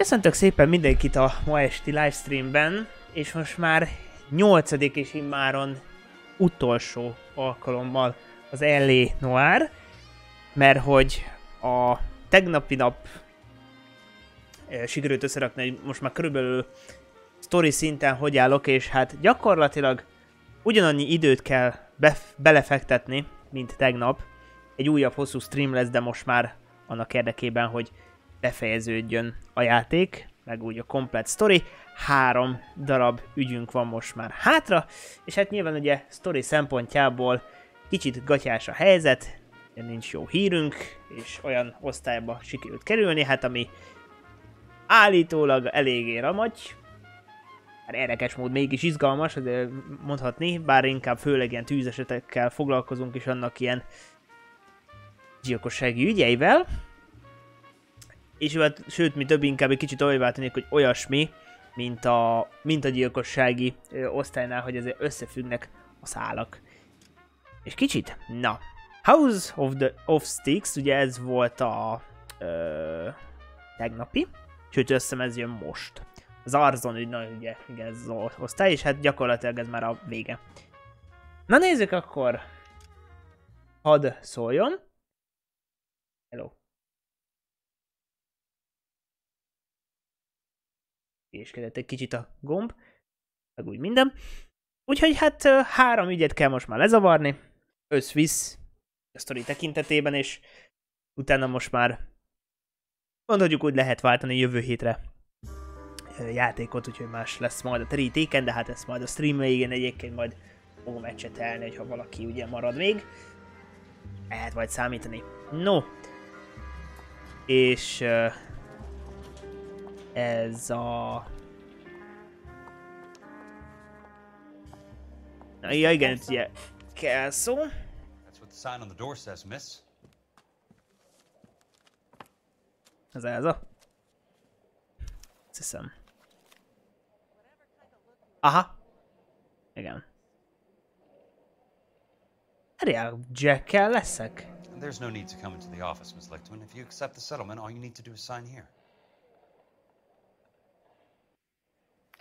Köszöntök szépen mindenkit a ma esti livestreamben, és most már 8. és immáron utolsó alkalommal az LA Noire, mert hogy a tegnapi nap sikerült összerakni, hogy most már körülbelül sztori szinten hogy állok, és hát gyakorlatilag ugyanannyi időt kell belefektetni, mint tegnap. Egy újabb hosszú stream lesz, de most már annak érdekében, hogy befejeződjön a játék, meg úgy a komplett sztori. 3 darab ügyünk van most már hátra, és hát nyilván ugye sztori szempontjából kicsit gatyás a helyzet, nincs jó hírünk, és olyan osztályba sikerült kerülni, hát ami állítólag eléggé ramagy, hát érdekes mód mégis izgalmas, de mondhatni, bár inkább főleg ilyen tűzesetekkel foglalkozunk, és annak ilyen gyilkossági ügyeivel. És sőt, mi több inkább egy kicsit olyanvá tűnik, hogy olyasmi, mint a gyilkossági osztálynál, hogy ezért összefüggnek a szálak. És kicsit, na, House of Sticks, ugye ez volt a tegnapi, sőt összem ez jön most. Az Arzon ügy, na ugye, igen, ez az osztály, és hát gyakorlatilag ez már a vége. Na nézzük akkor, hadd szóljon. Hello. Késkedett egy kicsit a gomb, meg úgy minden. Úgyhogy hát 3 ügyet kell most már lezavarni, összvisz a sztori tekintetében, és utána most már mondhatjuk úgy lehet váltani jövő hétre játékot, úgyhogy más lesz majd a terítéken, de hát ezt majd a stream végén egyébként majd fogom ecsetelni, hogyha valaki ugye marad még. Lehet majd számítani. No. És ez a... Na, ja, igen, ugye kell szó. Ez a... Azt hiszem. Aha. Igen. Erre Jackkel leszek? There's no need to come into the office, Miss Lichtman. If you accept the settlement, all you need to do is sign here.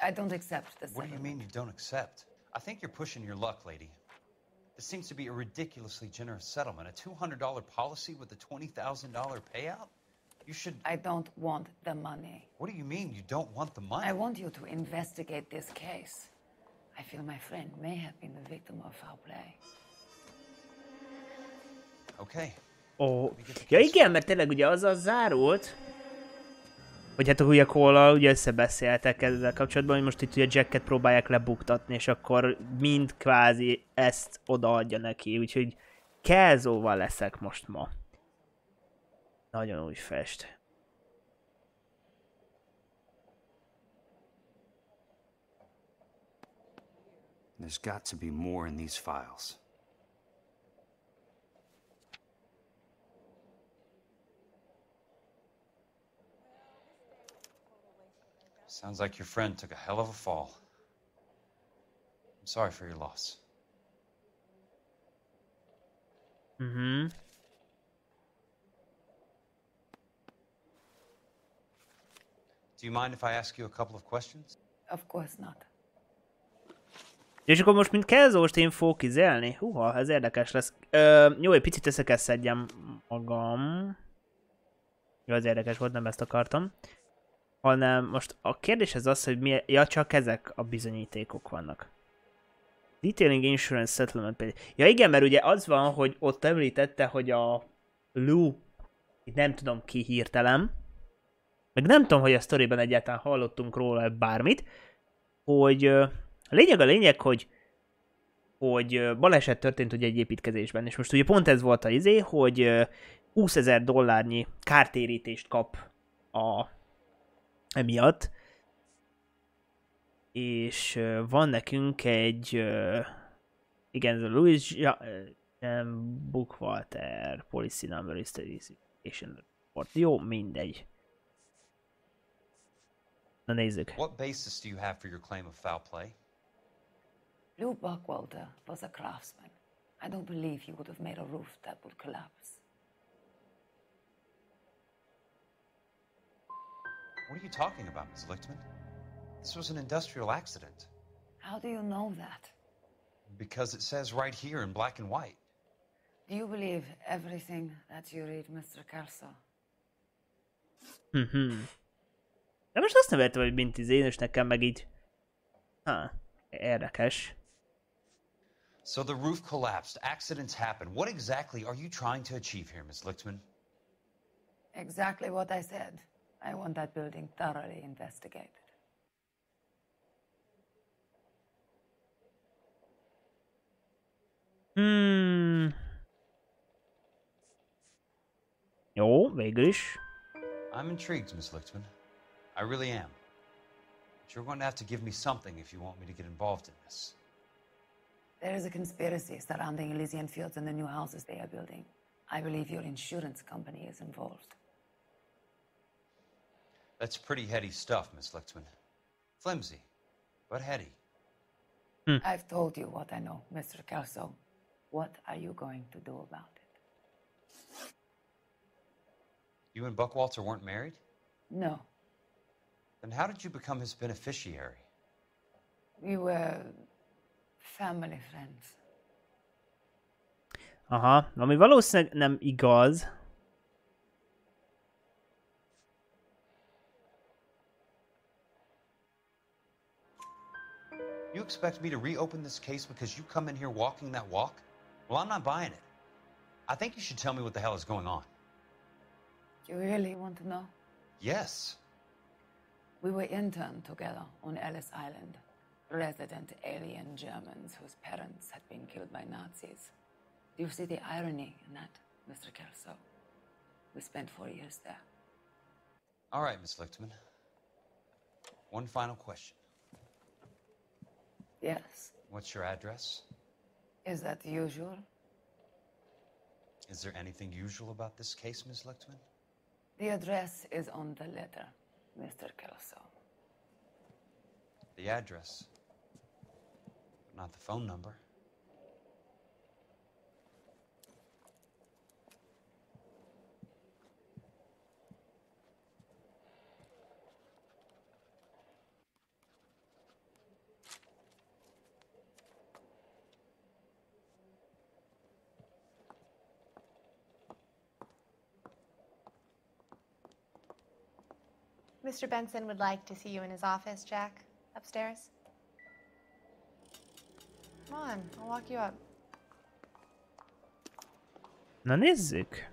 I don't accept the settlement. What do you mean you don't accept? I think you're pushing your luck, lady. This seems to be a ridiculously generous settlement. A $200 policy with a $20,000 payout? You should... I don't want the money. What do you mean you don't want the money? I want you to investigate this case. I feel my friend may have been the victim of foul play. Okay. Ó, ja igen, mert tényleg ugye azzal zárult, hogy hát a Hülyekollal ugye összebeszéltek ezzel kapcsolatban, hogy most itt ugye Jacket próbálják lebuktatni, és akkor mind kvázi ezt odaadja neki, úgyhogy Kelzóval leszek most ma. Nagyon úgy fest. There's got to be more in these files. Sounds like your friend took a hell of a fall. I'm sorry for your loss. Mm-hmm. Do you mind if I ask you a couple of questions? Of course not. És akkor most mint Kelzóst én fogok kizelni? Húha, ez érdekes lesz. Jó, egy picit össze kell szedjem magam. Jó, ez érdekes volt, nem ezt akartam. Hanem most a kérdés az, hogy mi... Ja, csak ezek a bizonyítékok vannak. Detailing Insurance Settlement page. Ja igen, mert ugye az van, hogy ott említette, hogy a Lou, nem tudom ki hirtelen, meg nem tudom, hogy a sztoriban egyáltalán hallottunk róla bármit, hogy a lényeg, hogy baleset történt ugye egy építkezésben, és most ugye pont ez volt a izé, hogy $20,000 kártérítést kap emiatt, és van nekünk egy igen, ez a Louis Bookwalter Policy Number Investigation Report. Jó, mindegy. Na nézzük. What basis do you have for your claim of foul play? Lou Bookwalter was a craftsman. I don't believe he would have made a roof that would collapse. What are you talking about, Ms. Lichtman? This was an industrial accident. How do you know that? Because it says right here in black and white. Do you believe everything that you read, Mr. Kelso? De most azt nevettem, hogy mint izén, és nekem meg így... Érdekes. So the roof collapsed. Accidents happen. What exactly are you trying to achieve here, Ms. Lichtman? Exactly what I said. I want that building thoroughly investigated. Jó, végül is. I'm intrigued, Ms. Lichtman. I really am. But you're going to have to give me something if you want me to get involved in this. There is a conspiracy surrounding Elysian Fields and the new houses they are building. I believe your insurance company is involved. That's pretty heady stuff, Miss Lichtman. Flimsy, but heady. I've told you what I know, Mr. Kelso. What are you going to do about it? You and Buckwalter weren't married? No. Then how did you become his beneficiary? We were family friends. Aha, ami valószínűleg nem igaz. You expect me to reopen this case because you come in here walking that walk? Well, I'm not buying it. I think you should tell me what the hell is going on. You really want to know? Yes. We were interned together on Ellis Island. Resident alien Germans whose parents had been killed by Nazis. Do you see the irony in that, Mr. Kelso? We spent 4 years there. All right, Miss Lichtman. One final question. Yes. What's your address? Is that usual? Is there anything usual about this case, Miss Lichtman? The address is on the letter, Mr. Kelso. The address, but not the phone number. Mr. Benson would like to see you in his office, Jack. Upstairs. Come on, I'll walk you up. Na nézzük.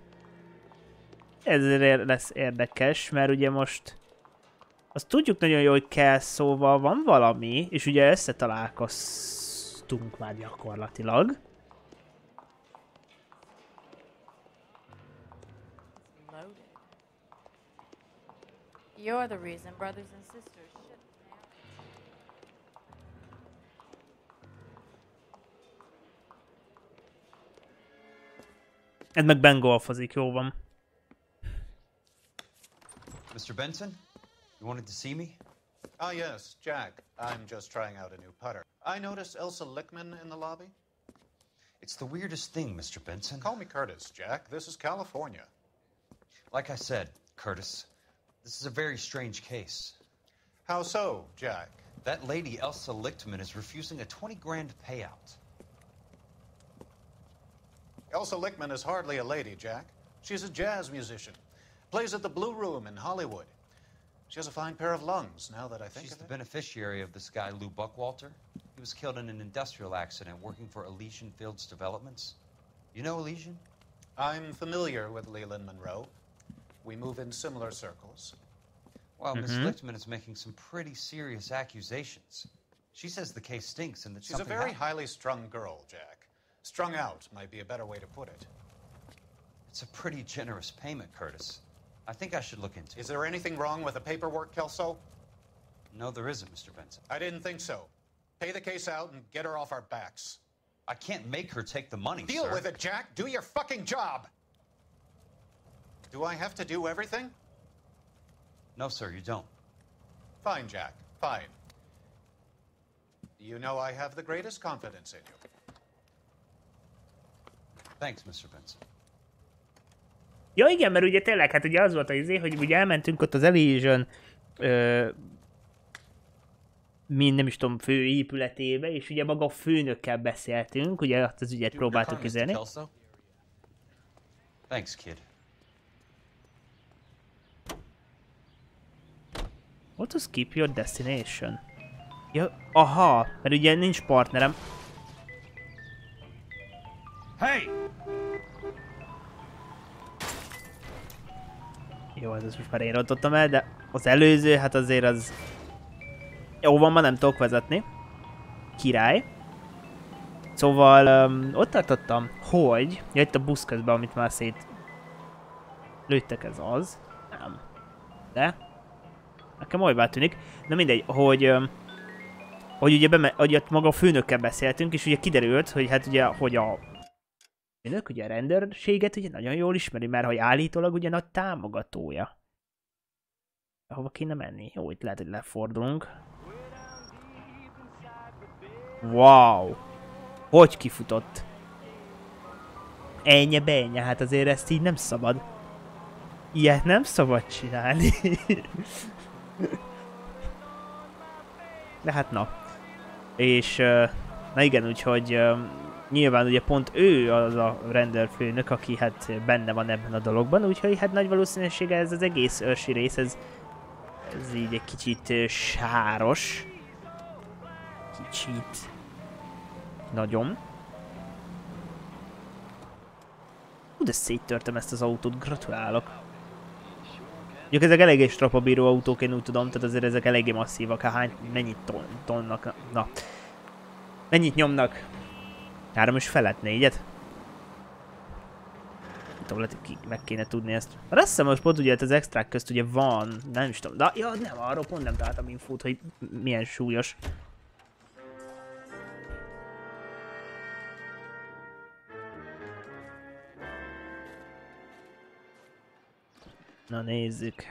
Ez lesz érdekes, mert ugye most azt tudjuk nagyon jól, hogy kell, szóval van valami, és ugye összetalálkoztunk már gyakorlatilag. You're the reason brothers and sisters shouldn't marry. Ez meg bengolfozik, jó van. Mr. Benson, you wanted to see me? Ah, yes, Jack. I'm just trying out a new putter. I noticed Elsa Lichtman in the lobby. It's the weirdest thing, Mr. Benson. Call me Curtis, Jack. This is California. Like I said, Curtis, this is a very strange case. How so, Jack? That lady, Elsa Lichtman, is refusing a 20 grand payout. Elsa Lichtman is hardly a lady, Jack. She's a jazz musician. Plays at the Blue Room in Hollywood. She has a fine pair of lungs, now that I think She's of the it. beneficiary of this guy, Lou Buckwalter. He was killed in an industrial accident working for Elysian Fields Developments. You know Elysian? I'm familiar with Leland Monroe. We move in similar circles. Well, Miss Lichtman is making some pretty serious accusations. She says the case stinks and that She's a something very happened. highly strung girl, Jack. Strung out might be a better way to put it. It's a pretty generous payment, Curtis. I think I should look into Is it. there anything wrong with the paperwork, Kelso? No, there isn't, Mr. Benson. I didn't think so. Pay the case out and get her off our backs. I can't make her take the money, Deal sir. with it, Jack. Do your fucking job. Do I have to do everything? No, sir, you don't. Fine, Jack. Fine. You know I have the greatest confidence in you. Thanks, Mr. Benson. Ja igen, mert ugye tényleg, hát ugye az volt az izé, hogy ugye elmentünk ott az Elysian mind nem is tudom, fő épületébe, és ugye maga a főnökkel beszéltünk, ugye azt az ügyet próbáltuk kezelni. Thanks, kid. What to skip your destination? Ja, aha, mert ugye nincs partnerem. Hey! Jó, ez most már én rontottam el, de az előző, hát azért az... Jó van, ma nem tudok vezetni. Király. Szóval ott tartottam, hogy... Ja, itt a busz közben, amit már szét... Lőttek, ez az. Nem. De... Nekem olybá tűnik. Na mindegy, hogy ugye hogy maga a főnökkel beszéltünk, és ugye kiderült, hogy hát ugye, hogy a főnök ugye a rendőrséget ugye nagyon jól ismeri, mert hogy állítólag ugye nagy támogatója. Hova kéne menni? Jó, itt lehet, hogy lefordulunk. Wow! Hogy kifutott? Ennyi benye, hát azért ezt így nem szabad. Ilyet nem szabad csinálni. De hát na. És na igen, úgyhogy nyilván ugye pont ő az a rendőrfőnök, aki hát benne van ebben a dologban, úgyhogy hát nagy valószínűséggel ez az egész őrsi rész, ez így egy kicsit sáros. Kicsit. Nagyon. De széttörtem ezt az autót, gratulálok. Mondjuk ezek eléggé strapabíró autók, én úgy tudom, tehát azért ezek eléggé masszívak. Mennyit tonnak? Na. Mennyit nyomnak? 3,5, 4-et? Nem tudom, lehet, hogy meg kéne tudni ezt. Mert azt hiszem, most pont ugye az extrák közt ugye van, nem is tudom. De ja, nem, arról pont nem találtam infót, hogy milyen súlyos. Na nézzük.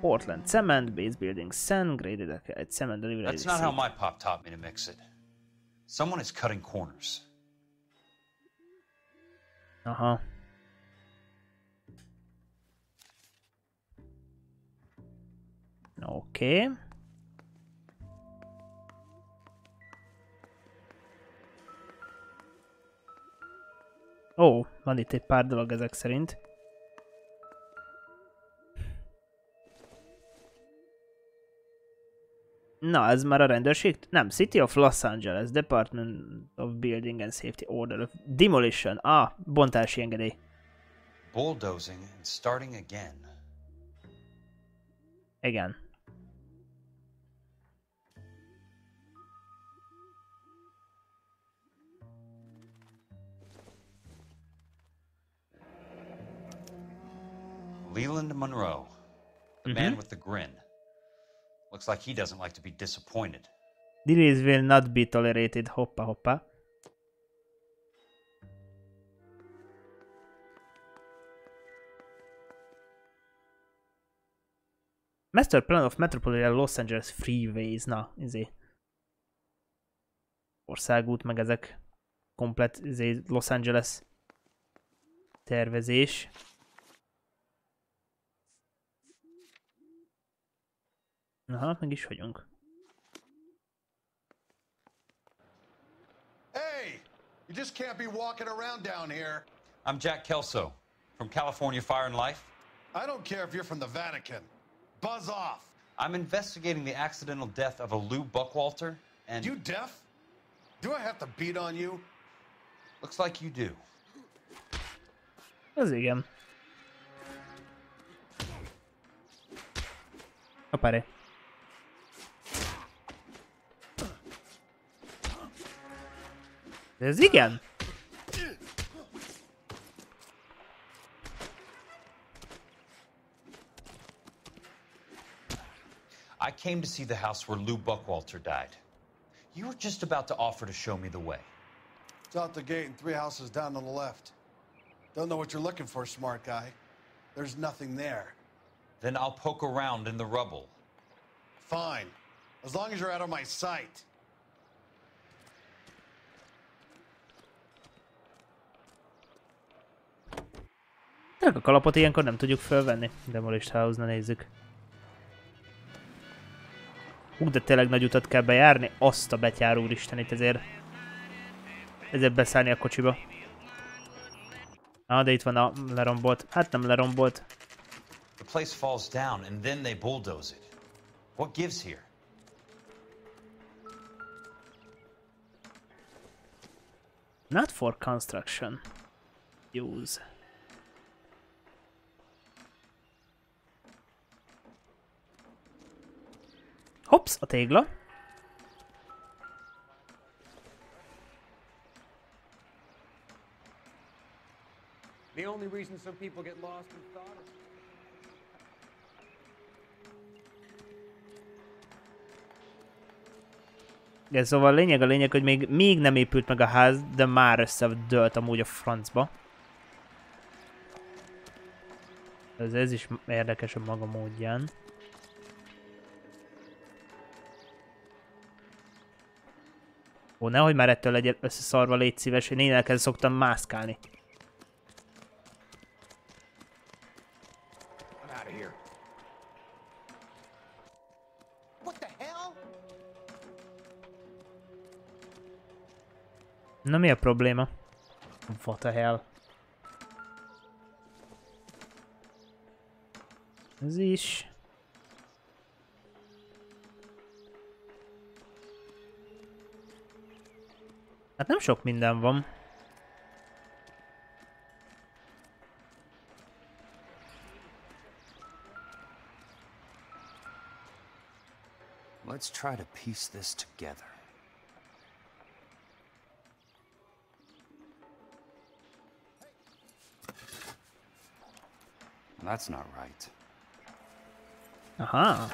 Portland cement, base building sand, graded cement delivery. That's not how my pop taught me to mix it. Someone is cutting corners. Aha. Oké. Ó, van itt egy pár dolog ezek szerint. Na, ez már a rendőrség? Nem, City of Los Angeles, Department of Building and Safety Order of Demolition. Ah, bontási engedély. Bulldozing and starting again. Igen. Leland Monroe, the man with the grin. Looks like he doesn't like to be disappointed. Delays will not be tolerated. Hoppa, hoppa. Master Plan of Metropolitan Los Angeles Freeways. Na, országút, meg ezek. Komplet, Los Angeles tervezés. Aha, meg is vagyunk. Hey! You just can't be walking around down here. I'm Jack Kelso, from California Fire and Life. I don't care if you're from the Vatican. Buzz off! I'm investigating the accidental death of a Lou Buckwalter, and... You deaf? Do I have to beat on you? Looks like you do. Az igen. Hoppáre. Ez igen? I came to see the house where Lou Buckwalter died. You were just about to offer to show me the way. It's out the gate and 3 houses down on the left. Don't know what you're looking for, smart guy. There's nothing there. Then I'll poke around in the rubble. Fine. As long as you're out of my sight. A kalapot ilyenkor nem tudjuk fölvenni. Demolished House-na nézzük. Hú, de tényleg nagy utat kell bejárni. Azt a betyár úristenit ezért beszállni a kocsiba. De itt van a lerombolt. Hát nem lerombolt. The place falls down and then they bulldoze it. What gives here? Not for construction. Use. Hops, a tégla. The only reason some people get lost in thought is... Igen, szóval a lényeg, hogy még nem épült meg a ház, de már összedőlt amúgy a francba. Ez is érdekes a maga módján. Ó, nehogy már ettől legyen összeszarva, légy szíves, én elkezd szoktam mászkálni. Na mi a probléma? What the hell? Ez is. Hát nem sok minden van. Let's try to piece this together. That's not right. Aha.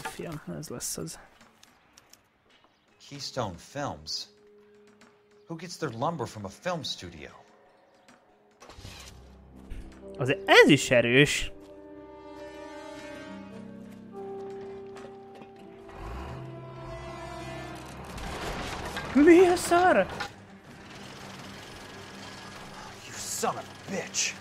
Film, ez lesz az. Keystone Films? Who gets their lumber from a film studio? Azért ez is erős. Mi a szar? You son of a bitch!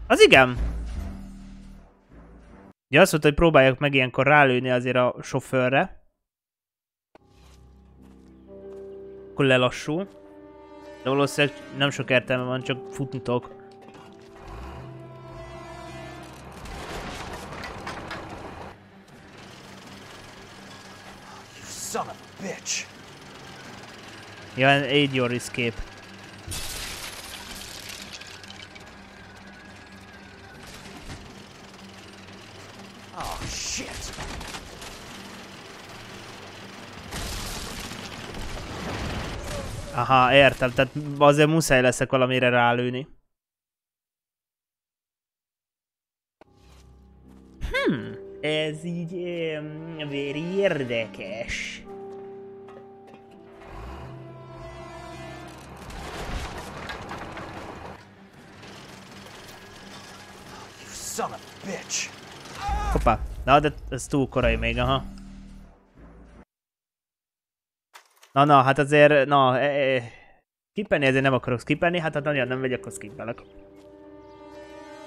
Az igen. Ugye azt mondta, hogy próbálják meg ilyenkor rálőni azért a sofőrre. Akkor lelassul. De valószínűleg nem sok értelme van, csak futni tudok. You son of a bitch! Ja, aid your escape. Aha, értem, tehát azért muszáj leszek valamire rálőni. Ez így véri érdekes. You son of a bitch! Hoppá, na de ez túl korai még, aha. Na, hát azért, skippelni ezért nem akarok skippelni, hát ha nagyon nem megy, akkor skippelek.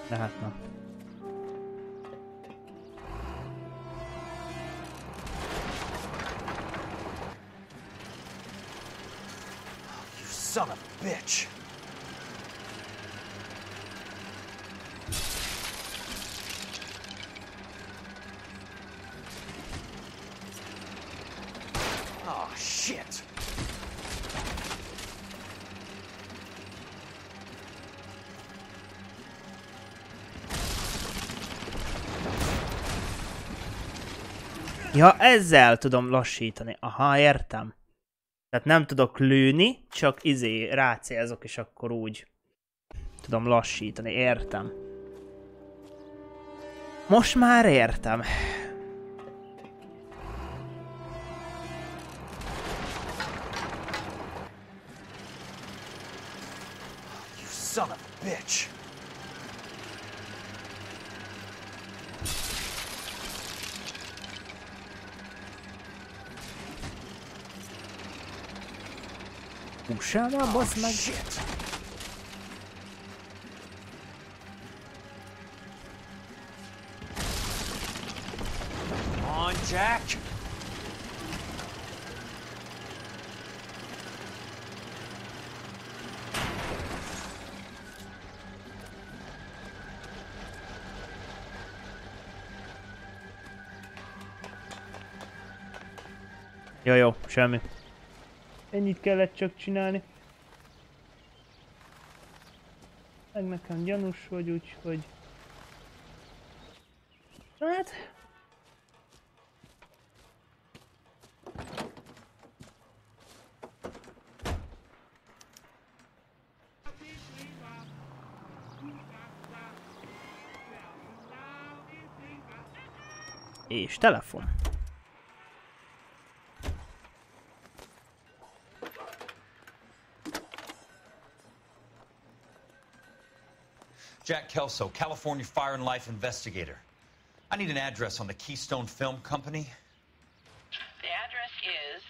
De hát na. You son of a bitch! Oh, shit! Ja, ezzel tudom lassítani. Aha, értem. Tehát nem tudok lőni, csak rácélzok, és akkor úgy tudom lassítani. Értem. Most már értem. USA-ban, bassz meg! Come on, Jack! Jó, semmi. Ennyit kellett csak csinálni. Meg nekem gyanús vagy, úgyhogy... Hát... És telefon. Jack Kelso, California Fire and Life investigator. I need an address on the Keystone Film Company. The address is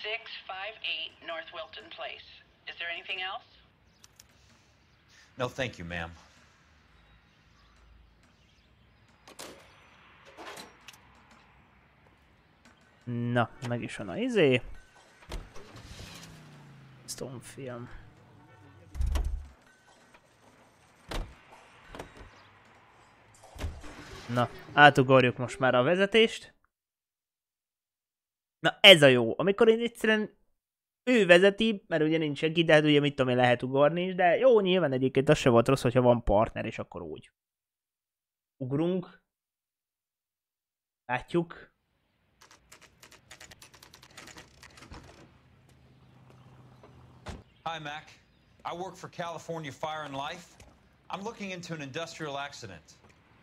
658 North Wilton Place. Is there anything else? No, thank you, ma'am. Na, meg is van a izé. Stone film. Na, átugorjuk most már a vezetést. Na, ez a jó. Amikor én egyszerűen ő vezeti, mert ugye nincs senki, de hát ugye mit tudom én, lehet ugorni is, de jó, nyilván egyébként az se volt rossz, hogyha van partner, és akkor úgy. Ugrunk. Látjuk. Hi, Mac. I work for California Fire and Life. I'm looking into an industrial accident.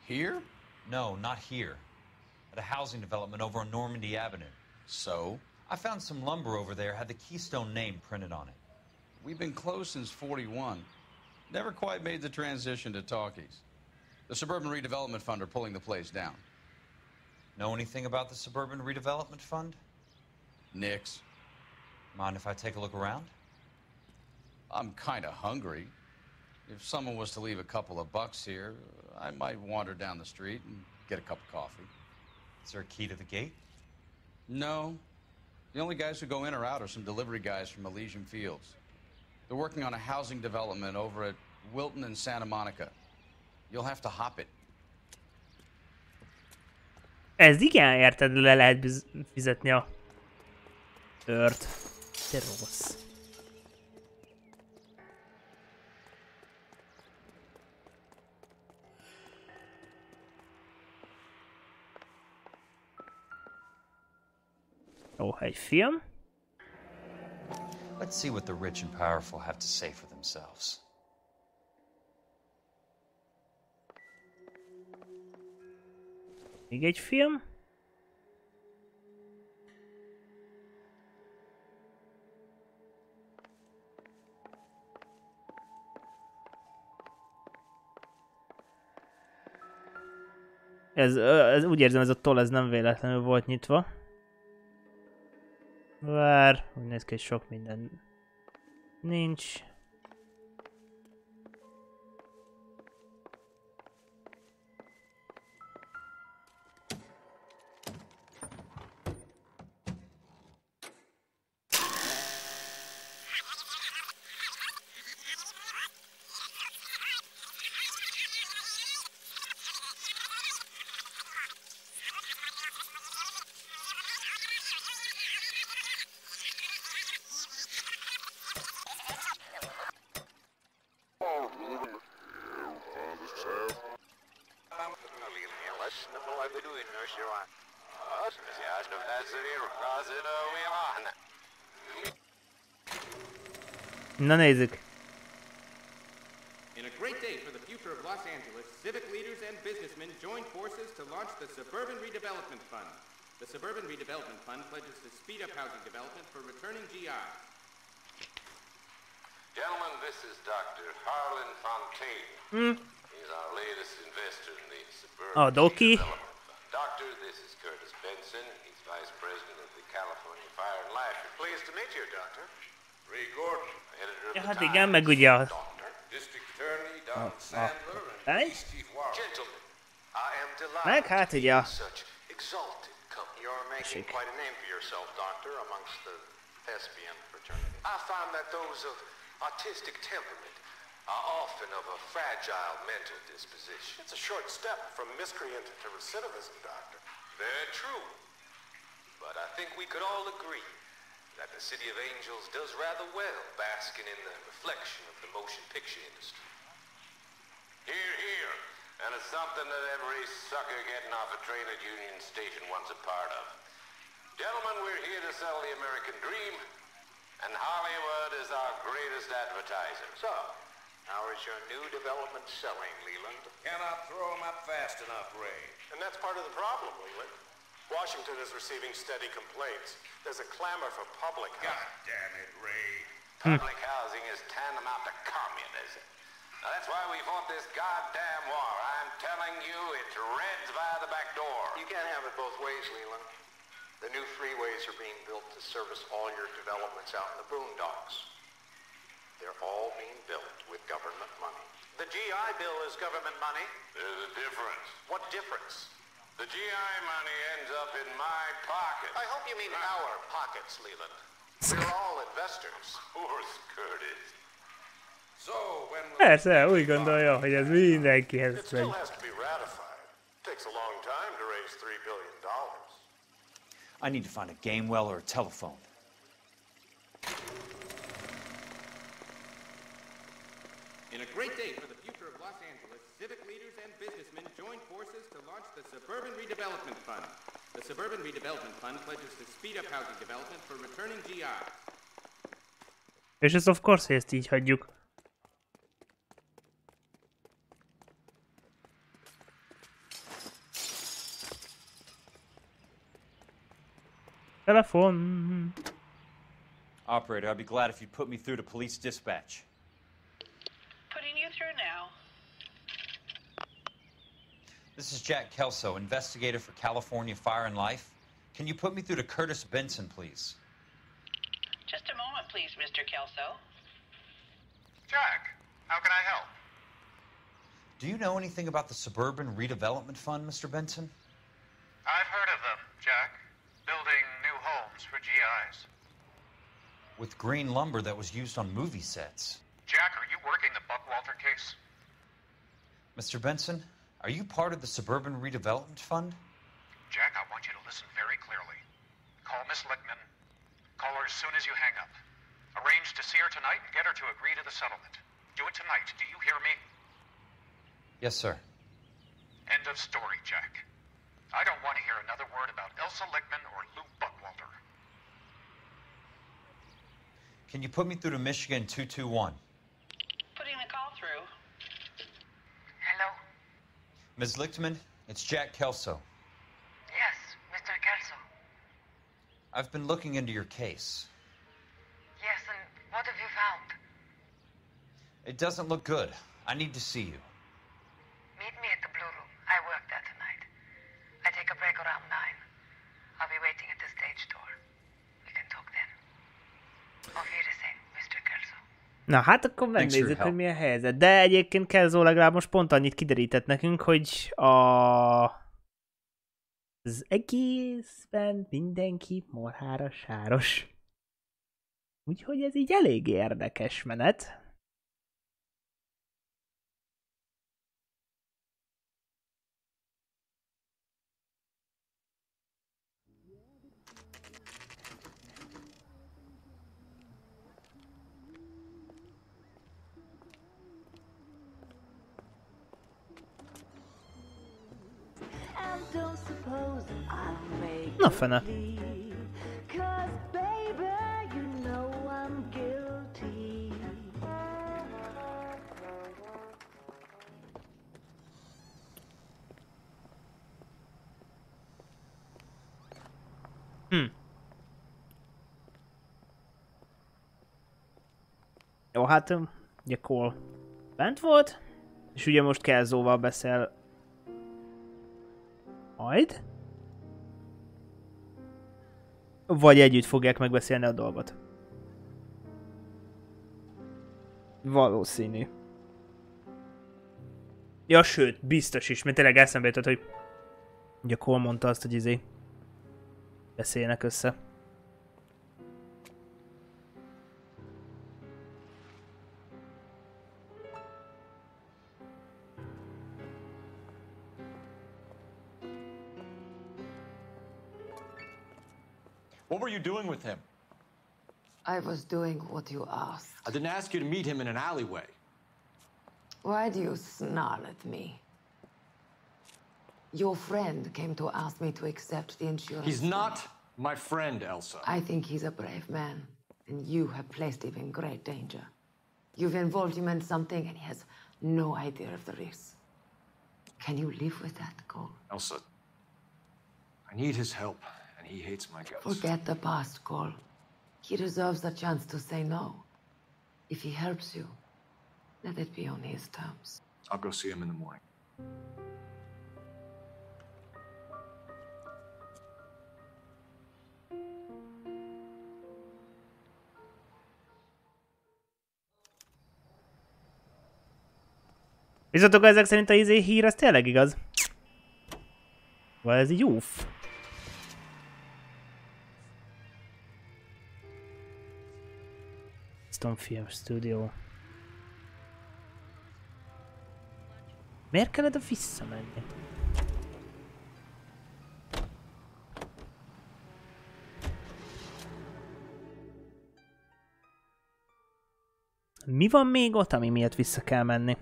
Here? No, not here. At a housing development over on Normandy Avenue. So? I found some lumber over there, had the Keystone name printed on it. We've been closed since '41. Never quite made the transition to talkies. The Suburban Redevelopment Fund are pulling the place down. Know anything about the Suburban Redevelopment Fund? Nix. Mind if I take a look around? I'm kind of hungry. If someone was to leave a couple of bucks here, I might wander down the street and get a cup of coffee. Is there a key to the gate? No. The only guys who go in or out are some delivery guys from Elysian Fields. They're working on a housing development over at Wilton and Santa Monica. You'll have to hop it. Ez igen, érted, le lehet fizetni a őrt. Te rossz. Ó, egy film. Let's see what the rich and powerful have to say for themselves. Még egy film. Ez úgy érzem, ez a toll, ez nem véletlenül volt nyitva. Vár, úgy néz ki, hogy sok minden nincs. Na nézzük. In a great day for the future of Los Angeles, civic leaders and businessmen joined forces to launch the Suburban Redevelopment Fund. The Suburban Redevelopment Fund pledges to speed up housing development for returning GIs. Gentlemen, this is Dr. Harlan Fontaine. He's our latest investor in the Suburban Doki. Redevelopment Fund. Doctor, this is Curtis Benson. He's Vice President of the California Fire and Life. Pleased to meet you, Doctor. Ray Gordon, editor of the Hát Times. igen, meg ugye a... District Attorney Don Sandler and Police Chief Warren. Gentlemen, I am delighted meg hát ugye a... such exalted company. You're making quite a name for yourself, Doctor, amongst the thespian fraternity. I find that those of artistic temperament are often of a fragile mental disposition. It's a short step from miscreant to recidivism, Doctor. Very true. But I think we could all agree that the City of Angels does rather well basking in the reflection of the motion picture industry. Hear, hear. And it's something that every sucker getting off a train at Union Station wants a part of. Gentlemen, we're here to sell the American dream, and Hollywood is our greatest advertiser. So, how is your new development selling, Leland? Cannot throw them up fast enough, Ray. And that's part of the problem, Leland. Washington is receiving steady complaints. There's a clamor for public housing. God damn it, Ray. Public housing is tantamount to communism. Now, that's why we fought this goddamn war. I'm telling you, it's Reds via the back door. You can't have it both ways, Leland. The new freeways are being built to service all your developments out in the boondocks. They're all being built with government money. The GI Bill is government money. There's a difference. What difference? The GI money ends up in my pocket. I hope you mean our pockets, Leland. We're all investors. Who's Curtis? So when Persze, úgy gondolja, hogy ez mindenkihez it still has to be ratified. Takes a long time to raise $3 billion. I need to find a game well or a telephone. In a great day for the future of Los Angeles, civic leaders and businessmen join forces to launch the Suburban Redevelopment Fund. The Suburban Redevelopment Fund pledges to speed up housing development for returning GIs. És ezt of course ezt így hagyjuk. Telephone. Operator, I'd be glad if you'd put me through to police dispatch. Putting you through now. This is Jack Kelso, investigator for California Fire and Life. Can you put me through to Curtis Benson, please? Just a moment, please, Mr. Kelso. Jack, how can I help? Do you know anything about the Suburban Redevelopment Fund, Mr. Benson? I've heard of them, Jack. Building new homes for GIs. With green lumber that was used on movie sets. Jack, are you working the Buckwalter case? Mr. Benson, are you part of the Suburban Redevelopment Fund? Jack, I want you to listen very clearly. Call Miss Lickman. Call her as soon as you hang up. Arrange to see her tonight and get her to agree to the settlement. Do it tonight. Do you hear me? Yes, sir. End of story, Jack. I don't want to hear another word about Elsa Lickman or Lou Buckwalter. Can you put me through to Michigan 221? Putting the call through. Hello? Ms. Lichtman, it's Jack Kelso. Yes, Mr. Kelso. I've been looking into your case. Yes, and what have you found? It doesn't look good. I need to see you. Meet me at the Blue Room. I work there tonight. I take a break around 9. I'll be waiting at the stage door. We can talk then. Auf Wiedersehen, Mr. Kelso. Na hát akkor megnézzük, hogy mi a helyzet. De egyébként Kelso legalább most pont annyit kiderített nekünk, hogy az egészben mindenki marhára sáros. Úgyhogy ez így elég érdekes menet. Na fene. Jó, hát ugye Cole bent volt, és ugye most Kelsoval beszél. Majd? Vagy együtt fogják megbeszélni a dolgot. Valószínű. Ja, sőt, biztos is, mert tényleg eszembe jutott, hogy ugye Cole mondta azt, hogy beszéljenek össze. What were you doing with him? I was doing what you asked. I didn't ask you to meet him in an alleyway. Why do you snarl at me? Your friend came to ask me to accept the insurance. He's not my friend, Elsa. I think he's a brave man, and you have placed him in great danger. You've involved him in something, and he has no idea of the risk. Can you live with that, Cole? Elsa, I need his help, and he hates my guts. Forget the past, Cole. He deserves a chance to say no. If he helps you, let it be on his terms. I'll go see him in the morning. Viszont ezek szerint a hír, ez tényleg igaz. Vagy ez így uff. Stone Film Studio. Miért kellett a visszamenni? Mi van még ott, ami miatt vissza kell menni?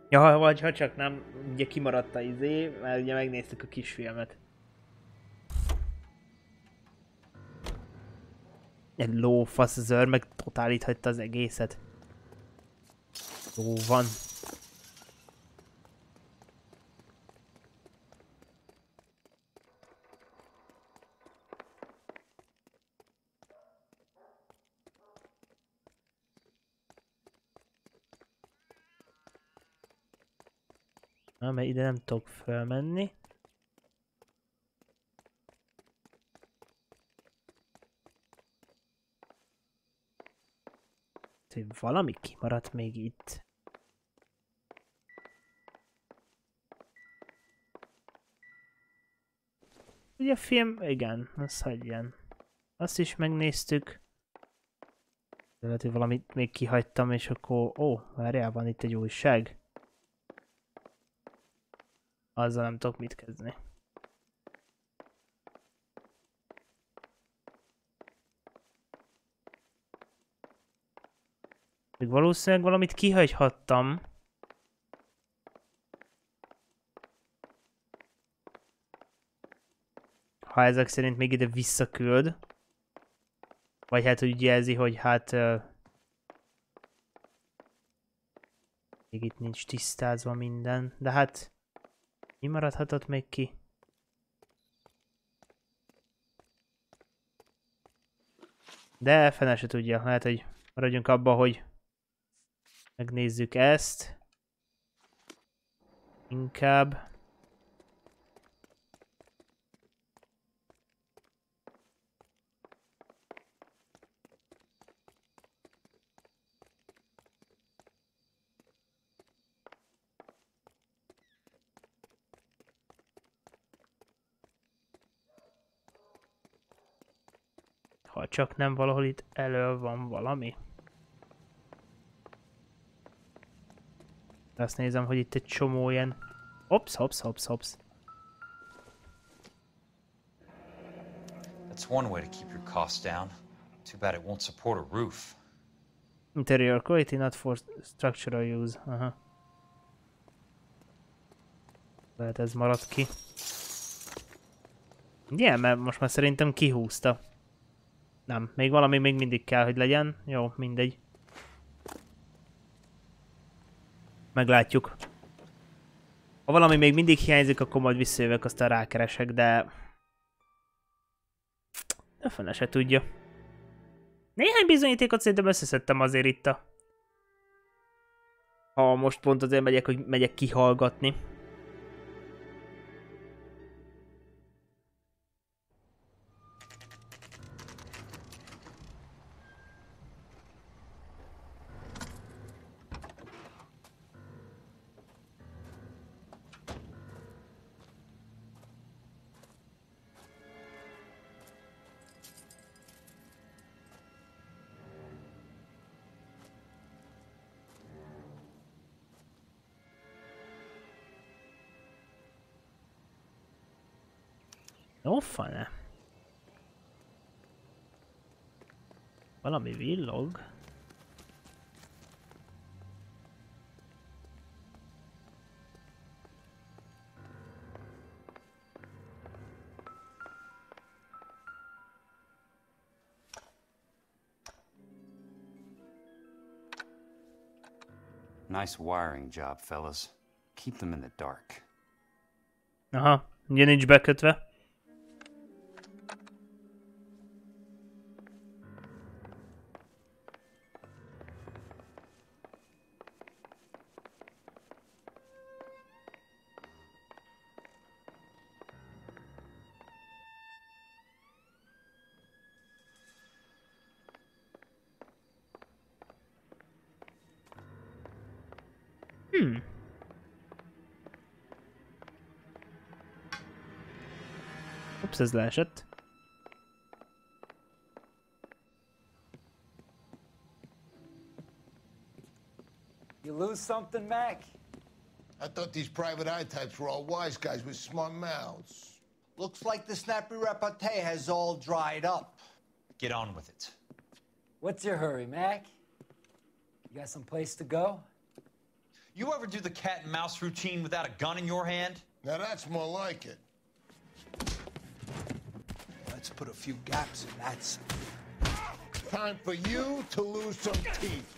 Ja, vagy ha csak nem, ugye kimaradt a mert ugye megnéztük a kisfilmet. Egy lófasz az őr, meg totál hagyta az egészet. Jó van. Na, mert ide nem tudok felmenni. Valami kimaradt még itt. Ugye a film, igen, az hagyján. Azt is megnéztük. De lehet, hogy valamit még kihagytam, és akkor... Ó, várjál, van itt egy újság. Azzal nem tudok mit kezdeni. Még valószínűleg valamit kihagyhattam. Ha ezek szerint még ide visszaküld. Vagy hát úgy jelzi, hogy hát... még itt nincs tisztázva minden. De hát... mi maradhatott még ki? De fene se tudja. Lehet, hogy maradjunk abba, hogy megnézzük ezt. Inkább. Ha csak nem valahol itt elől van valami. Azt nézem, hogy itt egy csomó ilyen... Hops. That's one way to keep your costs down. Too bad it won't support a roof. Interior quality not for structural use. Aha. Lehet ez maradt ki. Igen, mert most már szerintem kihúzta. Nem, még valami még mindig kell, hogy legyen. Jó, mindegy. Meglátjuk. Ha valami még mindig hiányzik, akkor majd visszajövök, aztán rákeresek, de... de fene se tudja. Néhány bizonyítékot szerintem összeszedtem azért itt a Ha most pont azért megyek, hogy megyek kihallgatni. Ó, fane. Valami villog. Nice wiring job, fellas. Keep them in the dark. Aha, ugye nincs bekötve. Ups, ez leesett. You lose something, Mac? I thought these private eye types were all wise guys with smart mouths. Looks like the snappy repartee has all dried up. Get on with it. What's your hurry, Mac? You got some place to go? You ever do the cat and mouse routine without a gun in your hand? Now that's more like it. Let's put a few gaps in that. Time for you to lose some teeth.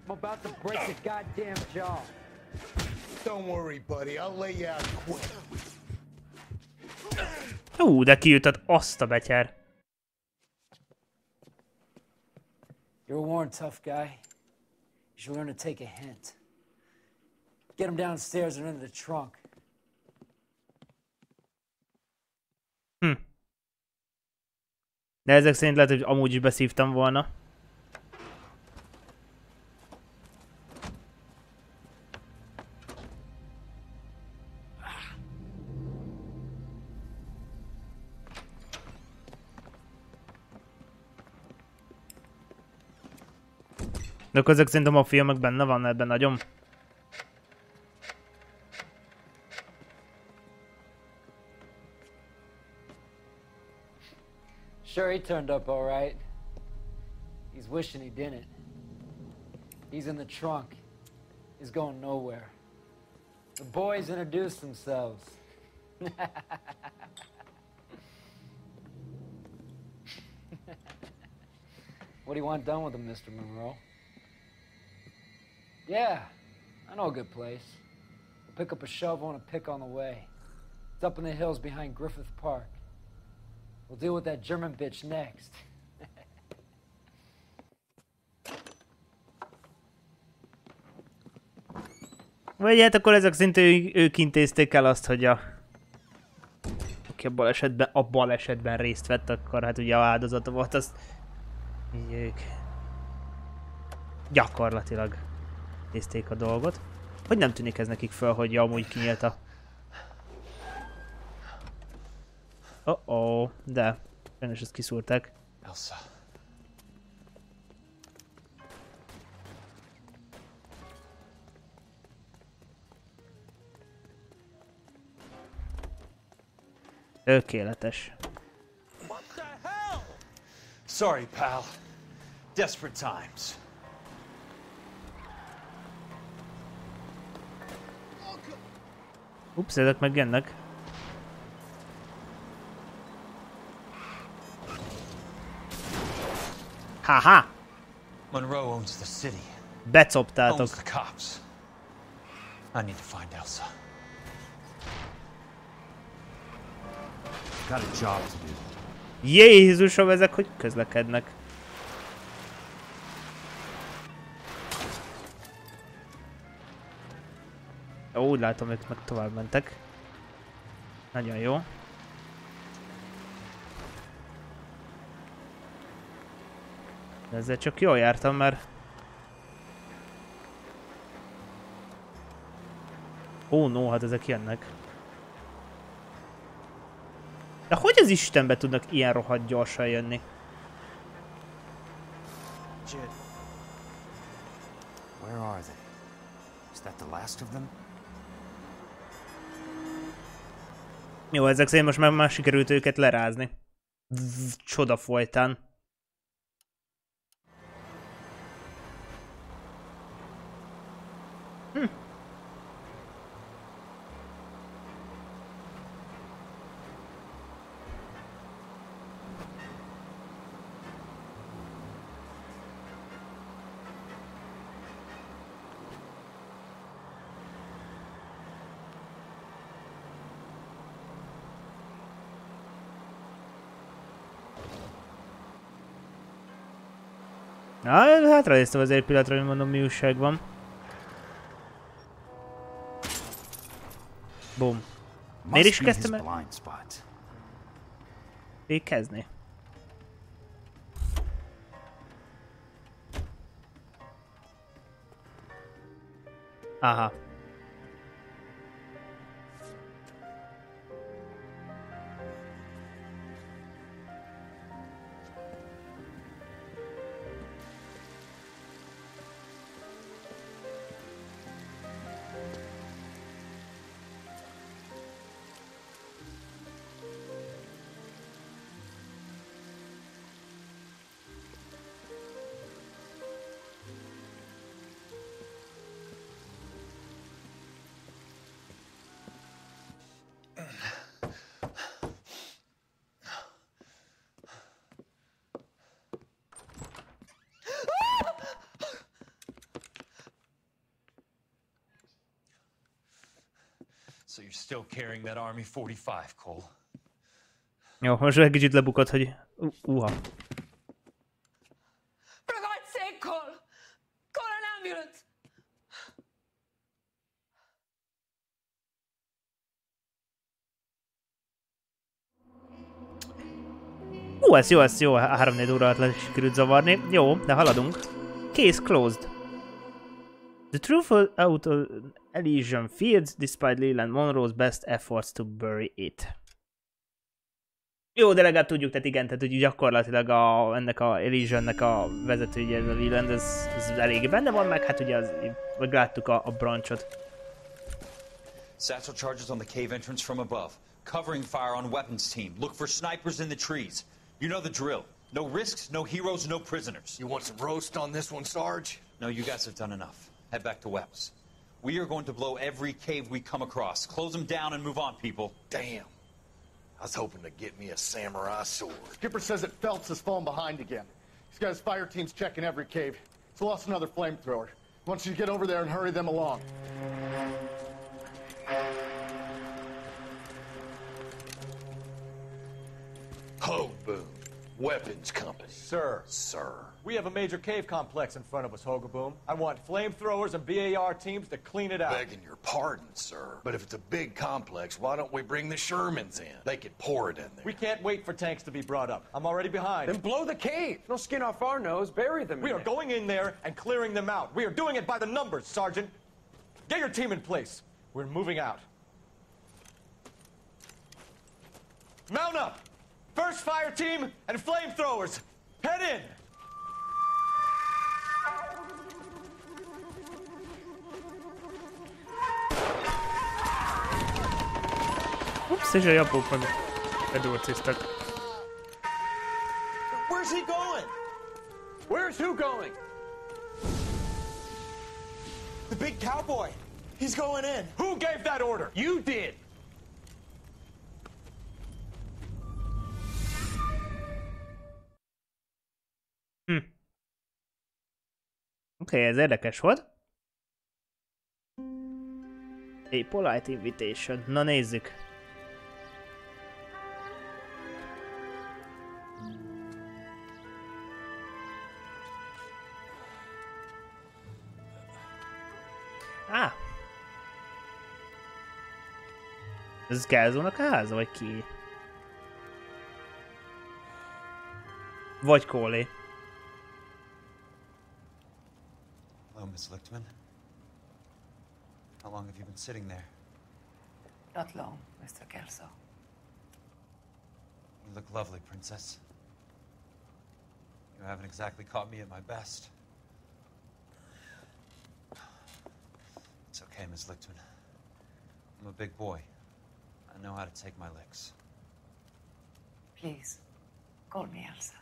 I'm about to break the goddamn jaw. Don't worry, buddy. I'll lay you out quick. De kiütött azt a betyár. You're a worn, tough guy. You should learn to take a hint. Get him downstairs and into the trunk. De ezek szerint lehet, hogy amúgy is beszívtam volna. De akkor ezek szerintem a filmek benne van ebben nagyon. Sure, he turned up all right. He's wishing he didn't. He's in the trunk. He's going nowhere. The boys introduced themselves. What do you want done with him, Mr. Monroe? Yeah, I know a good place. We'll pick up a shovel and a pick on the way. It's up in the hills behind Griffith Park. We'll deal with that German bitch next. Vagy hát akkor ezek szerint ők intézték el azt, hogy aki a balesetben részt vett, akkor hát ugye a áldozata volt, azt ők gyakorlatilag nézték a dolgot. Hogy nem tűnik ez nekik föl, hogy amúgy kinyílt a... De sajnos ezt kiszúrták. Elsa. Tökéletes. What the hell? Sorry, pal. Desperate times. Ups, ezek meg jönnek. Haha! Monroe owns the city. Becoptátok. Owns the cops. I need to find Elsa. Got a job to do. Jézusom, ezek hogy közlekednek? Ó, úgy látom, ők meg tovább mentek. Nagyon jó. De ezzel csak jól jártam, mert... Ó, no, hát ezek jönnek. De hogy az Istenbe tudnak ilyen rohadt gyorsan jönni? Where are they? Is that the last of them? Jó, ezek szerint most már sikerült őket lerázni. Csoda folytán. Hátranéztem azért egy pillanatra, hogy mondom, mi újság van. Bum. Miért is kezdtem el? Kezdni. Aha. So you're still carrying that Army 45, Cole? Jó, most egy kicsit lebukott, hogy... Uha. For God's sake, Cole! Call an ambulance! Ez jó, 3-4 óra alatt le sikerült zavarni. Jó, de haladunk. Case closed. The truth out of Elysian Fields, despite Leland Monroe's best efforts to bury it. Jó, de legalább tudjuk, tehát igen, tehát úgy gyakorlatilag ennek a Elysiannek a vezetője, ez a Leland, ez elég benne van, meg hát ugye meg láttuk a branchot. Satchel charges on the cave entrance from above. Covering fire on weapons team. Look for snipers in the trees. You know the drill. No risks, no heroes, no prisoners. You want some roast on this one, Sarge? No, you guys have done enough. Head back to Webb's. We are going to blow every cave we come across. Close them down and move on, people. Damn. I was hoping to get me a samurai sword. Skipper says that Phelps has fallen behind again. He's got his fire teams checking every cave. He's lost another flamethrower. He wants you to get over there and hurry them along. Hoboom. Weapons Company. Sir. Sir. We have a major cave complex in front of us, Hogaboom. I want flamethrowers and BAR teams to clean it out. Begging your pardon, sir. But if it's a big complex, why don't we bring the Shermans in? They could pour it in there. We can't wait for tanks to be brought up. I'm already behind. Then blow the cave. No skin off our nose. Bury them. We are going in there and clearing them out. We are doing it by the numbers, Sergeant. Get your team in place. We're moving out. Mount up! First fire team and flamethrowers. Head in! Ups, és a japók meg bedurciztak. Where's he going? Where's who going? The big cowboy. He's going in. Who gave that order? You did. Oké, ez érdekes volt. A polite invitation. Na nézzük. Ez Kelzónak a háza, vagy ki? Vagy Kólé. Hello, Miss Lichtman. How long have you been sitting there? Not long, Mr. Kelso. You look lovely, Princess. You haven't exactly caught me at my best. It's okay, Miss Lichtman. I'm a big boy. I know how to take my licks. Please, call me Elsa.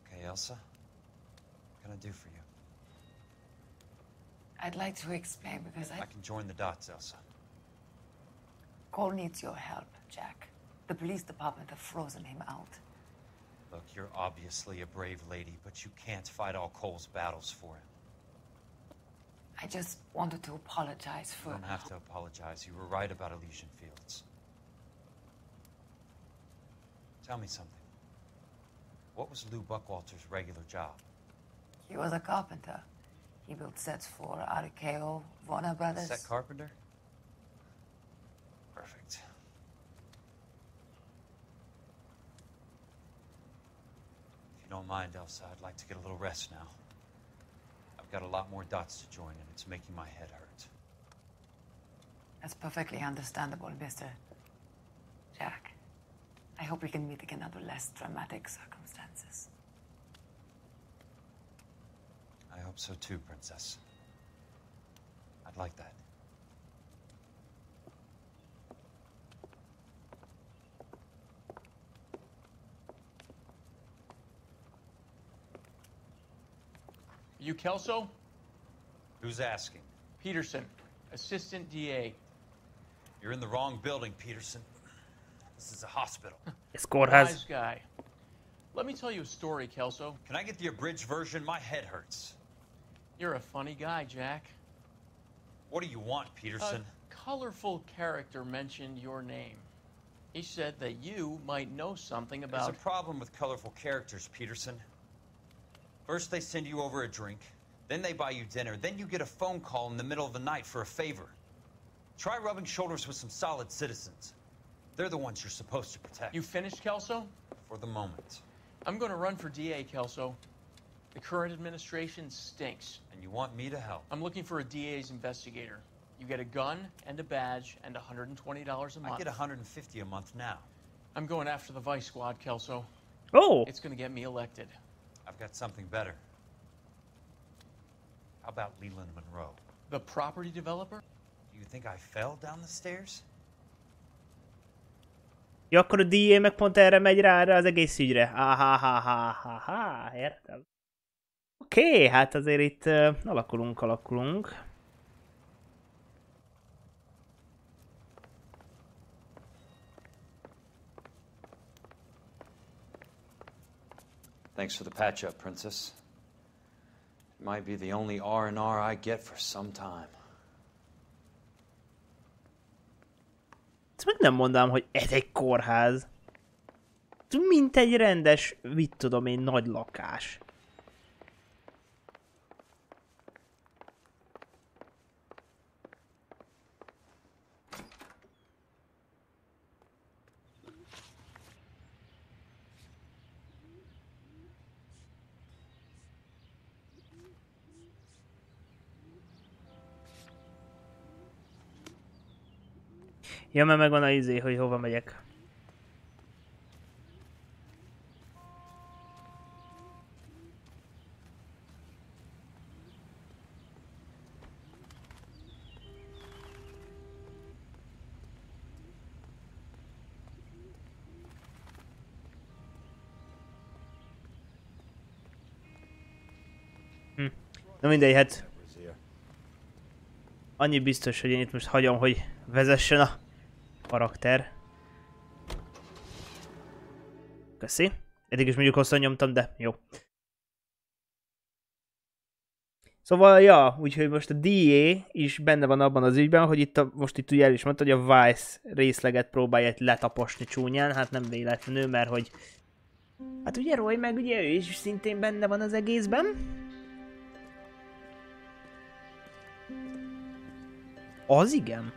Okay, Elsa? What can I do for you? I'd like to explain because I can join the dots, Elsa. Cole needs your help, Jack. The police department have frozen him out. Look, you're obviously a brave lady, but you can't fight all Cole's battles for him. I just wanted to apologize for... You don't have to apologize. You were right about Elysian Fields. Tell me something. What was Lou Buckwalter's regular job? He was a carpenter. He built sets for RKO, Warner Brothers. Set carpenter? Perfect. If you don't mind, Elsa, I'd like to get a little rest now. I've got a lot more dots to join, and it's making my head hurt. That's perfectly understandable, Mr. Jack. I hope we can meet again under less dramatic circumstances. I hope so too, Princess. I'd like that. You Kelso? Who's asking? Peterson, Assistant DA. You're in the wrong building, Peterson. This is a hospital. Wise guy. Let me tell you a story, Kelso. Can I get the abridged version? My head hurts. You're a funny guy, Jack. What do you want, Peterson? A colorful character mentioned your name. He said that you might know something about... There's a problem with colorful characters, Peterson. First they send you over a drink, then they buy you dinner, then you get a phone call in the middle of the night for a favor. Try rubbing shoulders with some solid citizens. They're the ones you're supposed to protect. You finished, Kelso? For the moment. I'm going to run for DA, Kelso. The current administration stinks. And you want me to help? I'm looking for a DA's investigator. You get a gun and a badge and $120 a month. I get $150 a month now. I'm going after the Vice Squad, Kelso. Oh! It's going to get me elected. I've got something better. How about Leland Monroe? The property developer? Do you think I fell down the stairs? Ja, akkor a DA meg pont erre megy rá erre az egész ügyre. Értem. Oké, hát azért itt alakulunk. Thanks for the patch-up, Princess. It might be the only R&R I get for some time. Ezt meg nem mondanám, hogy ez egy kórház. Mint egy rendes, mit tudom én, nagy lakás. Ja, mert megvan a izé, hogy hova megyek. Na mindegy, hát... Annyi biztos, hogy én itt most hagyom, hogy vezessen a karakter. Köszi. Eddig is mondjuk hosszan nyomtam, de jó. Szóval, ja, úgyhogy most a DA is benne van abban az ügyben, hogy itt most itt ugye el is mondta, hogy a Vice részleget próbálja itt letaposni csúnyán, hát nem véletlenül, mert hogy... Hát ugye Roy meg ugye ő is szintén benne van az egészben. Az igen.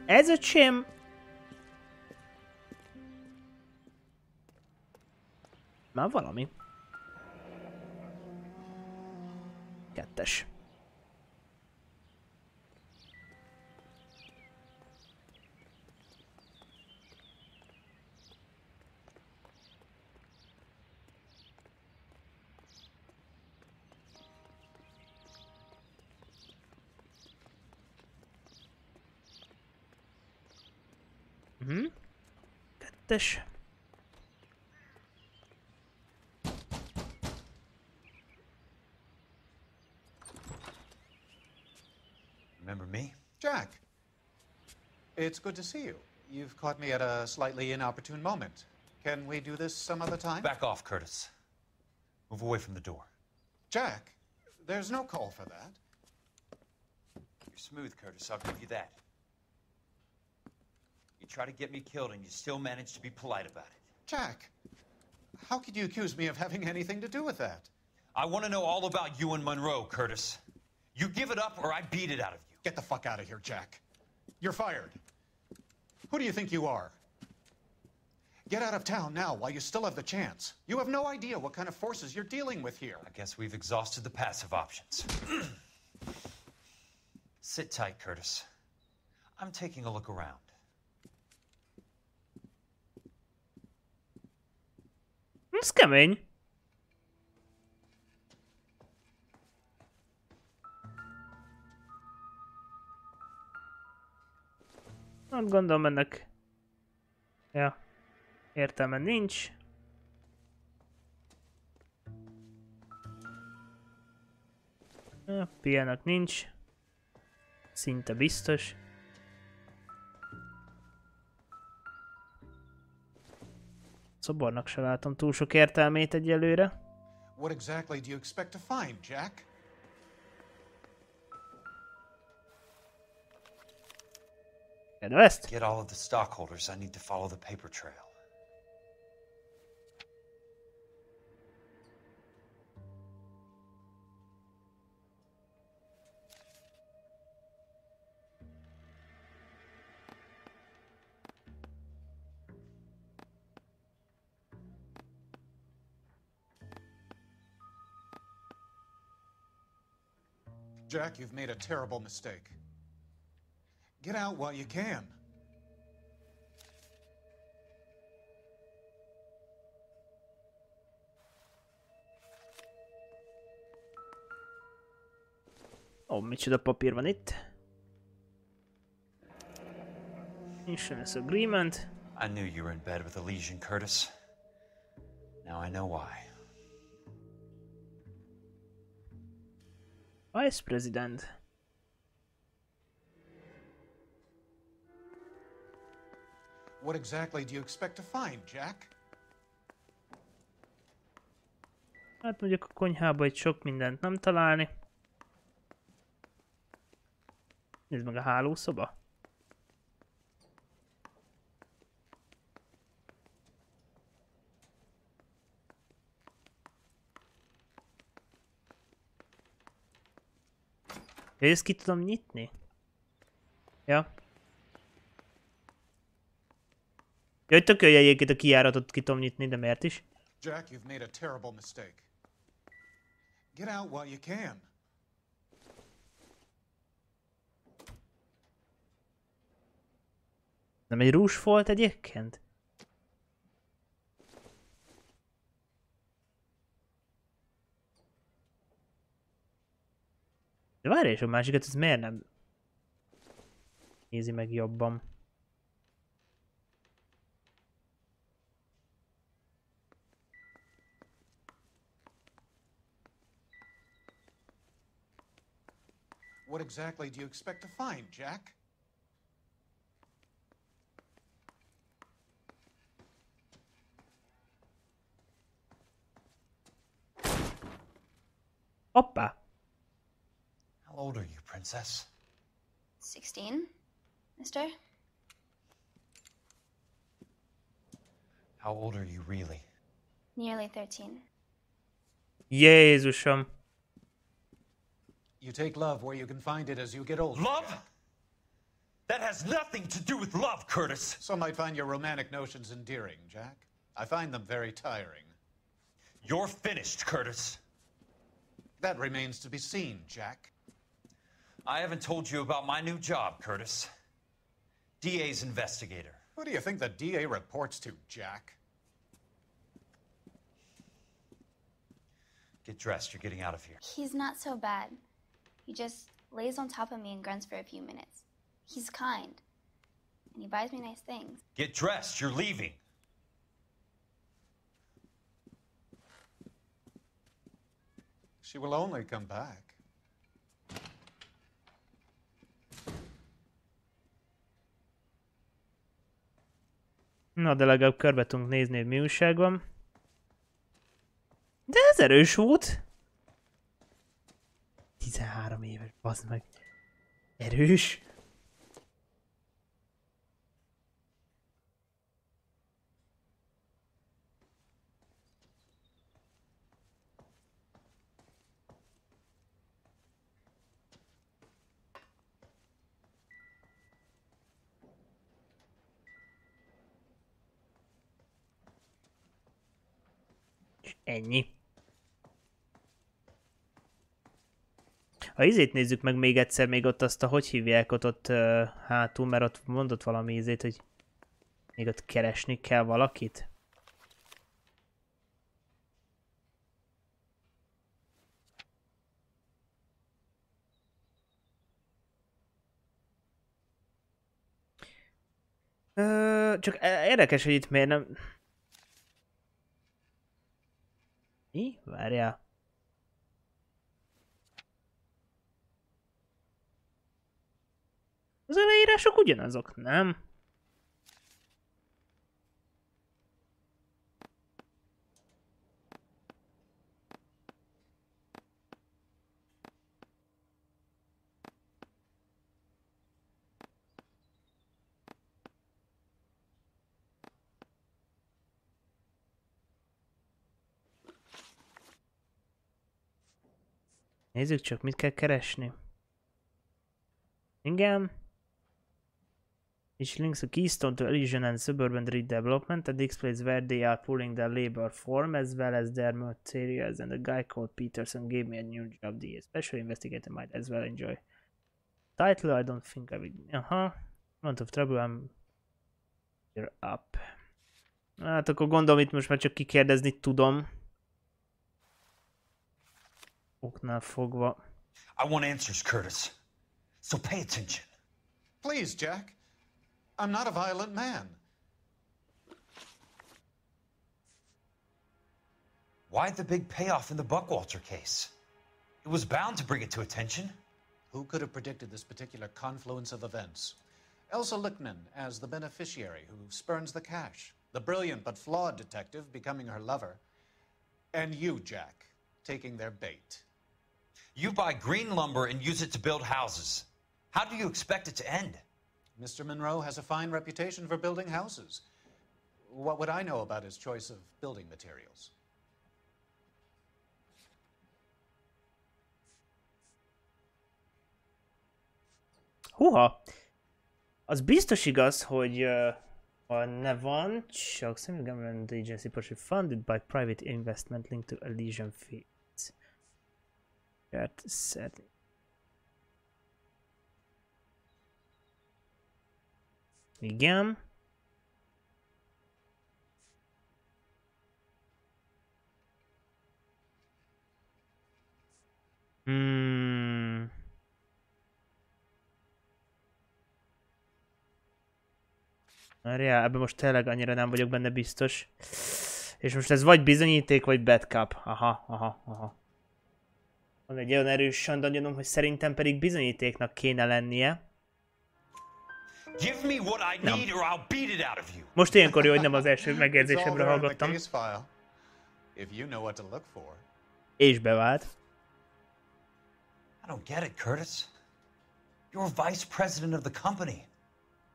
Ez öcsém! Már valami. 2-es. Kettes. Remember me? Jack, it's good to see you. You've caught me at a slightly inopportune moment. Can we do this some other time? Back off, Curtis. Move away from the door. Jack, there's no call for that. You're smooth, Curtis, I'll give you that. You try to get me killed and you still manage to be polite about it. Jack, how could you accuse me of having anything to do with that? I want to know all about you and Monroe, Curtis. You give it up or I beat it out of you. Get the fuck out of here, Jack. You're fired. Who do you think you are? Get out of town now while you still have the chance. You have no idea what kind of forces you're dealing with here. I guess we've exhausted the passive options. Sit tight, Curtis. I'm taking a look around. Ez kemény. Hát gondolom ennek... Ja. Értelme nincs. Piának nincs. Szinte biztos. Szobornak se látom túl sok értelmét egyelőre. What exactly do you expect to find, Jack? Kedveszt? Get all of the stockholders. I need to follow the paper trail. Jack, you've made a terrible mistake. Get out while you can. Ó, micsoda papír van itt. Insurance agreement. I knew you were in bed with the Legion, Curtis. Now I know why. Vice President. What exactly do you expect to find, Jack? Hát mondjuk a konyhába itt sok mindent nem találni. Nézd meg a hálószoba. Ja, ezt ki tudom nyitni? Ja. Jaj, tök jó, hogy egyébként a kijáratot ki tudom nyitni, de miért is? Jack, you've made a terrible mistake. Get out while you can. Nem egy rúzs volt egyébként? De várj, és a másikat, ez miért nem nézi meg jobban? What exactly do you expect to find, Jack? Hoppá! How old are you, Princess? 16, mister? How old are you really? Nearly 13. Jézusom! You take love where you can find it as you get older. Love? That has nothing to do with love, Curtis. Some might find your romantic notions endearing, Jack. I find them very tiring. You're finished, Curtis. That remains to be seen, Jack. I haven't told you about my new job, Curtis. DA's investigator. Who do you think the DA reports to, Jack? Get dressed, you're getting out of here. He's not so bad. He just lays on top of me and grunts for a few minutes. He's kind. And he buys me nice things. Get dressed, you're leaving. She will only come back. Na, de legalább körbe tudunk nézni, hogy mi újság van. De ez erős volt. 13 éves, bazd meg. Erős. Ennyi. Ha izét nézzük meg még egyszer, még ott azt a, hogy hívják ott hátul, mert ott mondott valami izét, hogy még ott keresni kell valakit. Csak érdekes, hogy itt miért nem... Mi? Várjál. Az a leírások ugyanazok, nem? Nézzük csak, mit kell keresni. Igen. Which links a keystone to Elysian and suburban redevelopment and explains where they are pulling their labor from as well as their materials, and a guy called Peterson gave me a new job. The special investigator might as well enjoy. Title, I don't think I will... Amount of trouble, you're up. Hát akkor gondolom, itt most már csak kikérdezni tudom. Oknál fogva. I want answers, Curtis. So pay attention. Please, Jack. I'm not a violent man. Why the big payoff in the Buckwalter case? It was bound to bring it to attention. Who could have predicted this particular confluence of events? Elsa Lickman as the beneficiary who spurns the cash. The brilliant but flawed detective becoming her lover. And you, Jack, taking their bait. You buy green lumber and use it to build houses. How do you expect it to end? Mr. Monroe has a fine reputation for building houses. What would I know about his choice of building materials? Húha! Az biztos igaz, hogy ne van, csak Semi Government Agency project funded by private investment linked to Elysian Fields. Igen. Várjál, ebben most tényleg annyira nem vagyok benne biztos. És most ez vagy bizonyíték, vagy bad cup. Aha. Van egy olyan erős sandagyanom, hogy szerintem pedig bizonyítéknak kéne lennie. Give me what I need or I'll beat it out of you. Most ilyenkor jó, hogy nem az első megérzésemre hallgattam. És bevált. I don't get it, Curtis. You're vice president of the company.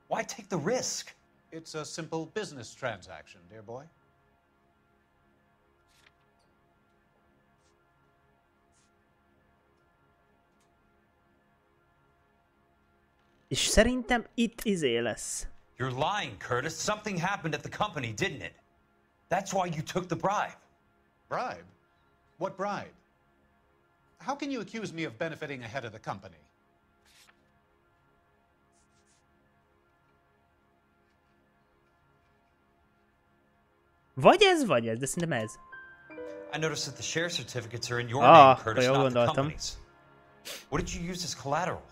Why take the risk? It's a simple business transaction, dear boy. És szerintem itt lesz. You're lying, Curtis. Something happened at the company, didn't it? That's why you took the bribe. Bribe? What bribe? How can you accuse me of benefiting ahead of the company? Vagy ez, de szerintem ez. I noticed that the share certificates are in your name, Curtis, not the company's. What did you use as collateral?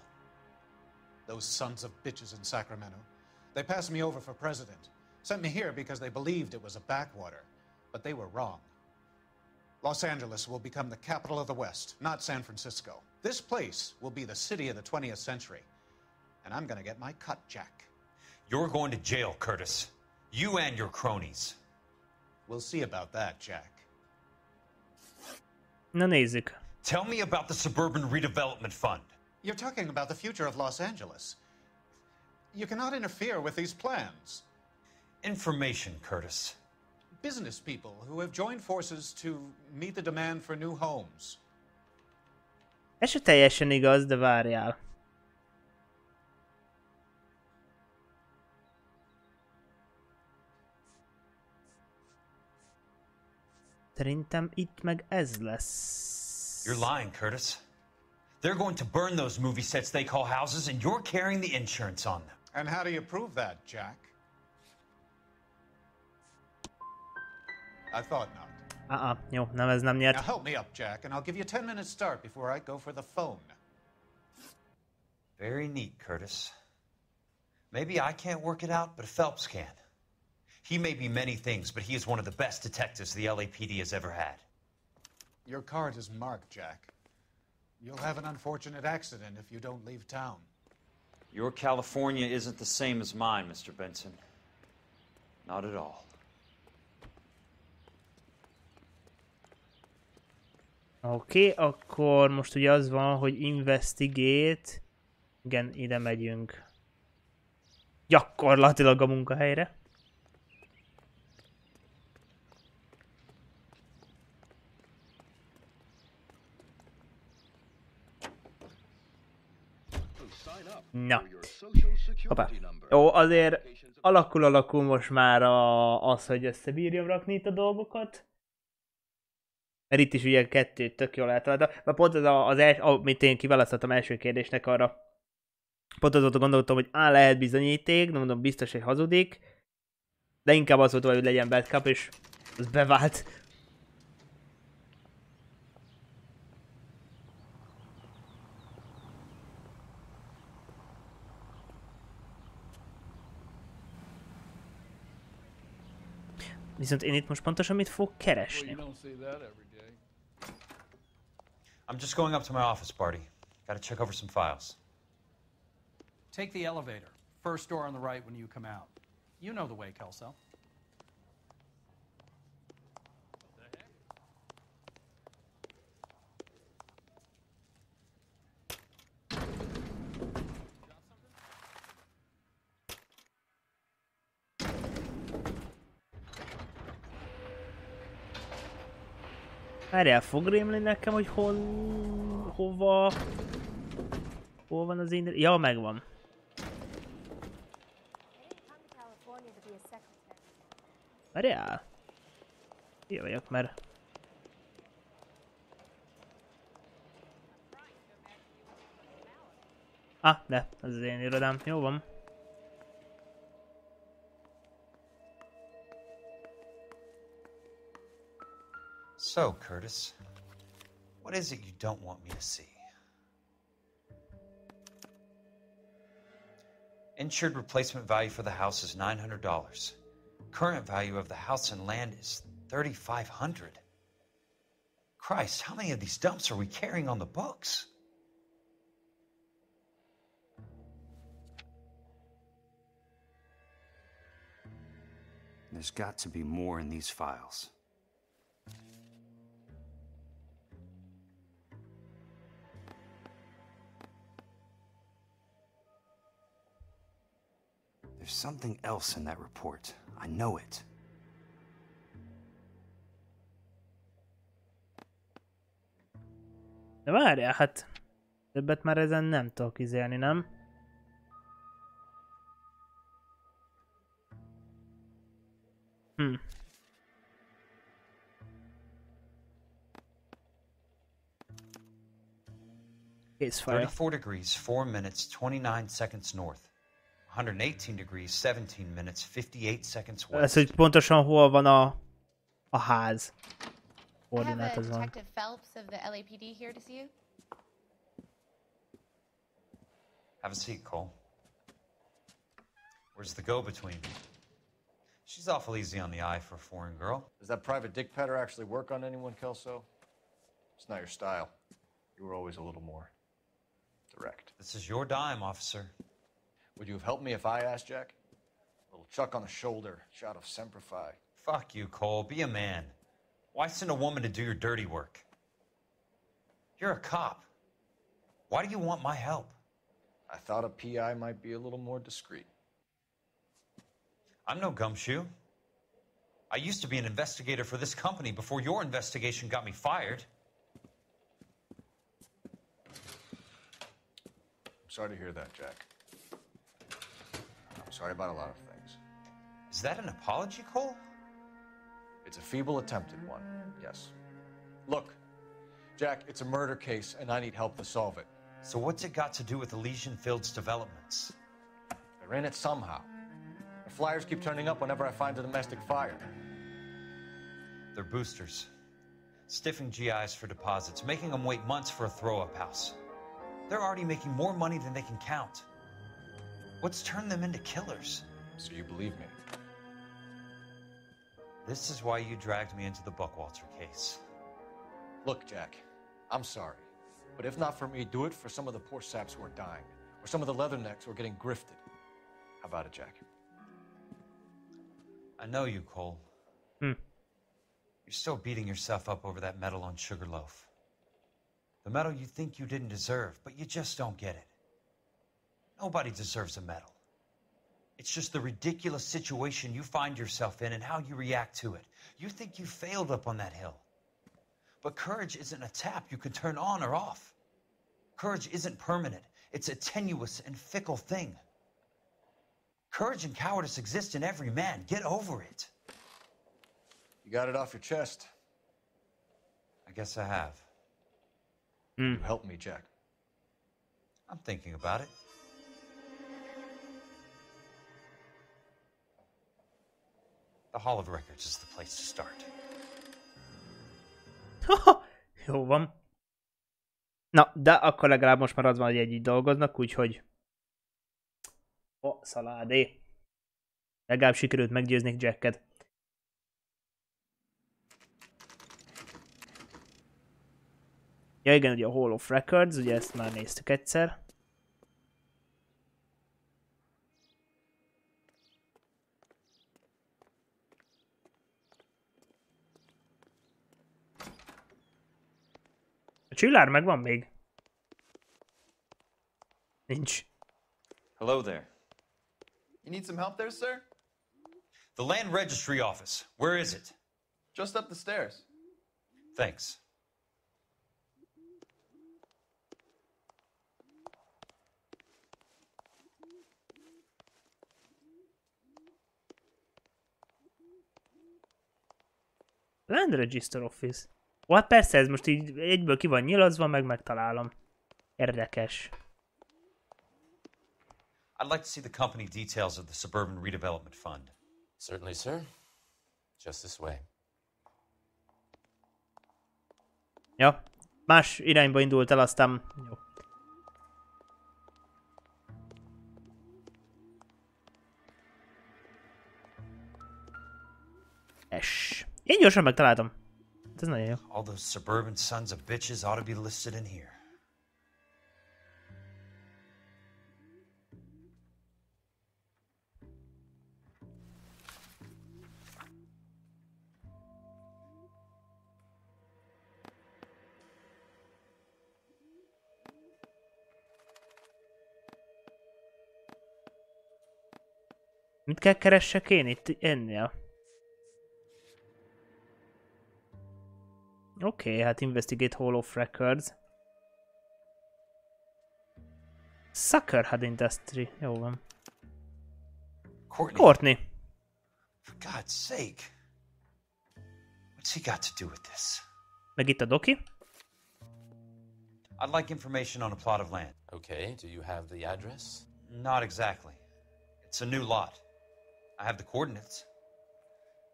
Those sons of bitches in Sacramento. They passed me over for president. Sent me here because they believed it was a backwater. But they were wrong. Los Angeles will become the capital of the West, not San Francisco. This place will be the city of the 20th century. And I'm gonna get my cut, Jack. You're going to jail, Curtis. You and your cronies. We'll see about that, Jack. Na nézzük. Tell me about the Suburban Redevelopment Fund. You're talking about the future of Los Angeles. You cannot interfere with these plans. Information, Curtis. Business people who have joined forces to meet the demand for new homes. Ez se teljesen igaz, de várjál. Szerintem itt meg ez lesz. You're lying, Curtis. They're going to burn those movie sets they call houses, and you're carrying the insurance on them. And how do you prove that, Jack? I thought not. Jó, nem, ez nem nyert. Now help me up, Jack, and I'll give you a 10-minute start before I go for the phone. Very neat, Curtis. Maybe I can't work it out, but Phelps can. He may be many things, but he is one of the best detectives the LAPD has ever had. Your card is marked, Jack. You'll have an unfortunate accident if you don't leave town. Your California isn't the same as mine, Mr. Benson. Not at all. Oké, akkor most ugye az van, hogy investigate. Igen, ide megyünk. Gyakorlatilag a munkahelyre. Na. Hoppá. Jó, azért alakul most már az, hogy összebírjam rakni itt a dolgokat. Mert itt is ugye kettőt tök jól eltalálta. Mert pont amit én kiválasztottam első kérdésnek, arra pont azóta gondoltam, hogy lehet bizonyíték, de mondom biztos, hogy hazudik. De inkább az volt, hogy legyen bad cup, és az bevált. Viszont én itt most pontosan mit fog keresni? I'm just going up to my office, Barty. Gotta check over some files. Take the elevator. First door on the right when you come out. You know the way, Kelso. Várjál, fog rémlni nekem, hogy hol van az én... Ja, megvan. Várjál. Jó vagyok, mert... de, ez az én irodám. Jó van. So, Curtis, what is it you don't want me to see? Insured replacement value for the house is $900. Current value of the house and land is $3,500. Christ, how many of these dumps are we carrying on the books? There's got to be more in these files. There's something else in that report. I know it. De várjál, hát többet már ezen nem tudok izélni, nem? 34 degrees, 4 minutes, 29 seconds north. 118 degrees, 17 minutes, 58 seconds west. Ez, hogy pontosan hol van a ház. I have a Koordinát az van. Detective Phelps of the LAPD here to see you. Have a seat, Cole. Where's the go-between? She's awful easy on the eye for a foreign girl. Does that private dick petter actually work on anyone, Kelso? It's not your style. You were always a little more direct. This is your dime, officer. Would you have helped me if I asked, Jack? A little chuck on the shoulder, shot of Semper Fi. Fuck you, Cole. Be a man. Why send a woman to do your dirty work? You're a cop. Why do you want my help? I thought a PI might be a little more discreet. I'm no gumshoe. I used to be an investigator for this company before your investigation got me fired. I'm sorry to hear that, Jack. I'm sorry about a lot of things. Is that an apology, Cole? It's a feeble attempt at one, yes. Look, Jack, it's a murder case, and I need help to solve it. So what's it got to do with Elysian Fields developments? They're in it somehow. The flyers keep turning up whenever I find a domestic fire. They're boosters. Stiffing GIs for deposits, making them wait months for a throw-up house. They're already making more money than they can count. What's turned them into killers? So you believe me? This is why you dragged me into the Buckwalter case. Look, Jack, I'm sorry. But if not for me, do it for some of the poor saps who are dying. Or some of the leathernecks who are getting grifted. How about it, Jack? I know you, Cole. You're still beating yourself up over that medal on Sugarloaf. The medal you think you didn't deserve, but you just don't get it. Nobody deserves a medal. It's just the ridiculous situation you find yourself in and how you react to it. You think you failed up on that hill. But courage isn't a tap you can turn on or off. Courage isn't permanent. It's a tenuous and fickle thing. Courage and cowardice exist in every man. Get over it. You got it off your chest. I guess I have. You help me, Jack. I'm thinking about it. The Hall of Records is the place to start. Jó van. Na, de akkor legalább most már az van, hogy együtt dolgoznak, úgyhogy... szaládé. Legalább sikerült meggyőzni Jacket. Ja igen, ugye a Hall of Records, ugye ezt már néztük egyszer. A csillár megvan még? Nincs. Hello there. You need some help there, sir? The Land Registry Office. Where is it? Just up the stairs. Thanks. Land Register Office. Hát persze, ez most így egyből ki van nyilazva, meg megtalálom. Érdekes. I'd like to see the company details of the Suburban Redevelopment Fund. Certainly, sir. Just this way. Ja, más irányba indult el, aztán jó. Én gyorsan megtaláltam. Ez nagyon jó. All those suburban sons of bitches ought to be listed in here. Mit kell keressek én itt ennél? Oké, hát Investigate Hall of Records. Suckerhead Industry. Jó van. Courtney. For God's sake. What's he got to do with this? Meg itt a doki. I'd like information on a plot of land. Okay, do you have the address? Not exactly. It's a new lot. I have the coordinates.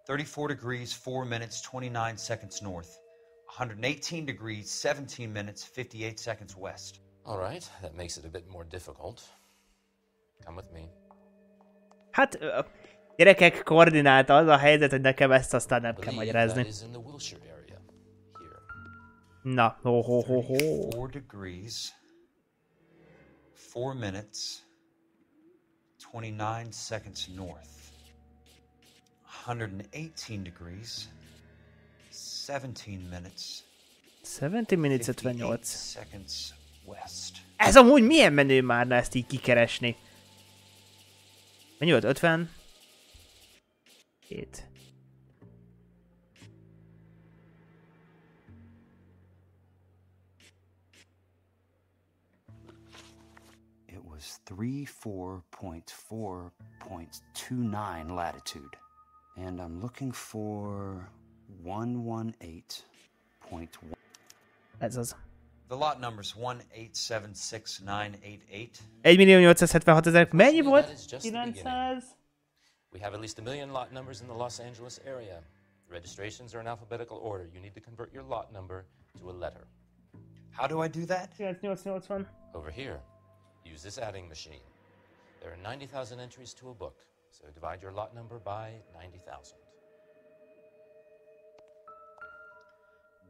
34 degrees, 4 minutes, 29 seconds north. 118 degrees, 17 minutes, 58 seconds west. All right, that makes it a bit more difficult. Come with me. Hát, gyerekek, koordináta, az a helyzet, hogy nekem ezt aztán nem kell magyarázni. Na, ho. 34 degrees, 4 minutes, 29 seconds north. 118 degrees, 17 minutes. 17 minutes 58 seconds west. Ez amúgy milyen menő már ezt így kikeresni. Mennyi volt? 50? 7. It was 34.4.29 latitude. And I'm looking for 118.1. Ez az. The lot number's 1876988. 1.876.000. Mennyi volt? 900? We have at least 1 million lot numbers in the Los Angeles area. Registrations are in alphabetical order. You need to convert your lot number to a letter. How do I do that? 980. Over here. Use this adding machine. There are 90,000 entries to a book. So divide your lot number by 90,000.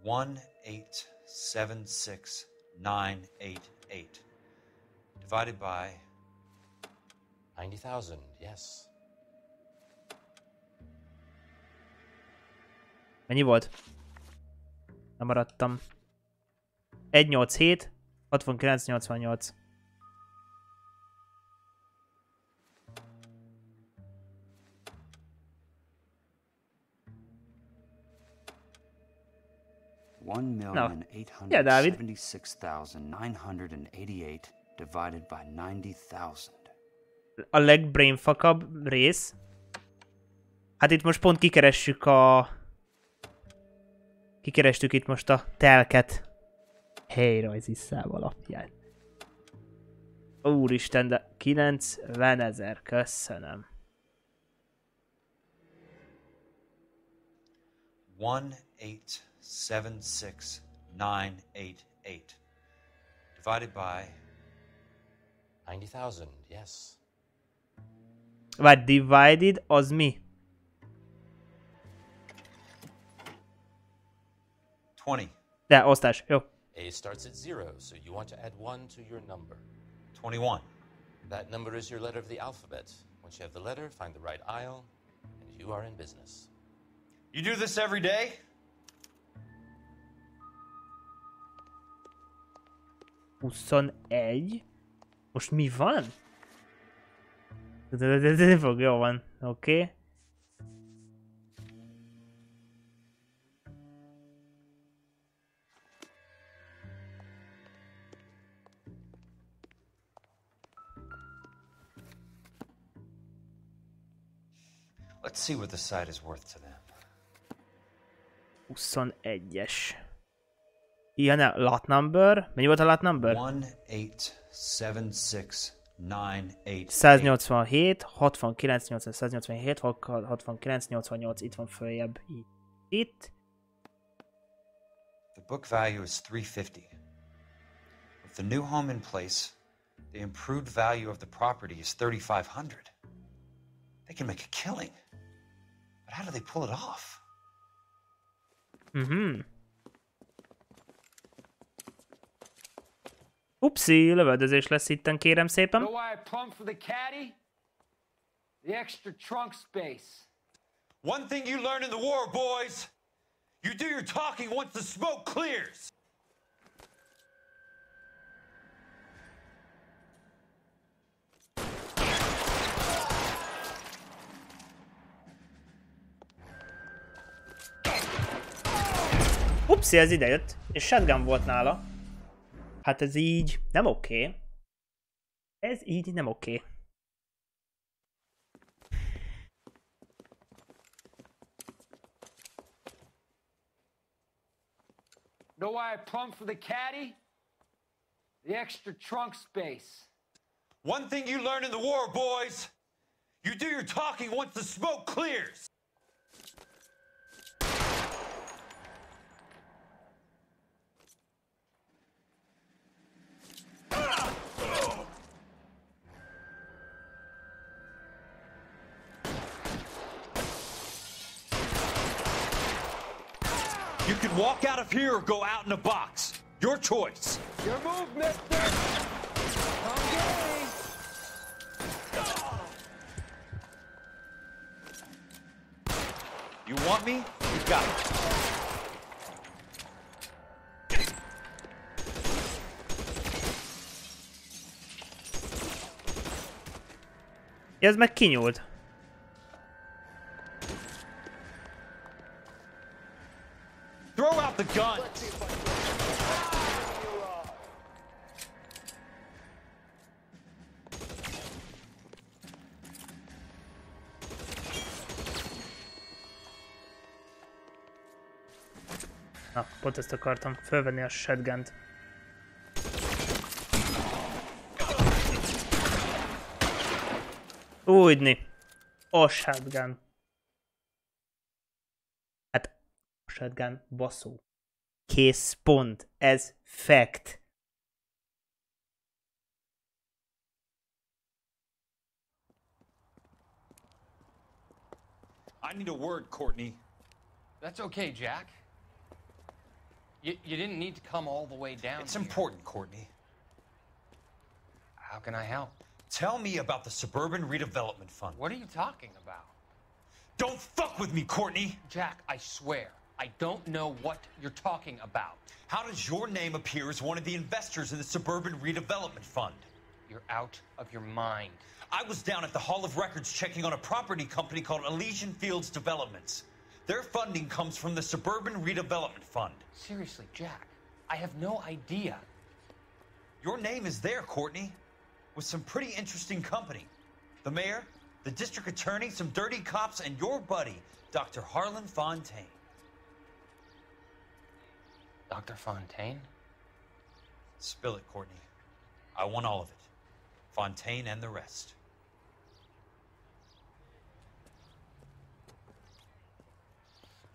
1876988 divided by 90,000. Yes. Mennyi volt? Nem maradtam. 187 6988. $1,876,988 divided by 90,000. A legbrainfuckabb rész. Hát itt most pont kikerestük itt most a telket. Helyrajzi szám alapján. Úristen, de 90 000, köszönöm. 1876988 divided by 90,000. Yes. Várj, divided az mi? 20. De, osztás, jó. A starts at 0, so you want to add 1 to your number. 21. That number is your letter of the alphabet. Once you have the letter, find the right aisle, and you are in business. You do this every day? Egy. Most mi van? Ez fog, jó van. Oké. Okay. Let's see what the site is worth to them. 21-es. Ilyen a lot number. Mennyi volt a lot number? 1876988. 187, 69, 80, 187, 69, 88. Itt van följebb. Itt. The book value is $350. With the new home in place, the improved value of the property is $3,500. They can make a killing. But how do they pull it off? Upsi, lövöldözés lesz itten, kérem szépen. Know why I plumbed for the caddy? The extra trunk space. One thing you learn in the war, boys. You do your talking once the smoke clears. Upsi, ez idejött, és shotgun volt nála. Hát ez így nem oké. Ez így nem oké. Know why I plumbed for the caddy? The extra trunk space. One thing you learn in the war, boys. You do your talking once the smoke clears. You can walk out of here or go out in a box. Your choice. Your move, mister. Come get me. You want me? You got it. Ez meg kinyúlt. Throw out the gun. Na, pont ezt akartam. Fölvenni a shotgunt. Úgyni. A shotgun. Hát, a shotgun baszó. Kész pont. Ez fact. I need a word, Courtney. That's okay, Jack. You didn't need to come all the way down It's here. important, Courtney. How can I help? Tell me about the Suburban Redevelopment Fund. What are you talking about? Don't fuck with me, Courtney! Jack, I swear, I don't know what you're talking about. How does your name appear as one of the investors in the Suburban Redevelopment Fund? You're out of your mind. I was down at the Hall of Records checking on a property company called Elysian Fields Developments. Their funding comes from the Suburban Redevelopment Fund. Seriously, Jack, I have no idea. Your name is there, Courtney, with some pretty interesting company. The mayor, the district attorney, some dirty cops, and your buddy, Dr. Harlan Fontaine. Dr. Fontaine? Spill it, Courtney. I want all of it. Fontaine and the rest.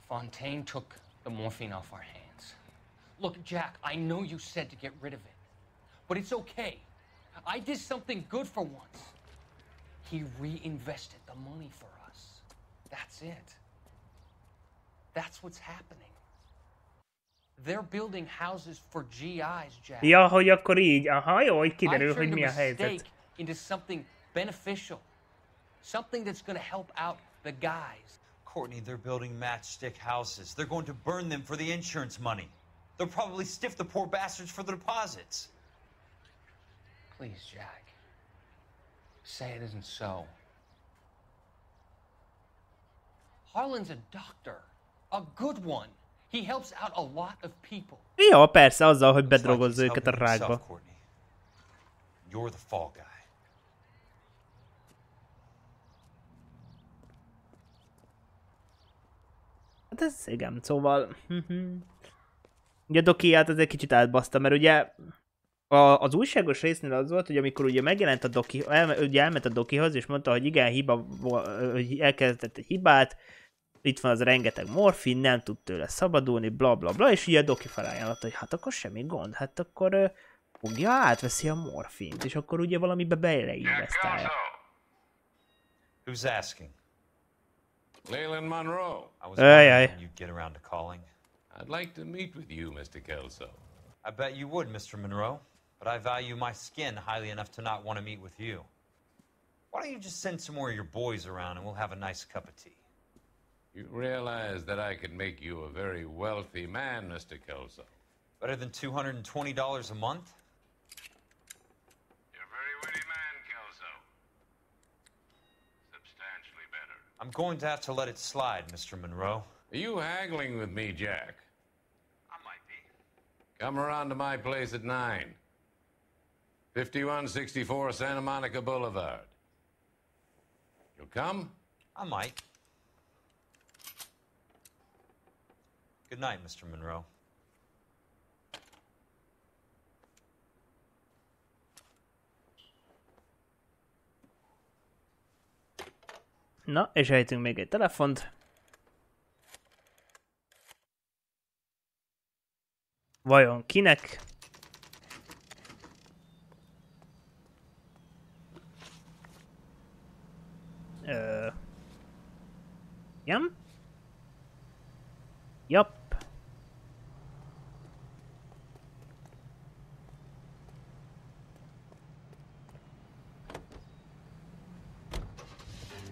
Fontaine took the morphine off our hands. Look, Jack, I know you said to get rid of it, but it's okay. I did something good for once. He reinvested the money for us. That's it. That's what's happening. They're building houses for GIs, Jack. Ja, hogy akkor így. Aha, jó, hogy I kiderül, hogy turned mi a a helyzet. mistake into something beneficial. Something that's going to help out the guys. Courtney, they're building matchstick houses. They're going to burn them for the insurance money. They'll probably stiff the poor bastards for the deposits. Please, Jack. Say it isn't so. Harlan's a doctor. A good one. He helps out a lot of people. Ja, persze, azzal, hogy bedrogozza őket a rákba. You're the fall guy. Hát ez igen, szóval... Ugye a dokiát az egy kicsit átbaszta, mert ugye az újságos résznél az volt, hogy amikor ugye megjelent a doki, ugye elment a dokihoz, és mondta, hogy igen, hogy elkezdett egy hibát, itt van az rengeteg morfin, nem tud tőle szabadulni, bla bla bla, és ugye a doki felajánlott, hogy hát akkor semmi gond, hát akkor fogja, átveszi a morfint, és akkor ugye valamibe beleinvestálja. Who's asking? Leland Monroe. I was wondering when you'd get around to calling. I'd like to meet with you, Mr. Kelso. I bet you would, Mr. Monroe, but I value my skin highly enough to not want to meet with you. Why don't you just send some more of your boys around and we'll have a nice cup of tea? You realize that I could make you a very wealthy man, Mr. Kelso. Better than $220 a month? You're a very witty man, Kelso. Substantially better. I'm going to have to let it slide, Mr. Monroe. Are you haggling with me, Jack? I might be. Come around to my place at 9. 5164 Santa Monica Boulevard. You'll come? I might. Good night, Mr. Monroe. Na, és ejtünk még egy telefont. Vajon kinek? Igen? Japp.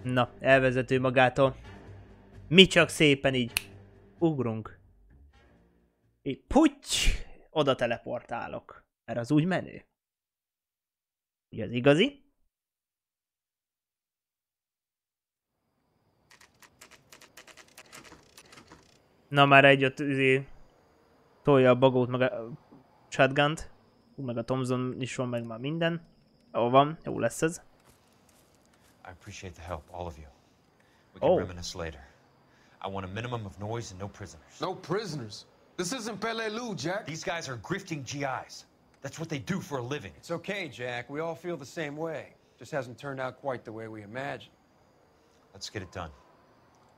Na, elvezető magától. Mi csak szépen így ugrunk. Így puty, oda teleportálok. Mert az úgy menő. Ugye az igazi? Na már egy ott tolja a bagót, meg a shotgunt. Meg a Thompson is van, meg már minden. Jó van, jó lesz ez. I appreciate the help, all of you. We can reminisce later. I want a minimum of noise and no prisoners. No prisoners? This isn't Peleliu, Jack. These guys are grifting GIs. That's what they do for a living. It's okay, Jack. We all feel the same way. Just hasn't turned out quite the way we imagined. Let's get it done.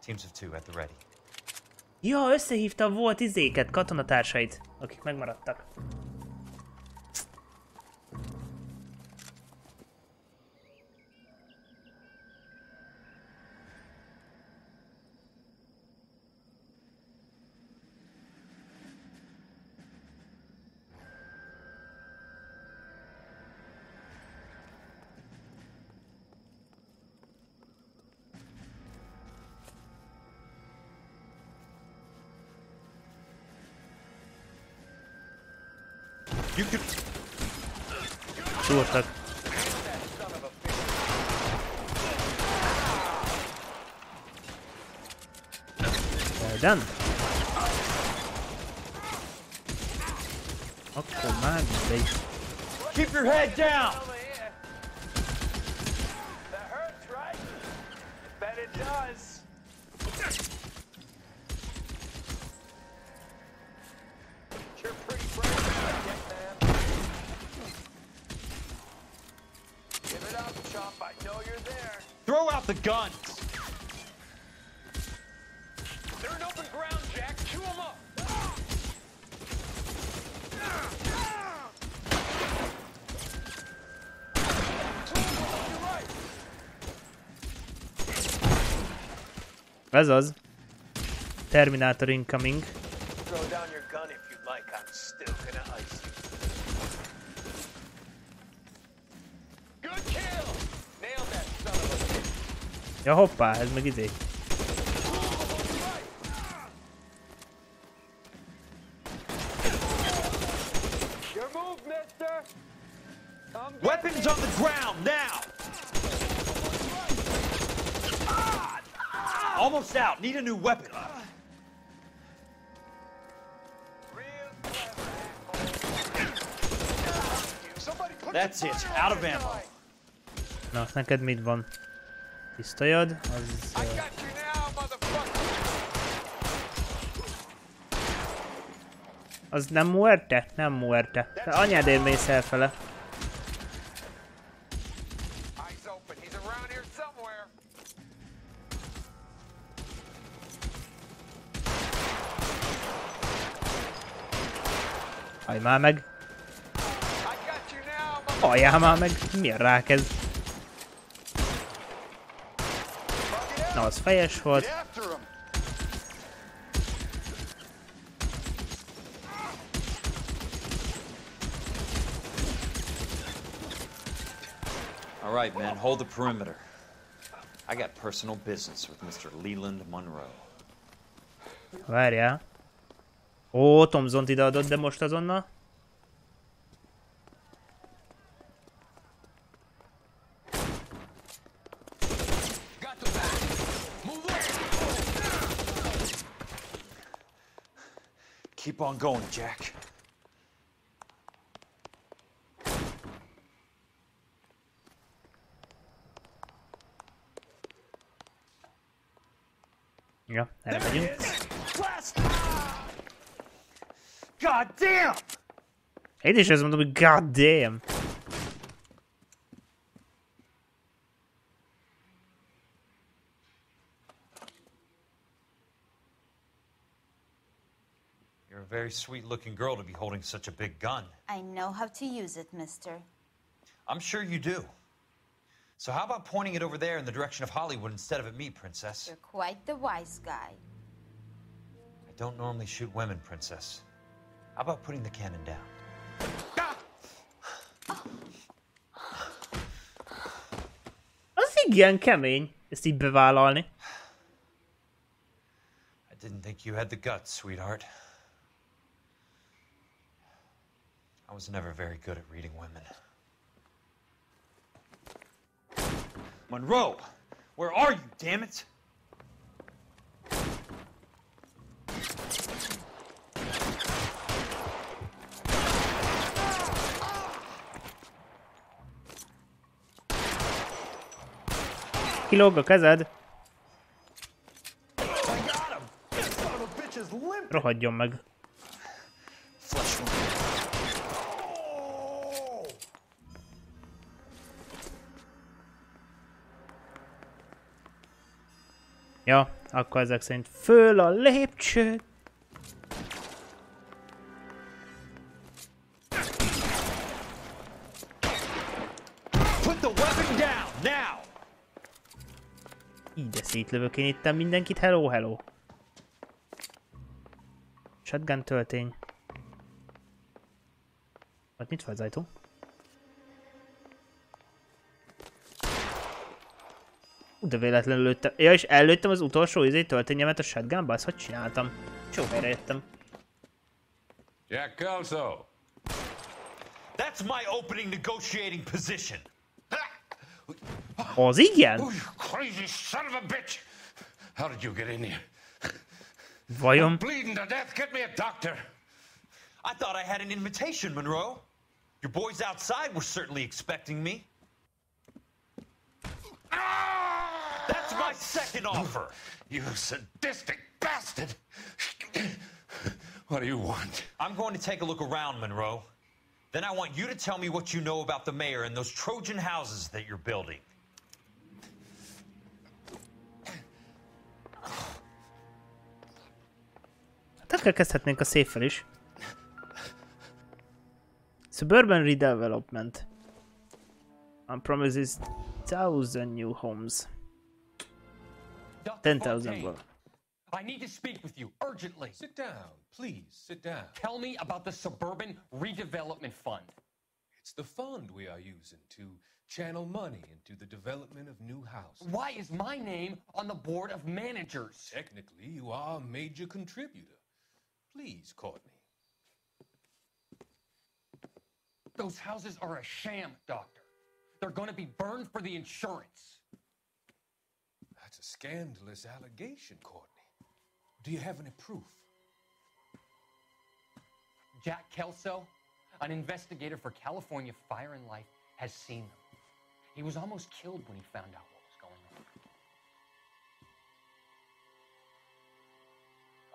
Teams of 2 at the ready. Ja, összehívta a volt izéket, katonatársait, akik megmaradtak. You could... Szúrtak. Well done. Akkor már mindegy. Keep your head down! That hurts, right? Bet it does. You're pretty brave, man. Give it up, chump. I know you're there. Throw out the guns! They're in open ground, Jack. Chew them up. Ez az. Terminator incoming. Throw down your gun if you like. I'm still gonna ice you. Good kill. Nailed that son of a bitch. Ja hoppá, ez meg izé. Your move, mister. Weapons on the ground, now! Almost out. Need a new weapon. That's it. Out of ammo. Na, neked mit van? Pisztolyod? Az... Az nem muerte? Nem muerte. De anyádért mész elfele. Hajj már meg! Halljál már meg! Milyen rákezd? Na, az fejes volt. All right, man, hold the perimeter. I got personal business with Mr. Leland Monroe. Várjál. Ó, Thompsont ideadott, de most azonnal. Keep on going, Jack. Ja, erre megyünk. God damn! Én is ezt mondom, hogy god damn! very sweet-looking girl to be holding such a big gun. I know how to use it, mister. I'm sure you do. So how about pointing it over there in the direction of Hollywood instead of at me, Princess? You're quite the wise guy. I don't normally shoot women, Princess. How about putting the cannon down? Az igen kemény, ezt így bevállalni. I didn't think you had the guts, sweetheart. I was never very good at reading women. Monroe! Where are you, damn it? Kilóg a kezed. Rohadjon meg. Ja, akkor ezek szerint föl a lépcsőt. Put the weapon down now. Így de szétlövök én itt mindenkit. Hello, hello. Shotgun töltény. Hát mit van az ajtó? De véletlenül lőttem. Ja, és ellőttem az utolsó töltényemet a shotgunba? Azt hogy csináltam? Csó, helyre jöttem. Jack Kelso. That's my opening negotiating position. Az igen? Oh, you crazy son of a bitch! How did you get in here? Vajon? I'm bleeding to death. Get me a doctor. I thought I had an invitation, Monroe. Your boys outside were certainly expecting me. That's my second offer. You sadistic bastard. What do you want? I'm going to take a look around, Monroe. Then I want you to tell me what you know about the mayor and those Trojan houses that you're building. Tehát kezdhetnénk a széffel is. Suburban redevelopment. Promises 1,000 new homes. 10,000 well. I need to speak with you urgently. Sit down, please, sit down. Tell me about the Suburban Redevelopment Fund. It's the fund we are using to channel money into the development of new houses. Why is my name on the board of managers? Technically, you are a major contributor. Please, Courtney. Those houses are a sham, Doctor. They're going to be burned for the insurance. That's a scandalous allegation, Courtney. Do you have any proof? Jack Kelso, an investigator for California Fire and Life, has seen them. He was almost killed when he found out what was going on.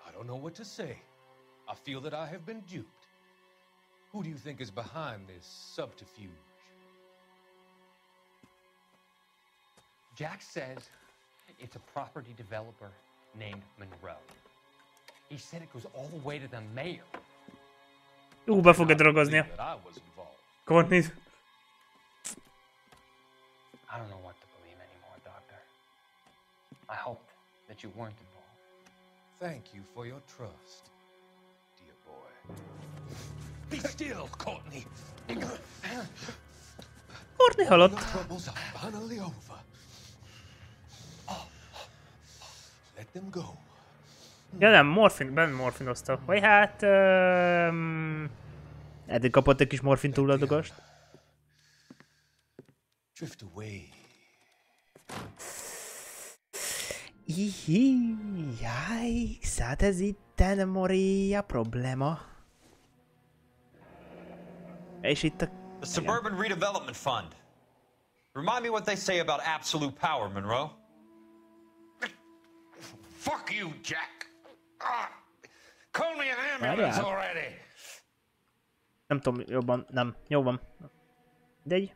I don't know what to say. I feel that I have been duped. Who do you think is behind this subterfuge? Jack says it's a property developer named Monroe. He said it goes all the way to the mayor. Be fogja drogoznia. Courtney. I don't know what to believe anymore, Doctor. I hoped that you weren't involved. Thank you for your trust, dear boy. Be still, Courtney. Courtney halott. Your troubles are finally over. Let them go. Ja nem, morfinozta. Vagy hát... eddig kapott egy kis morfin túladogást. Drift away. Yikes, hát ez itten Moria probléma. És itt a... The Suburban Redevelopment Fund. Remind me what they say about absolute power, Monroe. Fuck you, Jack. Call me an ambulance already. Nem tudom jobban, nem. Jó van. De egy.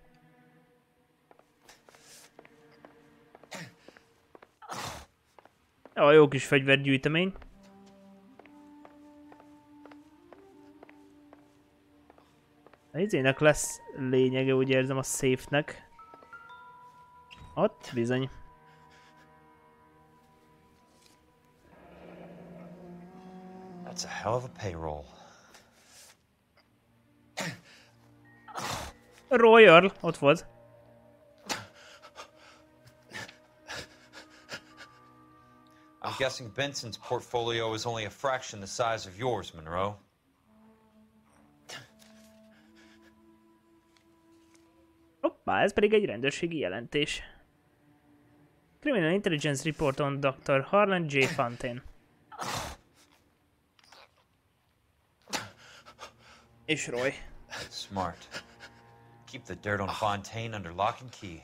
Jó kis fegyvergyűjtemény. A izének lesz lényege, úgy érzem, a safe-nek. Ott bizony. That's a hell of a payroll. Royal, ott volt. I'm guessing Benson's portfolio is only a fraction the size of yours, Monroe. Hoppá, ez pedig egy rendőrségi jelentés. Criminal Intelligence Report on Dr. Harlan J. Fontaine. És Roy. Smart. Keep the dirt on Fontaine under lock and key.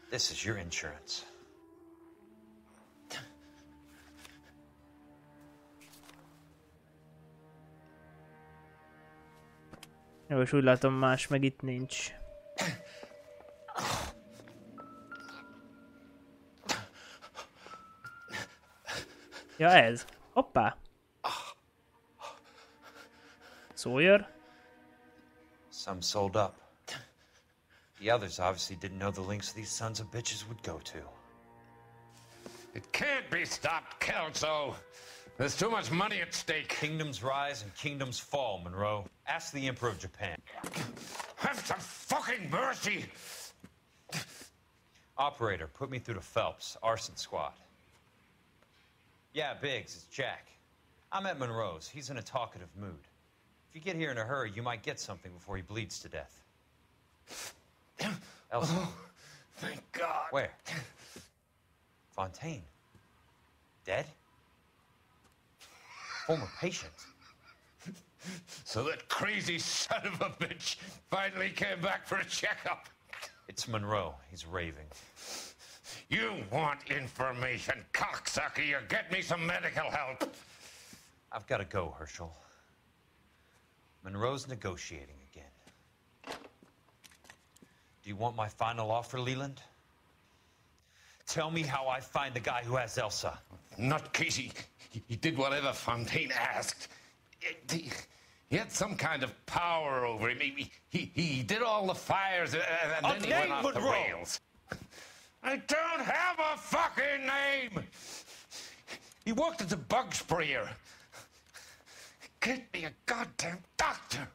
This is your insurance. Jó, és úgy látom, más meg itt nincs. Ja, ez. Hoppá. Sawyer. Some sold up. The others obviously didn't know the links these sons of bitches would go to. It can't be stopped, Kelso. There's too much money at stake. Kingdoms rise and kingdoms fall, Monroe. Ask the Emperor of Japan. Have some fucking mercy! Operator, put me through to Phelps, arson squad. Yeah, Biggs, it's Jack. I'm at Monroe's. He's in a talkative mood. If you get here in a hurry, you might get something before he bleeds to death. Elsa. Oh, thank God. Where? Fontaine. Dead? Former patient. So that crazy son of a bitch finally came back for a checkup. It's Monroe. He's raving. You want information, cocksucker. You get me some medical help. I've got to go, Herschel. Monroe's negotiating again. Do you want my final offer, Leland? Tell me how I find the guy who has Elsa. Not Casey. He did whatever Fontaine asked. He had some kind of power over him. He did all the fires and then he went off the rails. I don't have a fucking name! He worked as a bug sprayer. Get me a goddamn doctor!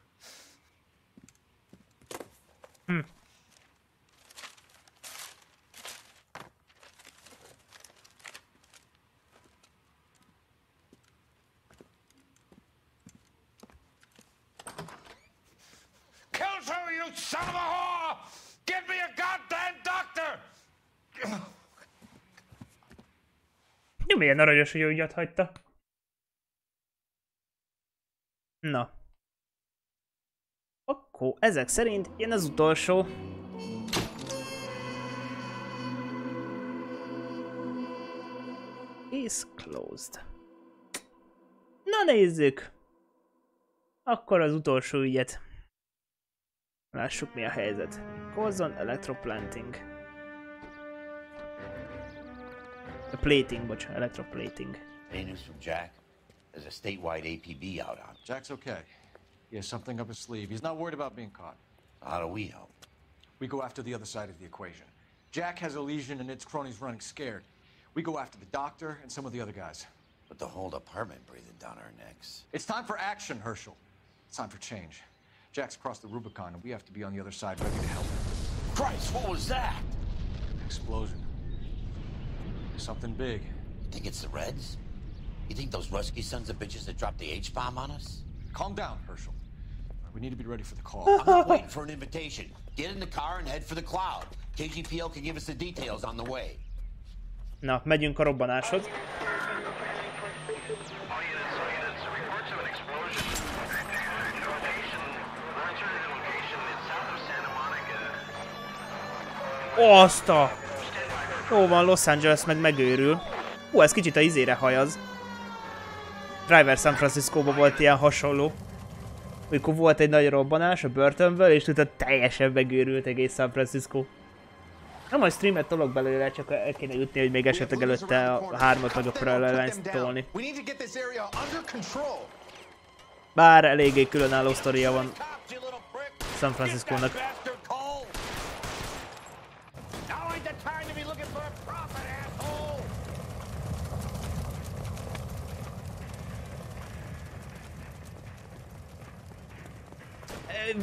Kelso, you son of a whore! Get me a goddamn doctor! Milyen aranyos, hogy úgy hagyta. Na. Akkor ezek szerint jön az utolsó. Is closed. Na nézzük. Akkor az utolsó ügyet. Lássuk, mi a helyzet. Coulson Electroplanting. Plating, bocs, electroplating. Any news from Jack? There's a statewide APB out on. Jack's okay. He has something up his sleeve. He's not worried about being caught. How do we help? We go after the other side of the equation. Jack has a legion and its cronies running scared. We go after the doctor and some of the other guys. But the whole department breathing down our necks. It's time for action, Herschel. It's time for change. Jack's crossed the Rubicon and we have to be on the other side ready to help him. Christ, what was that? Explosion. Something big. You think it's the Reds? You think those Rusky sons of bitches that dropped the H-bomb on us? Calm down, Herschel. We need to be ready for the call. I'm not waiting for an invitation. Get in the car and head for the cloud. KGPL can give us the details on the way. Na, megyünk a robbanáshoz. Azt a... Jó van, Los Angeles meg megőrül. Ez kicsit a izére hajaz. Driver San Francisco-ban volt ilyen hasonló. Amikor volt egy nagy robbanás a börtönből, és utána teljesen megőrült egész San Francisco. Nem majd streamet tolok belőle, csak el kéne jutni, hogy még esetleg előtte a 3-at meg akkor el lehet tolni. Bár eléggé különálló sztoria van San Franciscónak.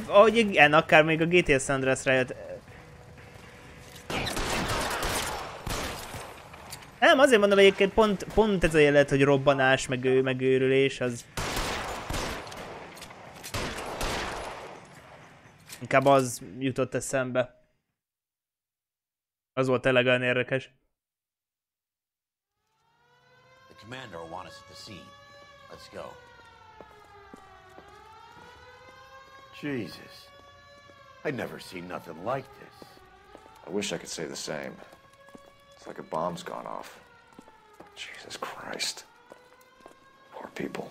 Ahogy igen, akár még a GTA San Andreasra jött. Nem, azért mondom, hogy egyébként pont ez a jelet, hogy robbanás, meg őrülés, az... Inkább az jutott eszembe. Az volt tényleg olyan érdekes. The commander will want us at the scene. Let's go. Jesus. I'd never seen nothing like this. I wish I could say the same. It's like a bomb's gone off. Jesus Christ. Poor people.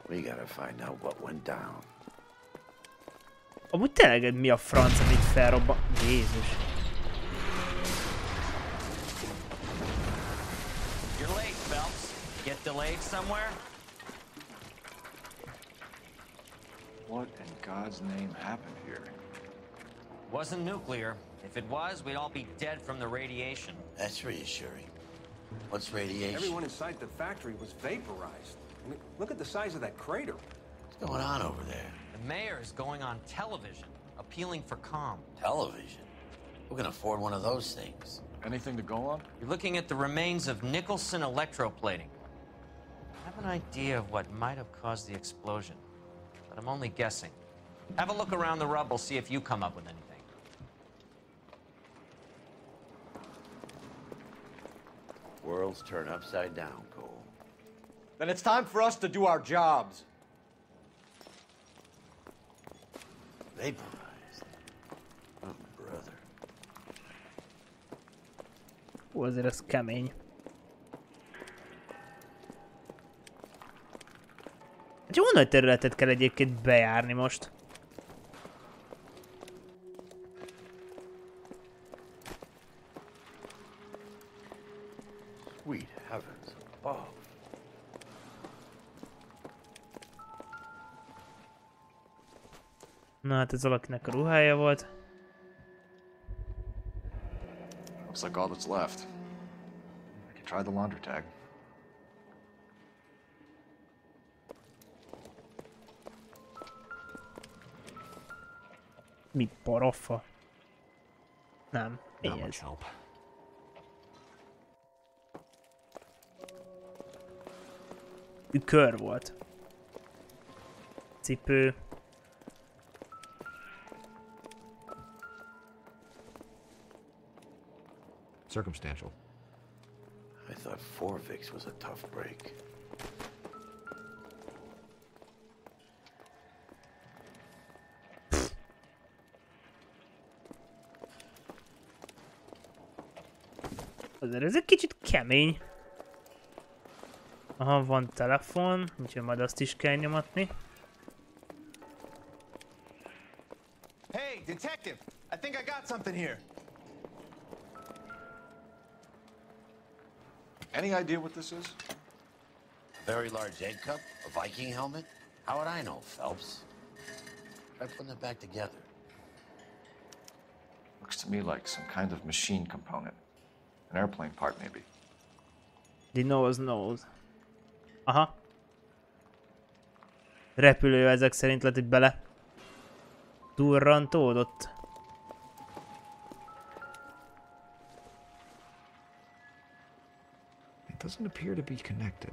We gotta find out what went down. Amúgy tényleg mi a franc, amit felrobban... Jézus. You're late, Phelps. Get delayed somewhere? What in God's name happened here? Wasn't nuclear. If it was, we'd all be dead from the radiation. That's reassuring. What's radiation? Everyone inside the factory was vaporized. I mean, look at the size of that crater. What's going on over there? The mayor is going on television, appealing for calm. Television? Who can afford one of those things? Anything to go on? You're looking at the remains of Nicholson electroplating. I have an idea of what might have caused the explosion, but I'm only guessing. Have a look around the rubble, see if you come up with anything. Worlds turn upside down, Cole. Then it's time for us to do our jobs. Vaporized. Oh, brother. Azért ez kemény. Egy jó nagy területet kell egyébként bejárni most. Sweet heavens above. Na hát ez valakinek a ruhája volt. Looks like all that's left. I can try the laundry tag. Mi porofa? Nem, mi ez? Kör volt. Cipő. Circumstantial. I thought Forvix was a tough break. Azért ez egy kicsit kemény. Aha, van telefon, úgyhogy majd azt is kell nyomatni. Hey, detective! I think I got something here. Any idea what this is? Very large egg cup? A Viking helmet? How would I know, Phelps? Try putting it back together. Looks to me like some kind of machine component. An airplane part, maybe. The nose. Aha. Repülő ezek szerint lehet, hogy bele durrantódott. It doesn't appear to be connected.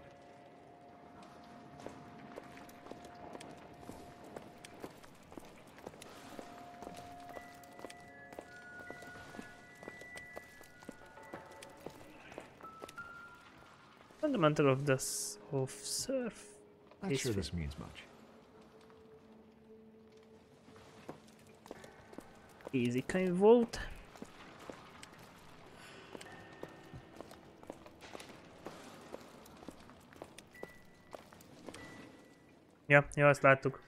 Fundamental of the surf. Not sure this means much. Easy könyv volt. Ja, jó, azt láttuk.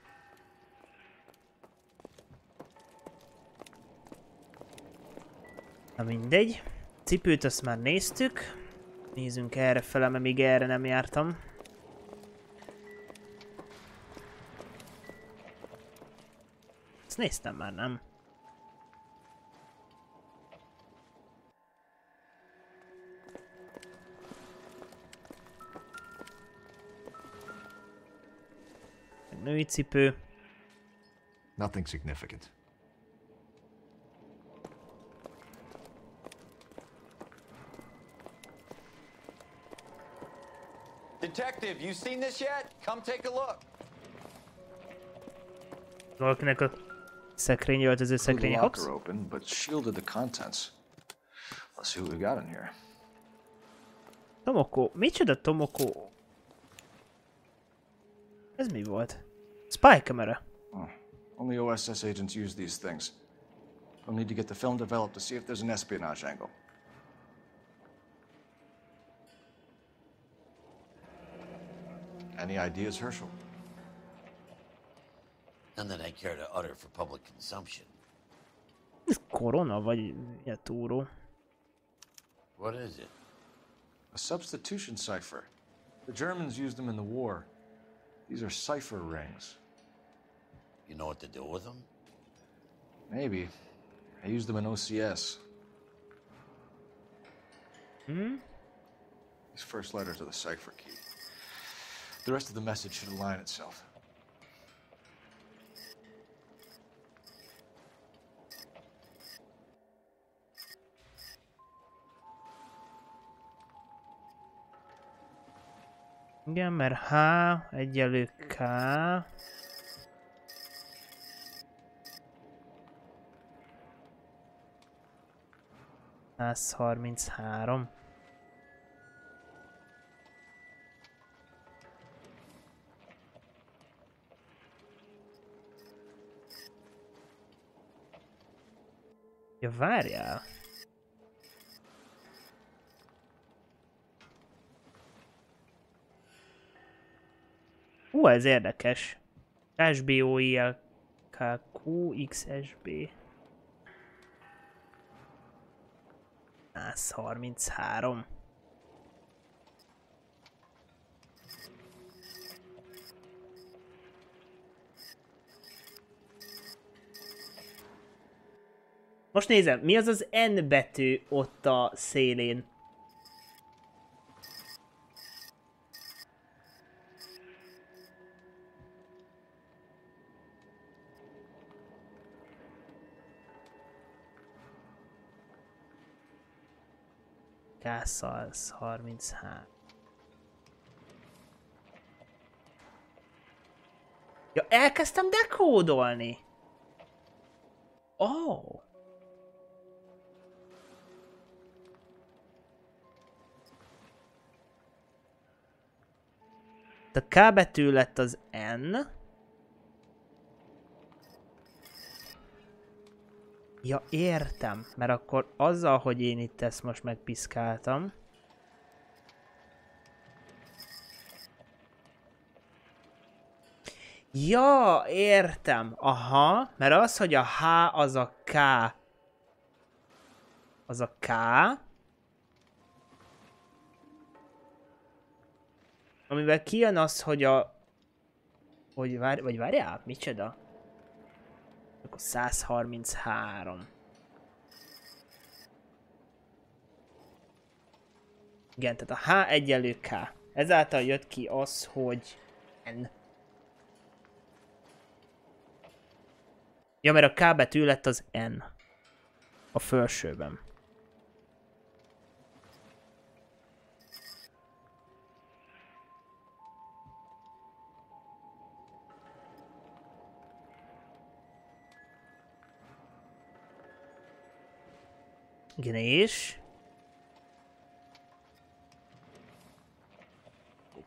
Na mindegy. Cipőt azt már néztük. Nézzünk erre fele, mert még erre nem jártam. Ezt néztem már, nem? Női cipő. Nothing significant. Detective, you seen this yet? Come take a look. Valakinek a szekrény, öltöző szekrénye, hops. Locker open, but shielded the contents. Let's see what we got in here. Tomoko. Micsoda Tomoko? Ez mi volt? Spy camera. Oh, only OSS agents use these things. We'll need to get the film developed to see if there's an espionage angle. Any ideas, Herschel? None that I care to utter for public consumption. Ez korona vagy ilyen túró? What is it? A substitution cipher. The Germans used them in the war. These are cipher rings. You know what to do with them? Maybe. I used them in OCS. Hmm? These first letters are the cipher key. The rest of the message should align itself. Igen, mert H egyenlő K. ...133. Ja, várjál. Ez érdekes. SBOILKQXSB. 133. Most nézem, mi az az N betű ott a szélén? K133. Ja, elkezdtem dekódolni! Oh! A K betű lett az N. Ja, értem, mert akkor azzal, hogy én itt ezt most megpiszkáltam. Ja, értem. Aha, mert az, hogy a H az a K. Az a K. Amivel kijön az, hogy a... Hogy vagy várjál? Micsoda? Akkor 133. Igen, tehát a H egyenlő K. Ezáltal jött ki az, hogy N. Ja, mert a K betű lett az N. A felsőben. Igen, és...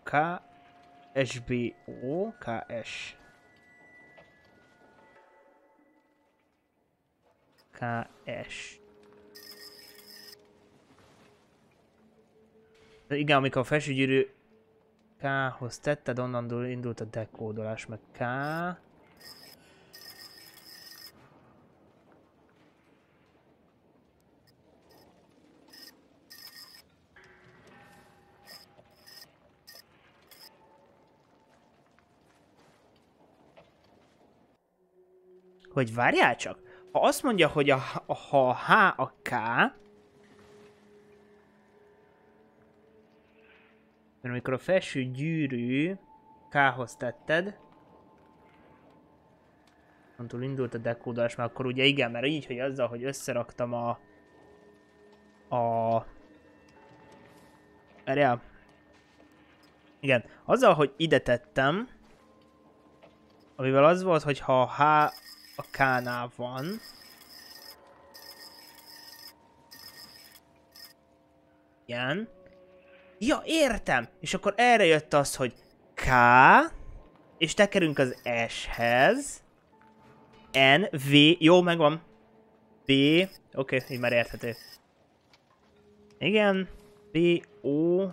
K... SB... O... KS... KS... De igen, amikor a felsőgyűrű K-hoz tetted, onnan indult a dekódolás, meg K... hogy várjál csak, ha azt mondja, hogy ha a H a K, mert amikor a felső gyűrű K-hoz tetted, ontól indult a dekódolás, mert akkor ugye igen, mert így, hogy azzal, hogy összeraktam Várjál. Igen, azzal, hogy ide tettem, amivel az volt, hogy ha a H a K-nál van, igen. Ja, értem! És akkor erre jött az, hogy K, és tekerünk az S-hez, N, V, jó, megvan. B, oké, így már érthető. Igen, B, O,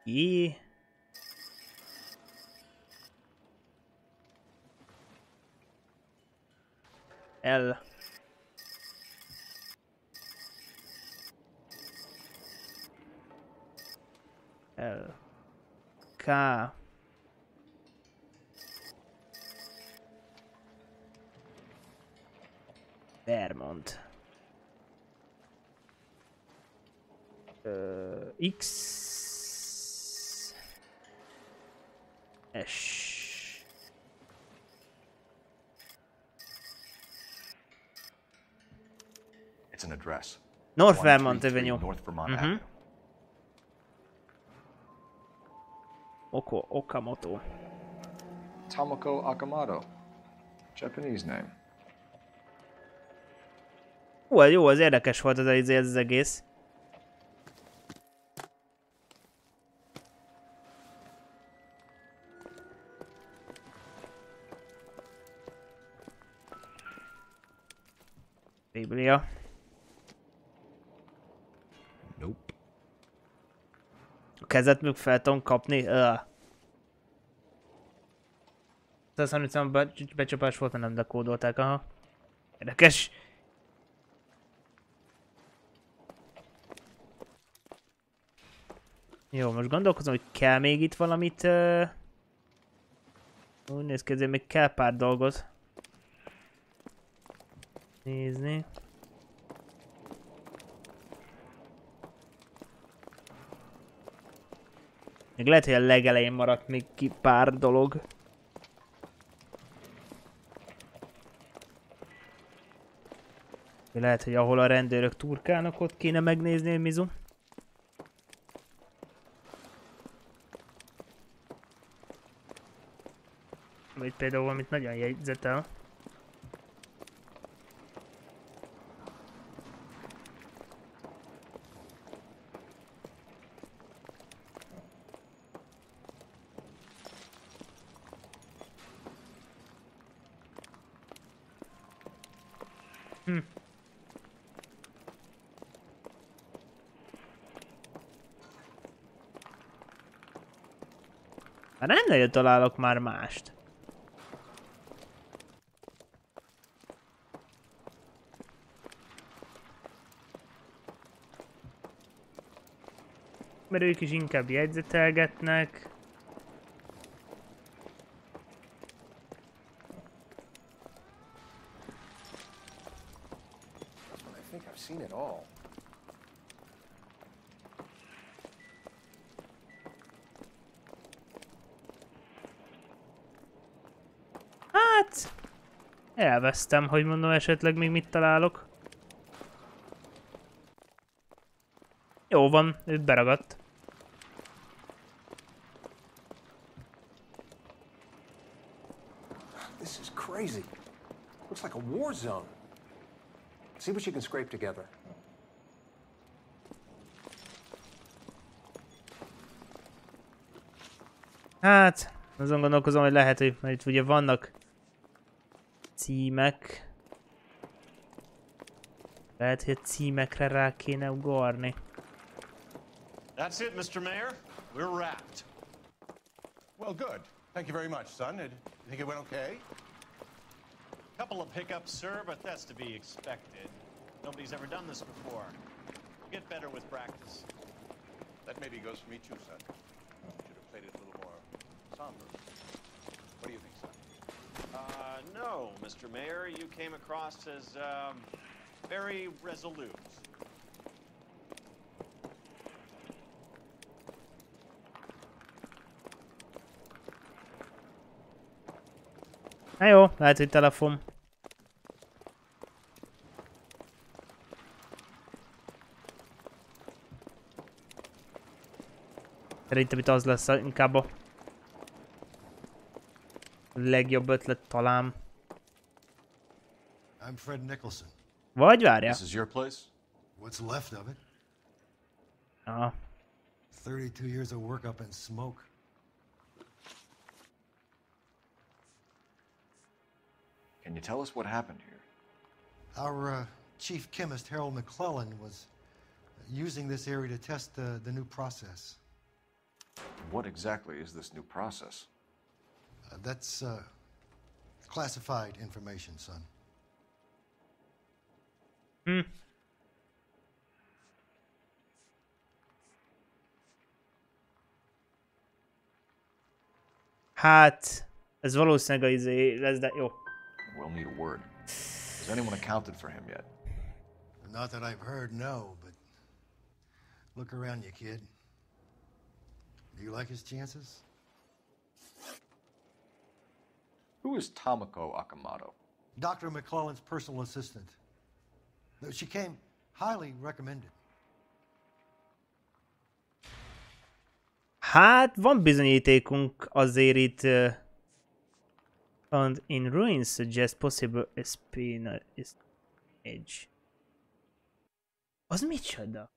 I, L, L, K, Vermont, X, S, It's an address. North Vermont Avenue. North Vermont Avenue. Okamoto. Tomoko Akamoto. Japanese name. Jó, az érdekes volt az egész. Biblia. Nope. A kezet még fel tudom kapni? 130 becsapás volt, mert nem dekódolták, aha. Érdekes. Jó, most gondolkozom, hogy kell még itt valamit. Úgy néz ki, ezért még kell pár dolgot nézni. Még lehet, hogy a legelején maradt még ki pár dolog. Lehet, hogy ahol a rendőrök turkálnak, ott kéne megnézni, Mizu. Vagy például valamit nagyon jegyzetel. Hát nem nagyon találok már mást. Mert ők is inkább jegyzetelgetnek. I think I've seen it all. Hát... elvesztem, hogy mondom, esetleg még mit találok. Jó van, őt beragadt. This is crazy. Looks like a war zone. See what you can scrape together. Hát, azon gondolkozom, hogy lehet, hogy itt ugye vannak címek. Lehet, hogy a címekre rá kéne ugorni. That's it, Mr. Mayor. We're wrapped. Well, good. Thank you very much, son. You think it went okay? Couple of hiccups, sir, but that's to be expected. Nobody's ever done this before. Get better with practice. That maybe goes for me too, son. Should have played it a little more found those. What do you think, son? No, Mr. Mayor. You came across as, very resolute. Na jó, lehet, hogy telefon. Szerintem itt az lesz inkább a legjobb ötlet talán. I'm Fred Nicholson. Vagy várja. This is your place? What's left of it? Aha. 32 years of work up in smoke. Can you tell us what happened here? Our chief chemist, Harold McClellan, was using this area to test the new process. What exactly is this new process? That's classified information, son. Hát, ez valószínűleg az izé lesz, de jó. We'll need a word. Has anyone accounted for him yet? Not that I've heard, no, but look around you, kid. Do you like his chances? Who is Tomoko Akamoto? Dr. McClellan's personal assistant. She came highly recommended. Hát, van bizonyítékunk azért itt. Found in ruins suggest possible espionage. Az micsoda?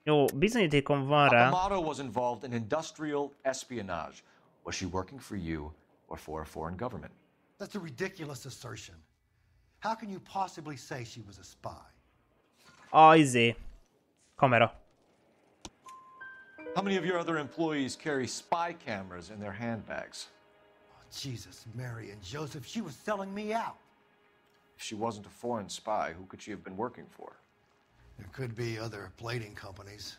Jó, bizonyítékom van rá. Akamoto was involved in industrial espionage. Was she working for you or for a foreign government? That's a ridiculous assertion. How can you possibly say she was a spy? Izé. Kamera. How many of your other employees carry spy cameras in their handbags? Oh, Jesus, Mary and Joseph, she was selling me out. If she wasn't a foreign spy, who could she have been working for? There could be other plating companies,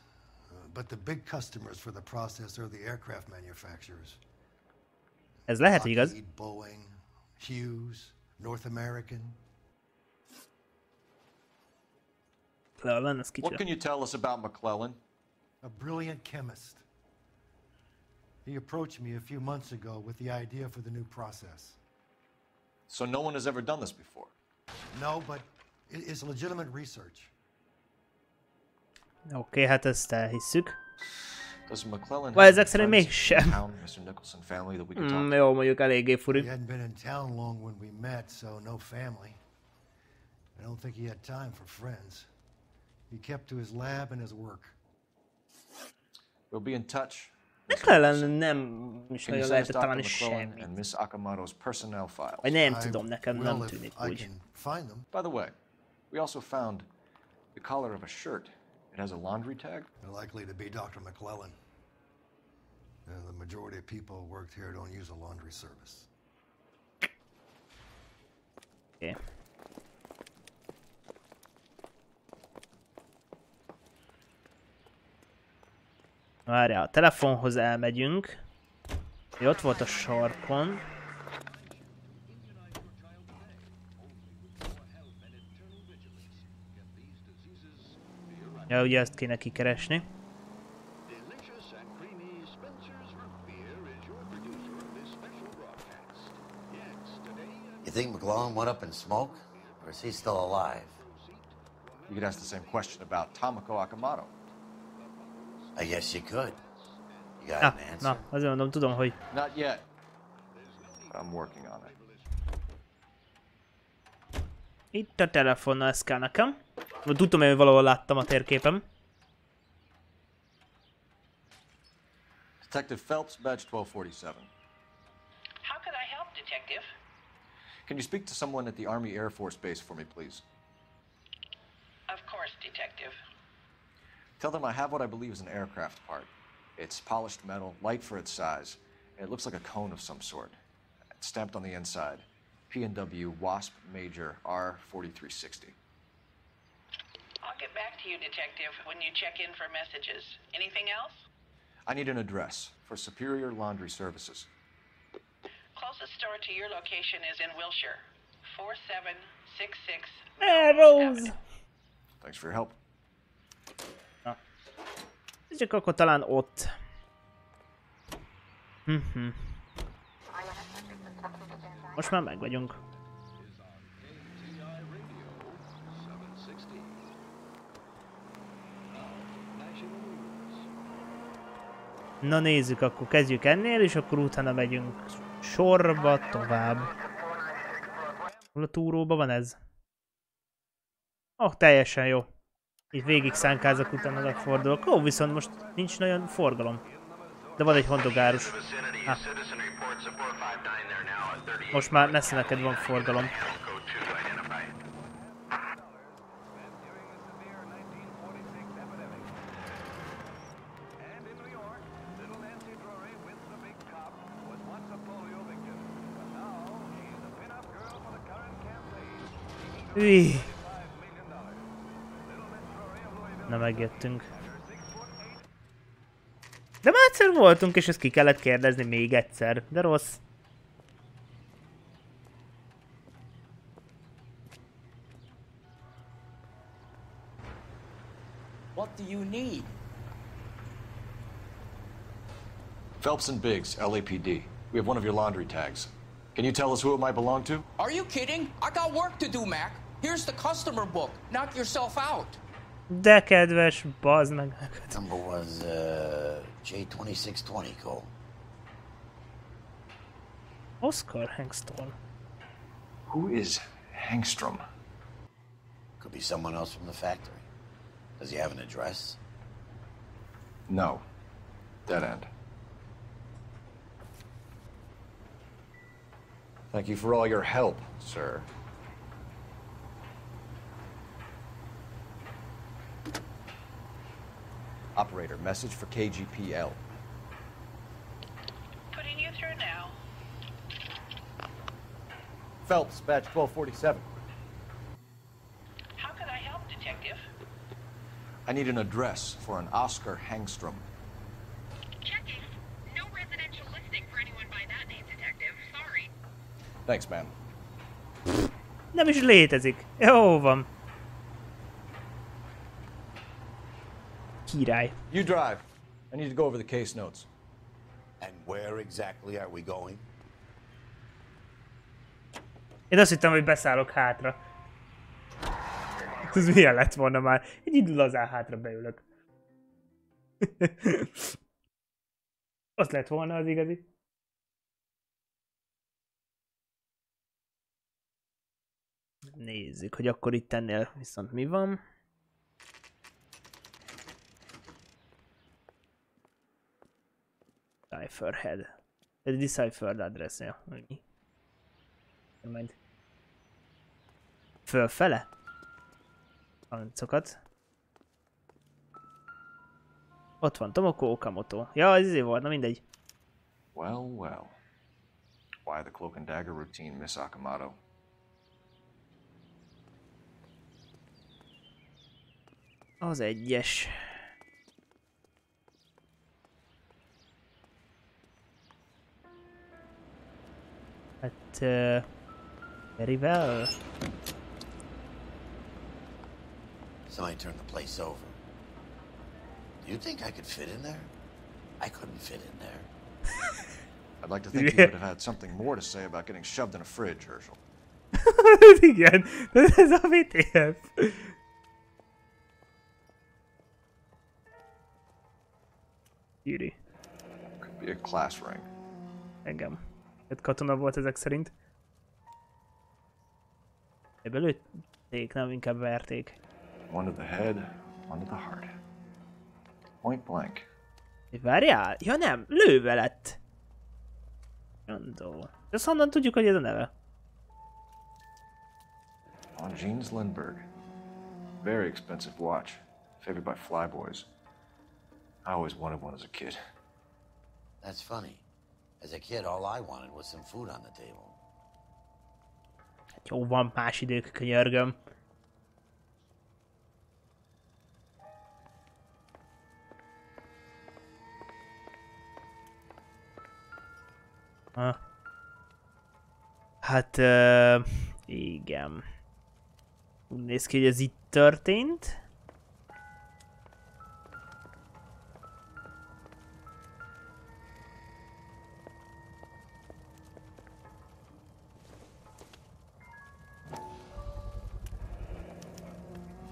but the big customers for the process are the aircraft manufacturers. Ez lehet igaz. Boeing, Hughes, North American. What can you tell us about McClellan? A brilliant chemist. He approached me a few months ago with the idea for the new process. So no one has ever done this before? No, but it's legitimate research. Oké, hát ezt elhisszük. Does McClellan Vagy ezek szerint mégsem. Mr. Nicholson family that we could talk to? Jó, mondjuk eléggé furi. He hadn't been in town long when we met, so no family. I don't think he had time for friends. He kept to his lab and his work. We'll be in touch. McClellan nem is nagyon lehetett találni semmit. And Miss Akamoto's personnel files. Vagy nem tudom, nekem nem tűnik úgy. By the way, we also found the collar of a shirt. It has a laundry tag. They're likely to be Dr. McClellan. The majority of people who worked here don't use a laundry service. Okay. Várjál, a telefonhoz elmegyünk. Ott volt a sarkon. Ja, ugye ezt kéne kikeresni. You think McClellan went up in smoke? Or is he still alive? You could ask the same question about Tomoko Akamoto. I guess you could. You got an answer? Na, azért mondom, tudom, hogy... Not yet. But I'm working on it. Itt a telefon, ez kell nekem. Tudtam, hogy valahol láttam a térképem. Detective Phelps, badge 1247. How could I help, Detective? Can you speak to someone at the Army Air Force Base for me, please? Of course, Detective. Tell them I have what I believe is an aircraft part. It's polished metal, light for its size, and it looks like a cone of some sort. It's stamped on the inside. P&W Wasp Major R4360. I'll get back to you, Detective, when you check in for messages. Anything else? I need an address for Superior Laundry Services. Closest store to your location is in Wilshire. 4766 Rose! Thanks for your help. Na. Csak akkor talán ott. Most már meg vagyunk. Na nézzük, akkor kezdjük ennél, és akkor utána megyünk sorba tovább. Hol a túróban van ez? Teljesen jó. Itt végig szánkázok, utána megfordulok. Viszont most nincs nagyon forgalom. De van egy hondogárus. Most már messze neked van forgalom. Na, megjöttünk. De már egyszer voltunk, és ezt ki kellett kérdezni még egyszer. De rossz. What do you need? Phelps and Biggs, LAPD. We have one of your laundry tags. Can you tell us who it might belong to? Are you kidding? I got work to do, Mac. Here's the customer book. Knock yourself out. De kedves, bazd meg. Number was J2620, Cole. Oscar Hangstrom. Who is Hangstrom? Could be someone else from the factory. Does he have an address? No. Dead end. Thank you for all your help, sir. Operator, message for KGPL. Putting you through now. Phelps, badge 1247. How can I help, Detective? I need an address for an Oscar Hangstrom. Checking. No residential listing for anyone by that name, Detective. Sorry. Thanks, man. Nem is létezik. Jó van. Király. You drive. I need to go over the case notes. And where exactly are we going? Én azt hittem, hogy beszállok hátra. Ez milyen lett volna már? Egy idő lazán hátra beülök. Az lett volna az igazi. Nézzük, hogy akkor itt ennél viszont mi van. Decipherhead. Ez deciphered address, ja. Majd. Fölfele? Pancokat. Ott van Tomoko Okamoto. Ja, ez izé volt, na mindegy. Well, well. Why the cloak and dagger routine, Miss Akamoto? Az egyes. Hát... very well. Somebody turned the place over. Do you think I could fit in there? I couldn't fit in there. I'd like to think you would have had something more to say about getting shoved in a fridge, Herschel. Igen, ez a VTF. Gyűri. Could be a class ring. Engem. Egy katona volt ezek szerint. Ebből lőtték, nem inkább verték. One to the head, one to the heart. Point blank. Várjál? Ja nem, lőve lett. Gondol. Ezt honnan tudjuk, hogy ez a neve? On Jeans Lindbergh. Very expensive watch. Favored by flyboys. I always wanted one as a kid. That's funny. As a kid, all I wanted was some food on the table. Jó, van más idők, könyörgöm. Hát, igen. Úgy néz ki, hogy ez itt történt.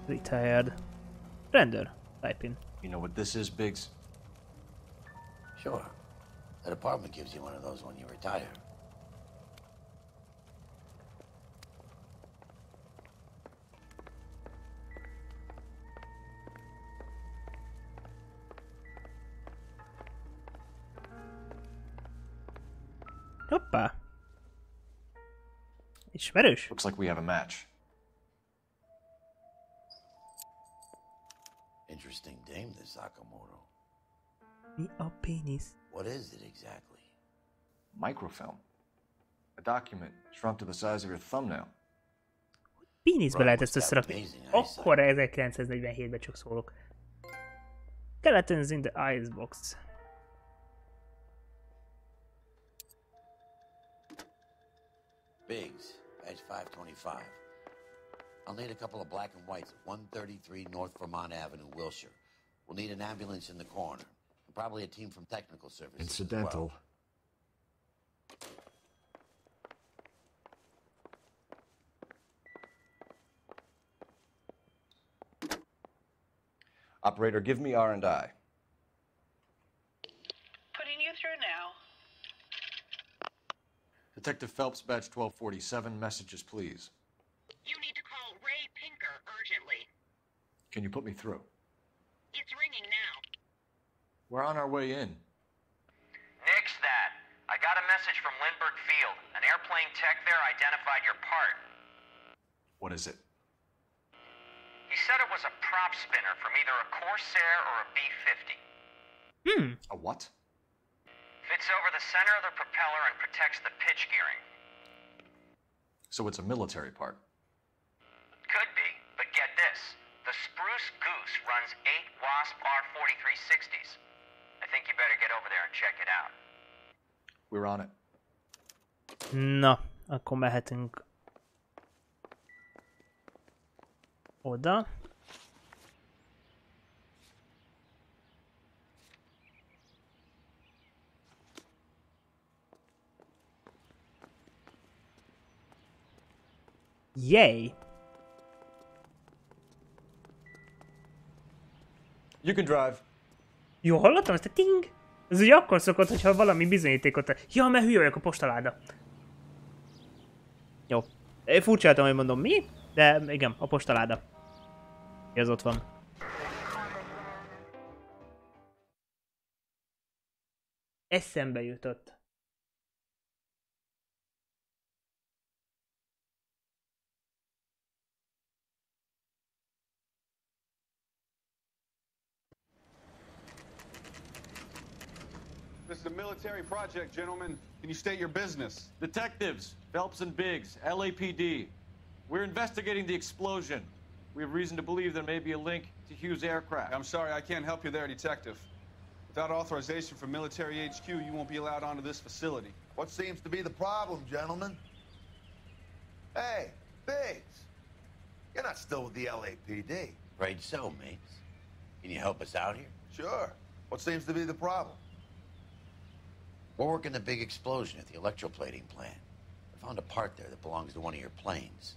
Retired. Rendőr. Type in. You know what this is, Biggs? Sure. That apartment gives you one of those when you retire. Hoppá. Ismerős? Looks like we have a match. Interesting dame, this Sakamoto. Mi a pénisz? What is it exactly? Microfilm. A document shrunk to the size of your thumbnail. Péniszbe lehet ezt összerakni. Akkor 1947-ben csak szólok. Skeletons in the icebox. Biggs, badge 525. I'll need a couple of black and whites at 133 North Vermont Avenue, Wilshire. We'll need an ambulance in the corner. And probably a team from technical services. Incidental. As well. Operator, give me R&I. Putting you through now. Detective Phelps, badge 1247, messages, please. You need to call Ray Pinker urgently. Can you put me through? It's ringing now. We're on our way in. Nix that. I got a message from Lindbergh Field. An airplane tech there identified your part. What is it? He said it was a prop spinner from either a Corsair or a B-50. A what? Fits over the center of the propeller and protects the pitch gearing. So it's a military part. Could be, but get this. The Spruce Goose runs 8 Wasp R-4360s. I think you better get over there and check it out. We're on it. Na, akkor mehetünk oda. Yay! You can drive. Jó, hallottam ezt a ting? Ez ugye akkor szokott, hogyha valami bizonyítékot... Ja, mert hülye vagyok, a postaláda. Jó. Én furcsáltam, hogy mondom mi, de igen, a postaláda. Ez ott van. Eszembe jutott. This is a military project, gentlemen. Can you state your business? Detectives, Phelps and Biggs, LAPD. We're investigating the explosion. We have reason to believe there may be a link to Hughes' aircraft. I'm sorry, I can't help you there, Detective. Without authorization from military HQ, you won't be allowed onto this facility. What seems to be the problem, gentlemen? Hey, Biggs. You're not still with the LAPD. Afraid so, mates. Can you help us out here? Sure. What seems to be the problem? We're working the big explosion at the electroplating plant. I found a part there that belongs to one of your planes.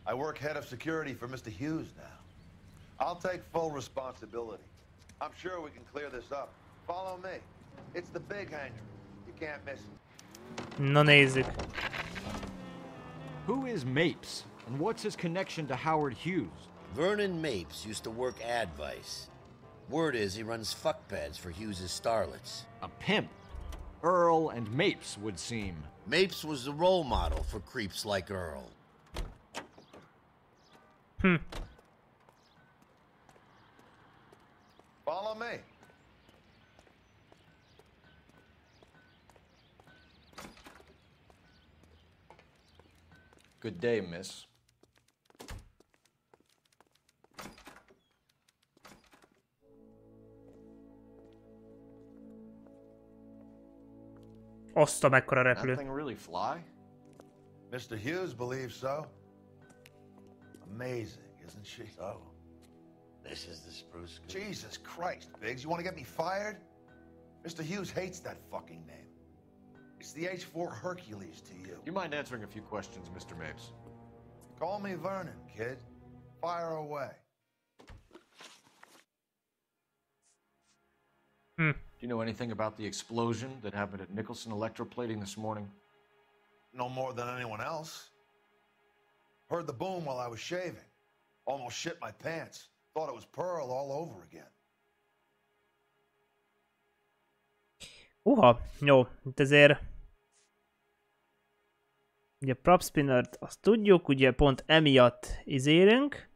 I work head of security for Mr. Hughes now. I'll take full responsibility. I'm sure we can clear this up. Follow me. It's the big hangar. You can't miss it. Na nézzük. Who is Mapes, and what's his connection to Howard Hughes? Vernon Mapes used to work Advice. Word is he runs fuck pads for Hughes' starlets. A pimp. Earl and Mapes would seem. Mapes was the role model for creeps like Earl. Follow me. Good day, miss. Azt a mekkora repülő. That thing really fly? Mr. Hughes believes so. Amazing, isn't she? So, this is the Spruce Goose. Jesus Christ, Biggs, you want to get me fired? Mr. Hughes hates that fucking name. It's the H4 Hercules to you. You mind answering a few questions, Mr. Mapes? Call me Vernon, kid. Fire away. Do you know anything about the explosion that happened at Nicholson Electroplating this morning? No more than anyone else. Heard the boom while I was shaving. Almost shit my pants. Thought it was Pearl all over again. Jó, itt azért... Ugye prop spinnert azt tudjuk, ugye pont emiatt izélünk.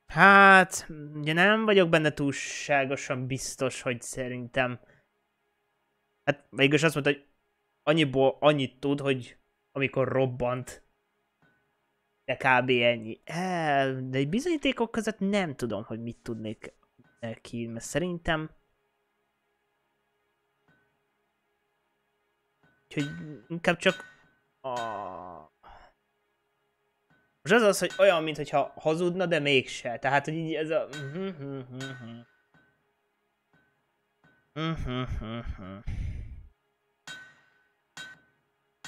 Hát, ugye nem vagyok benne túlságosan biztos, hogy szerintem... Hát mégis azt mondta, hogy annyiból annyit tud, hogy amikor robbant, de kb. Ennyi. De egy bizonyítékok között nem tudom, hogy mit tudnék neki, mert szerintem... Úgyhogy inkább csak... Most az az, hogy olyan, mintha hazudna, de mégse. Tehát, hogy így ez a...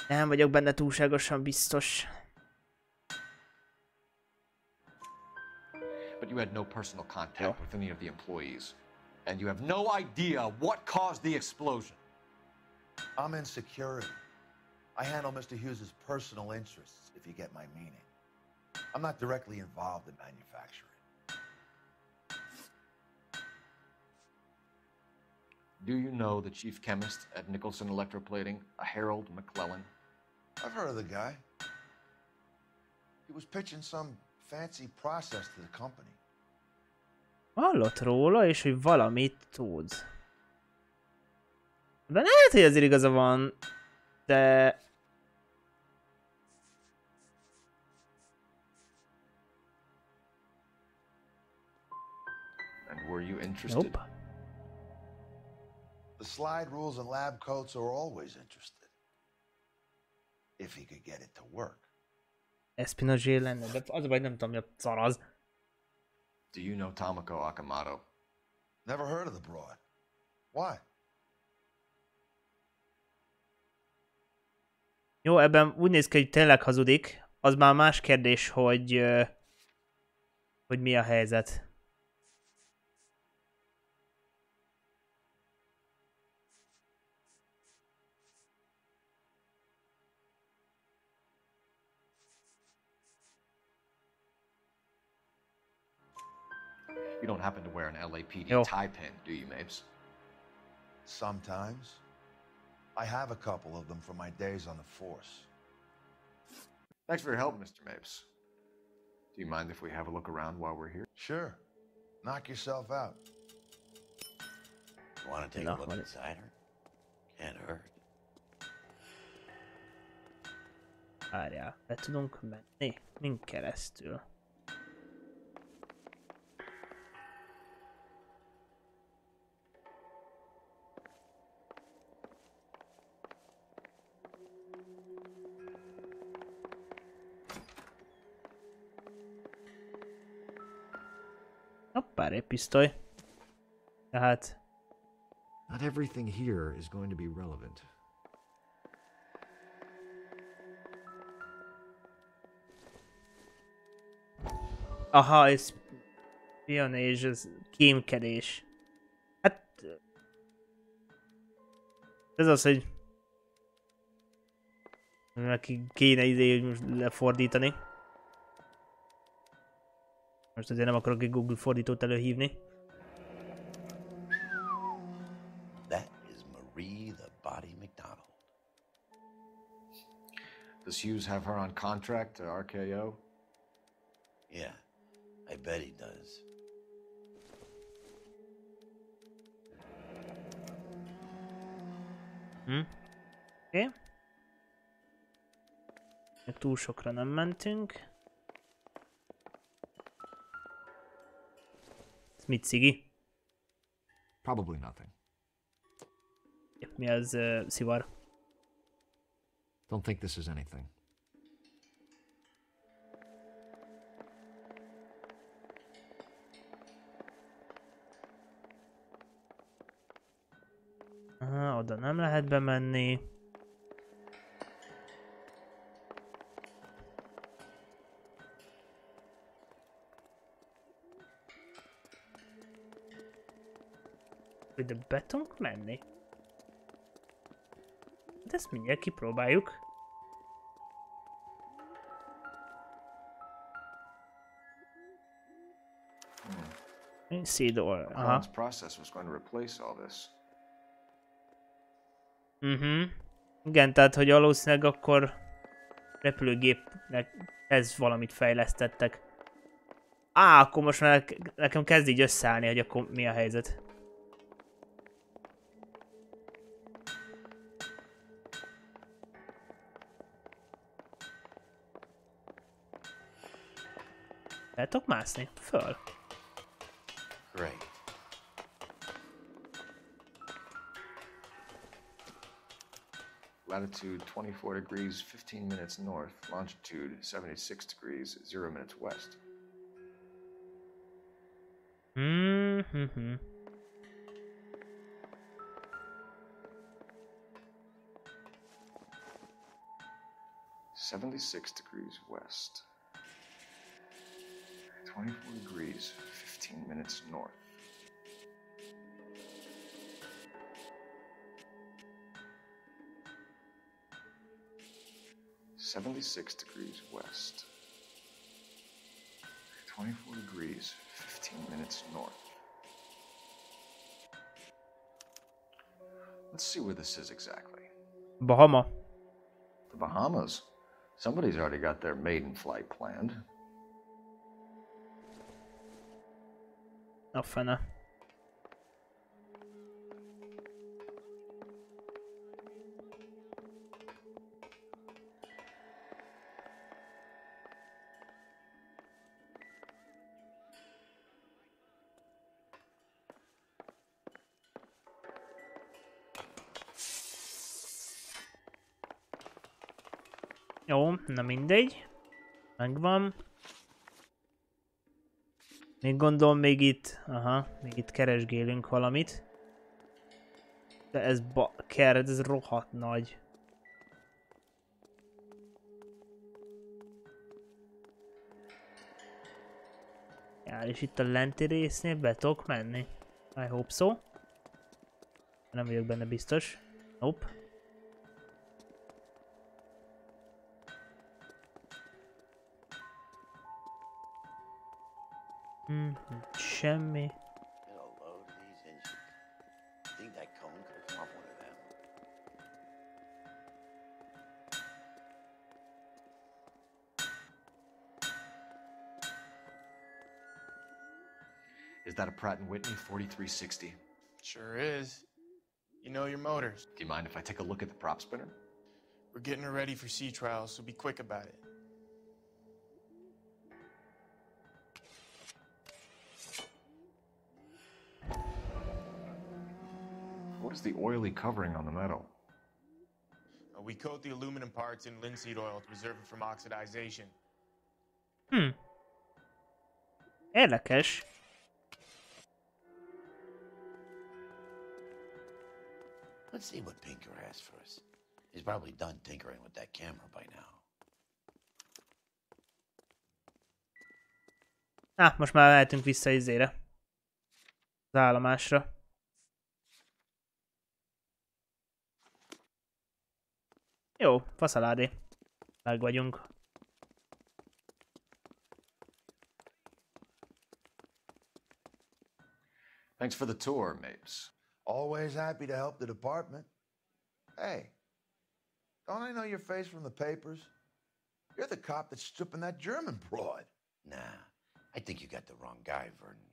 Nem vagyok benne túlságosan biztos. But you had no personal contact with any of the employees. And you have no idea what caused the explosion. I'm in security. I handle Mr. Hughes's personal interests, if you get my meaning. I'm not directly involved in manufacturing. Do you know the chief chemist at Nicholson Electroplating, a Harold McClellan? I've heard of the guy. He was pitching some fancy process to the company. Hallott róla, és hogy valamit tud. De lehet, hogy azért igaza van, de... And were you interested? Nope. The slide rules and lab coats are always interested. If he could get it to work. Espinogé lenne, de az a baj, nem tudom, mi a szar az. Do you know Tomoko Akamoto? Never heard of the broad. Why? Jó, ebben úgy néz ki, hogy tényleg hazudik. Az már más kérdés, hogy mi a helyzet. You don't happen to wear an LAPD tie pin, do you, Mapes? Sometimes. I have a couple of them from my days on the force. Thanks for your help, Mr. Mapes. Do you mind if we have a look around while we're here? Sure. Knock yourself out. You want to take a look inside her? Can't hurt. Várjál, be tudunk menni? Mink keresztül. Hoppá, egy pisztoly. Tehát... Not everything here is going to be relevant. Aha, ez spionage, ez kémkedés. Hát... Ez az, hogy... Neki kéne idő, hogy most lefordítani. Most azért nem akarok egy Google fordítót előhívni. That is Marie the Body McDonald. Does Hughes have her on contract to RKO? Yeah, I bet he does. Oké. Túl sokra nem mentünk. Ez mit, cigi? Probably nothing. Mi az szivar? Don't think this is anything. Oda nem lehet bemenni. De be tudunk menni? De ezt mindjárt kipróbáljuk. Khan's process was going to replace all this. Igen, tehát hogy valószínűleg akkor repülőgépnek ez valamit fejlesztettek. Akkor most már nekem kezd így összeállni, hogy akkor mi a helyzet. El tudok mászni? Föl. Great. Latitude 24 degrees, 15 minutes north. Longitude 76 degrees, 0 minutes west. Mm-hmm. 76 degrees west. 24 degrees, 15 minutes north. (76 degrees west. 24 degrees, 15 minutes north. Let's see where this is exactly. Bahama. The Bahamas? Somebody's already got their maiden flight planned. A fene. Jó, na mindegy. Megvan. Még gondolom még itt, még itt keresgélünk valamit. De ez kert, ez rohadt nagy. Ja, és itt a lenti résznél be tudok menni. I hope so. Nem vagyok benne biztos. Nope. Semmi. Is that a Pratt & Whitney 4360? Sure is. You know your motors. Do you mind if I take a look at the prop spinner? We're getting her ready for sea trials, so be quick about it. What is the oily covering on the metal? We coat the aluminum parts in linseed oil to preserve it from oxidization. Érdekes. Let's see what Pinker has for us. He's probably done tinkering with that camera by now. Most már lehetünk vissza izére. Az állomásra. Jó, faszaládi. Meg vagyunk. Thanks for the tour, Mapes. Always happy to help the department. Hey, don't I know your face from the papers? You're the cop that's stripping that German broad. Nah, I think you got the wrong guy, Vernon.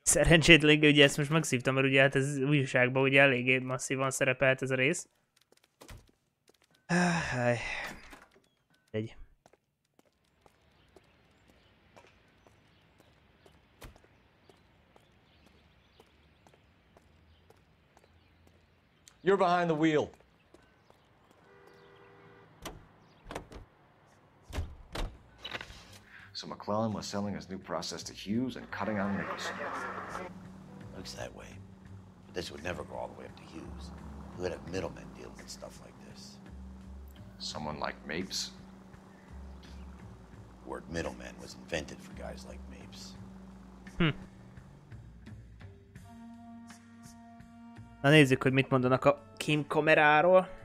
Szerencsétlen, ugye ezt most megszívtam, mert ugye hát ez újságban ugye eléggé masszívan szerepelt ez a rész. Egy. You're behind the wheel. So McClellan was selling his new process to Hughes and cutting out Nicholson. Looks that way. But this would never go all the way up to Hughes. Who would have middlemen dealing with stuff like this? Someone like Mapes? The word middleman was invented for guys like Mapes. Na nézzük, hogy mit mondanak a kémkameráról.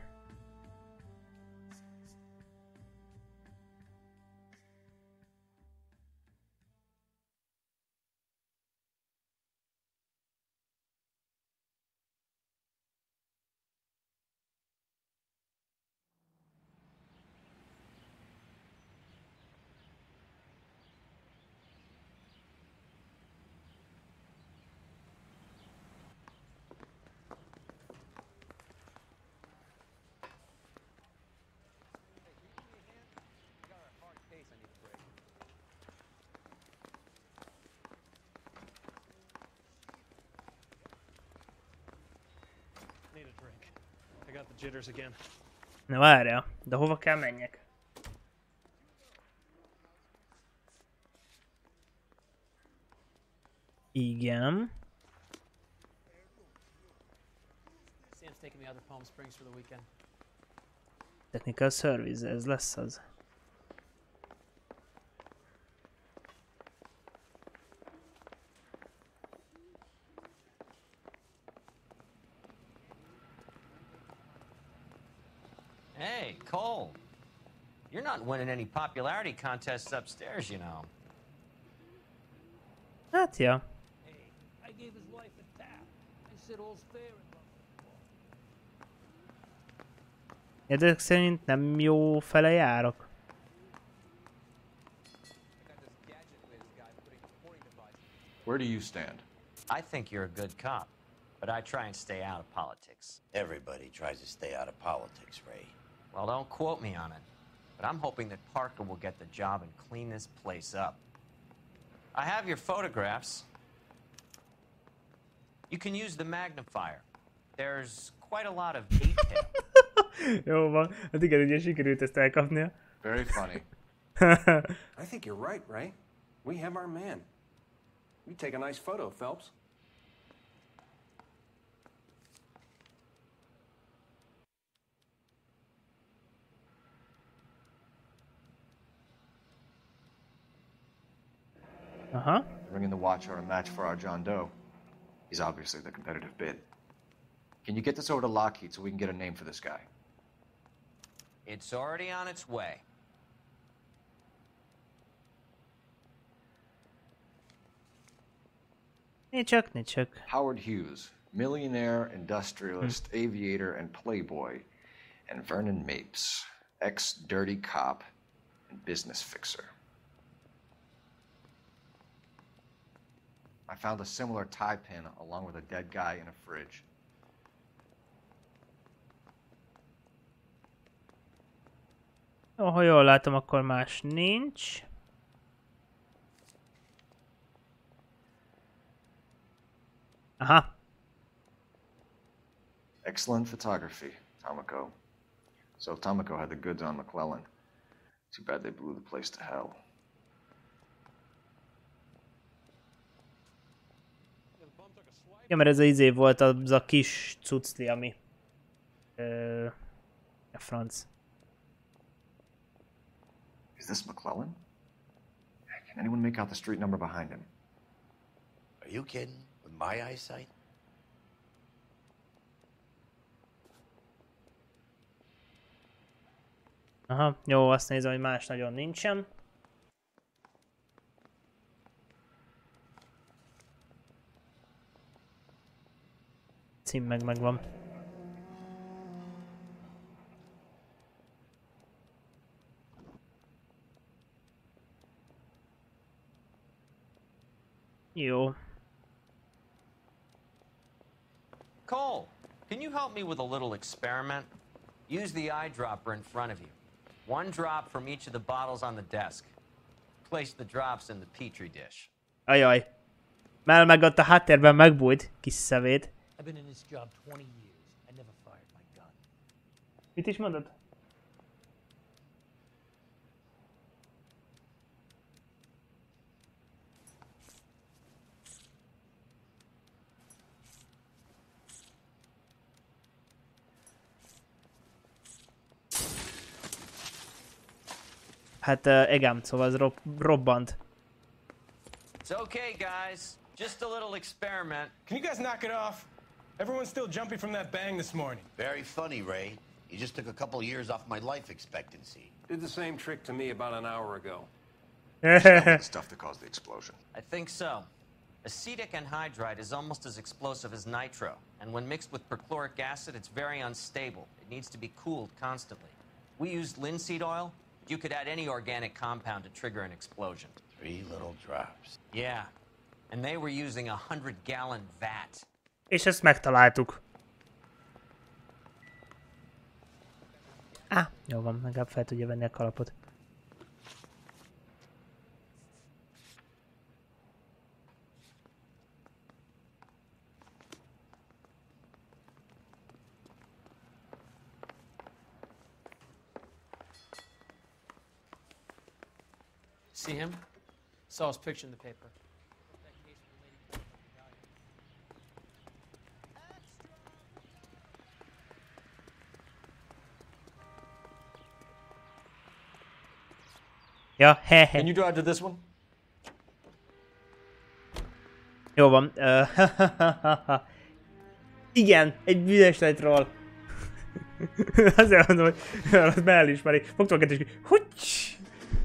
Need a drink. I got the jitters again. Na várja, de hova kell menjek? Igen. Sam's taking me out to Palm Springs for the weekend. Technical Service, ez lesz az. Hey, Cole. You're not winning any popularity contests upstairs, you know. Hát ja. I gave his wife a tap. I said all's fair in love. Ezek szerint nem jó fele járok. Where do you stand? I think you're a good cop, but I try and stay out of politics. Everybody tries to stay out of politics, Ray. Well, don't quote me on it, but I'm hoping that Parker will get the job and clean this place up. I have your photographs. You can use the magnifier. There's quite a lot of detail. Jó van, hát igen, ugye sikerült ezt elkapnia. Very funny. I think you're right, Ray. We have our man. You take a nice photo, Phelps. Bringing the watch are a match for our John Doe. He's obviously the competitive bid. Can you get this over to Lockheed so we can get a name for this guy? It's already on its way. Niczek. Howard Hughes, millionaire, industrialist, aviator, and playboy. And Vernon Mapes, ex-dirty cop and business fixer. I found a similar tie pin along with a dead guy in a fridge. Jó, ha jól látom, akkor más nincs. Aha. Excellent photography, Tomoko. So Tomoko had the goods on McClellan. Too bad they blew the place to hell. Ja, mert ez az izé volt az a kis cucli, ami... a franc. Is this McClellan? Can anyone make out the street number behind him? Are you kidding? With my eyesight? Aha, jó, azt nézem, hogy más nagyon nincsen. Cím meg megvan. Jó. Cole, can you help me with a little experiment? Use the eyedropper in front of you. One drop from each of the bottles on the desk. Place the drops in the petri dish. Ajaj. Mel meg ott a háttérben megbújt, kis szemét. I've been in this job 20 years. I never fired my gun. Mit is mondod? Hát igen, szóval az robbant. It's okay, guys. Just a little experiment. Can you guys knock it off? Everyone's still jumpy from that bang this morning. Very funny, Ray. You just took a couple years off my life expectancy. Did the same trick to me about an hour ago. The stuff that caused the explosion. I think so. Acetic anhydride is almost as explosive as nitro, and when mixed with perchloric acid, it's very unstable. It needs to be cooled constantly. We used linseed oil. You could add any organic compound to trigger an explosion. 3 little drops. Yeah, and they were using a 100-gallon vat. És ezt megtaláltuk. Jó van, legalább fel tudja venni a kalapot. See him? Saw his picture in the paper. Ja, hehe. Can you drive to this one? Jó van. Igen, egy büdös lejtról. Azért mondom, hogy azt be elismeri. Fogtam a kettős ki. Hucs!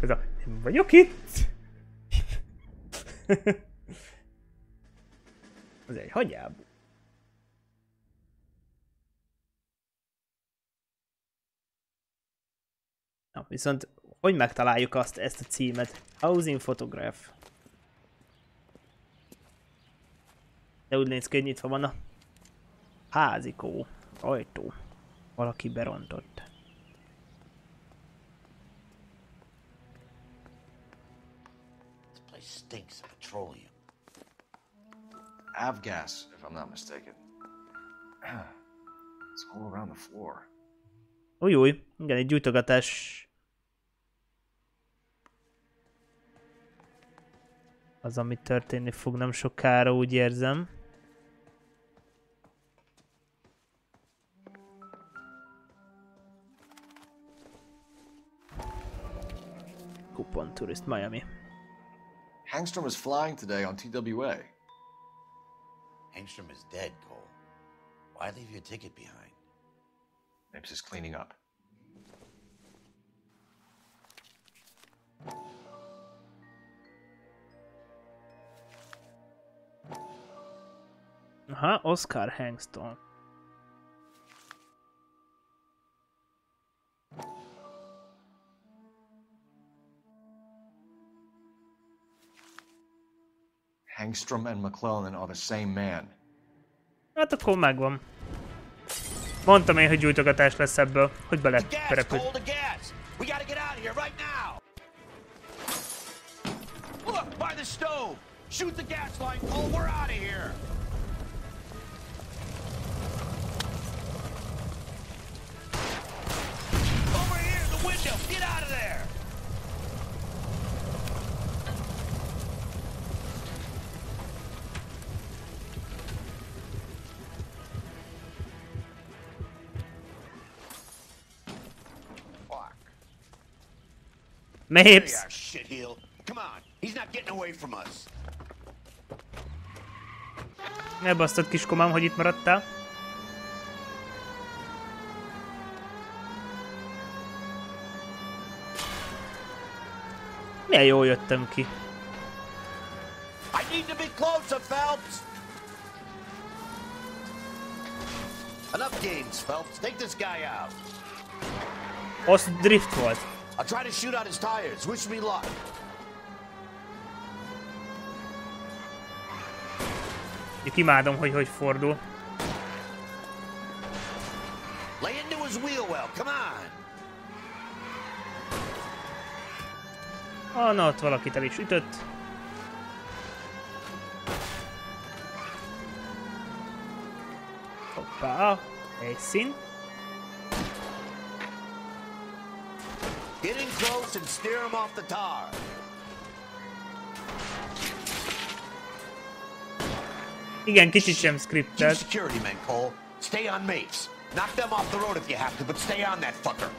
Ez a... Nem vagyok itt. Az egy hagyjából. Na, viszont hogy megtaláljuk ezt a címet? Housing Photograph. De úgy néz ki, hogy nyitva van a házikó, ajtó. Valaki berontott. This place stinks of petroleum. Avgas, if I'm not mistaken. It's all around the floor. Új, igen, egy gyújtogatás. Az, ami történni fog nem sokára, úgy érzem. Coupon Tourist Miami. Hangstrom is flying today on TWA. Hangstrom is dead, Cole. Why leave your ticket behind? Maybe just cleaning up. Aha, Oscar Hangstrom. Hangstrom and McClellan are the same man. Hát akkor megvan. Mondtam én, hogy gyújtogatás lesz ebből, hogy belerepül. We gotta get out of here right now. Look, by the stove. Shoot the gas line, Cole. We're out of here. Over here, the window. Get out of there. Mapes. Shitheel. Come on. He's not getting away from us. Ne basztad, kiskomám, hogy itt maradtál. Milyen jól jöttem ki. I need to be closer, Phelps. Enough games, Phelps. Take this guy out. Az drift volt. I'll try to shoot out his tires. Wish me luck. Imádom, hogy fordul. well. Come on. Na, ott valakit el is ütött. Hoppá, helyszín. Get in close and steer him off the tar. Igen, kicsit sem scriptet. Security men, Cole. Stay on Mapes. Knock them off the road if you have to, but stay on that fucker.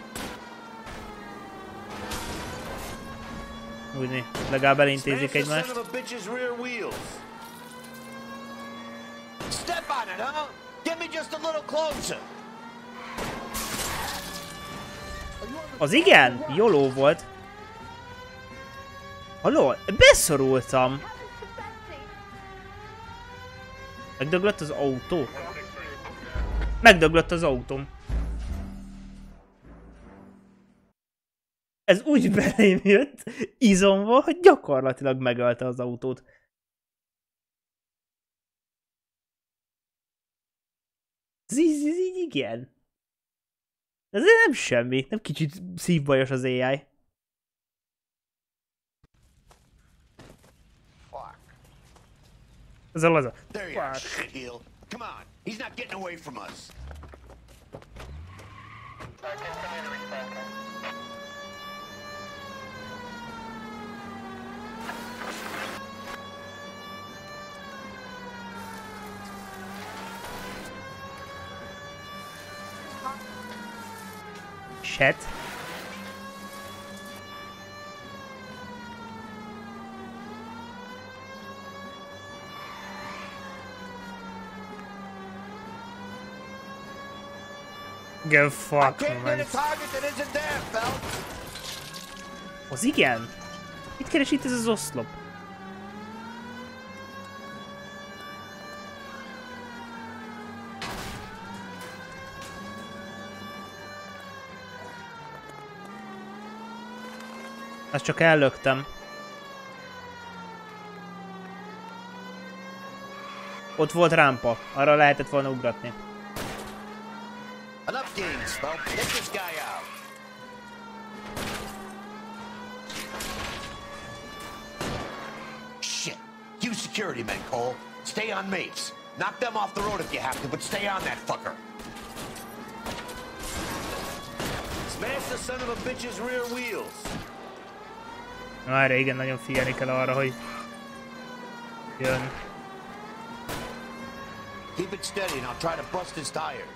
Úgy, legalább elintézik egymást. Step on it, huh? Get me just a little closer. Az igen, jóló volt. Halló, beszorultam. Megdöglött az autó? Megdöglött az autóm. Ez úgy belém jött, izomba, hogy gyakorlatilag megölte az autót. Igen. Ez nem semmi, nem kicsit szívbajos az AI. Ez a laza. There you are, shitheel. Come on, he's not getting away from us. Shit. Go fuck, man. Az igen? Mit keres itt ez az oszlop? Azt csak ellöktem. Ott volt rámpa, arra lehetett volna ugratni. Enough games, folks. Take this guy out. Shit. You security men, Cole. Stay on Mapes. Knock them off the road if you have to, but stay on that fucker. Smash the son of a bitch's rear wheels. Várj, igen, nagyon figyelni kell arra, hogy jön. Keep it steady and I'll try to bust his tires.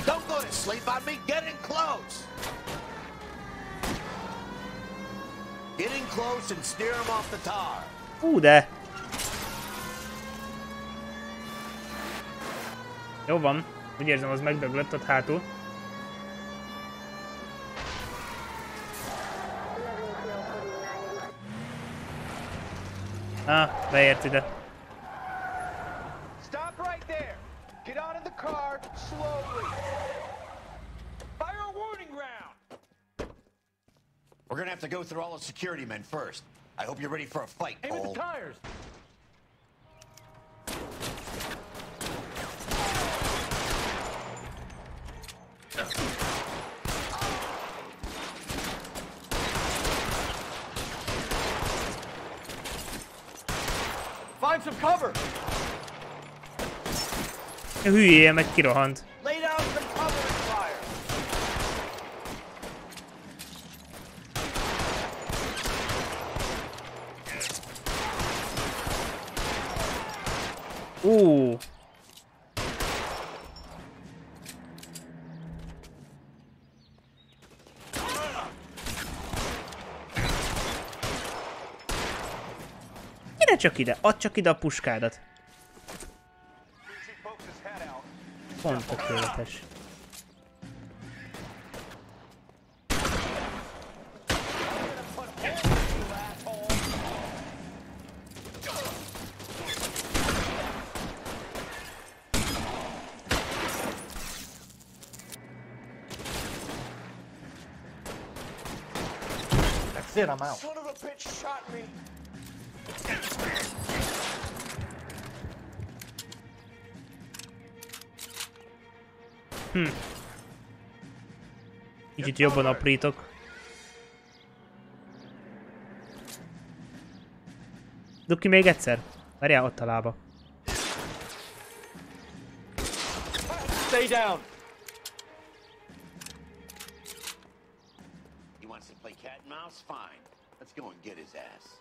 Don't go to sleep on me. Get in close. Get in close and steer him off the tar. De. Jó van. Úgy érzem, az megdöglött ott hátul. Beért ide. Stop right there. Get out of the car slowly. Fire a warning round. We're gonna have to go through all the security men first. I hope you're ready for a fight, Cole. Aim at the tires. Find some cover. Hülyéje, meg kirohant. Lay down some cover and fire. Ide csak ide, add csak ide a puskádat. Pont tökéletes. That's it, I'm out. Son of a bitch shot me. Kicsit jobban aprítok. Dugd ki még egyszer. Várjál, ott a lába. Stay down. He wants to play cat and mouse? Fine. Let's go and get his ass.